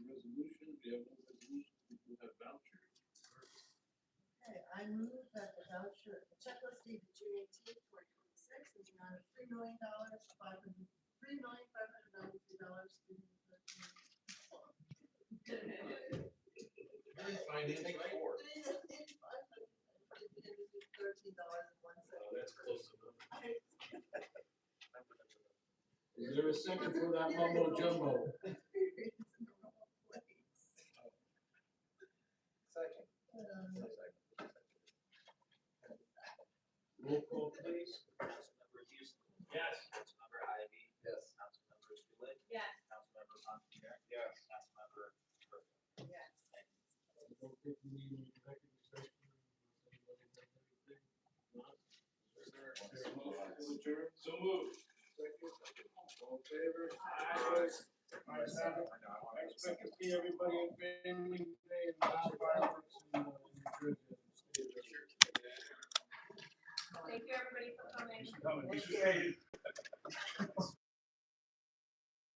Resolution, we have no resolution, we do have vouchers. Okay, I move that the voucher, the checklist dated June 18th, 2026, in the amount of $3,593,313. Finance, right? $3,513.01. That's close enough. Is there a second for that mumbo jumbo? Second. Roll call, please. Councilmember Houston. Yes. Councilmember Ivy. Yes. Councilmember Stewart. Yes. Councilmember Montier. Yes. Councilmember Grove. Yes. I don't think we need an executive session. Anybody have anything? Not? Is there a motion to adjourn? So moved. Second. All in favor? Aye. Ayes have it. I expect to see everybody in family day and fireworks in New Jersey. Thank you, everybody, for coming. Coming. Thanks for staying.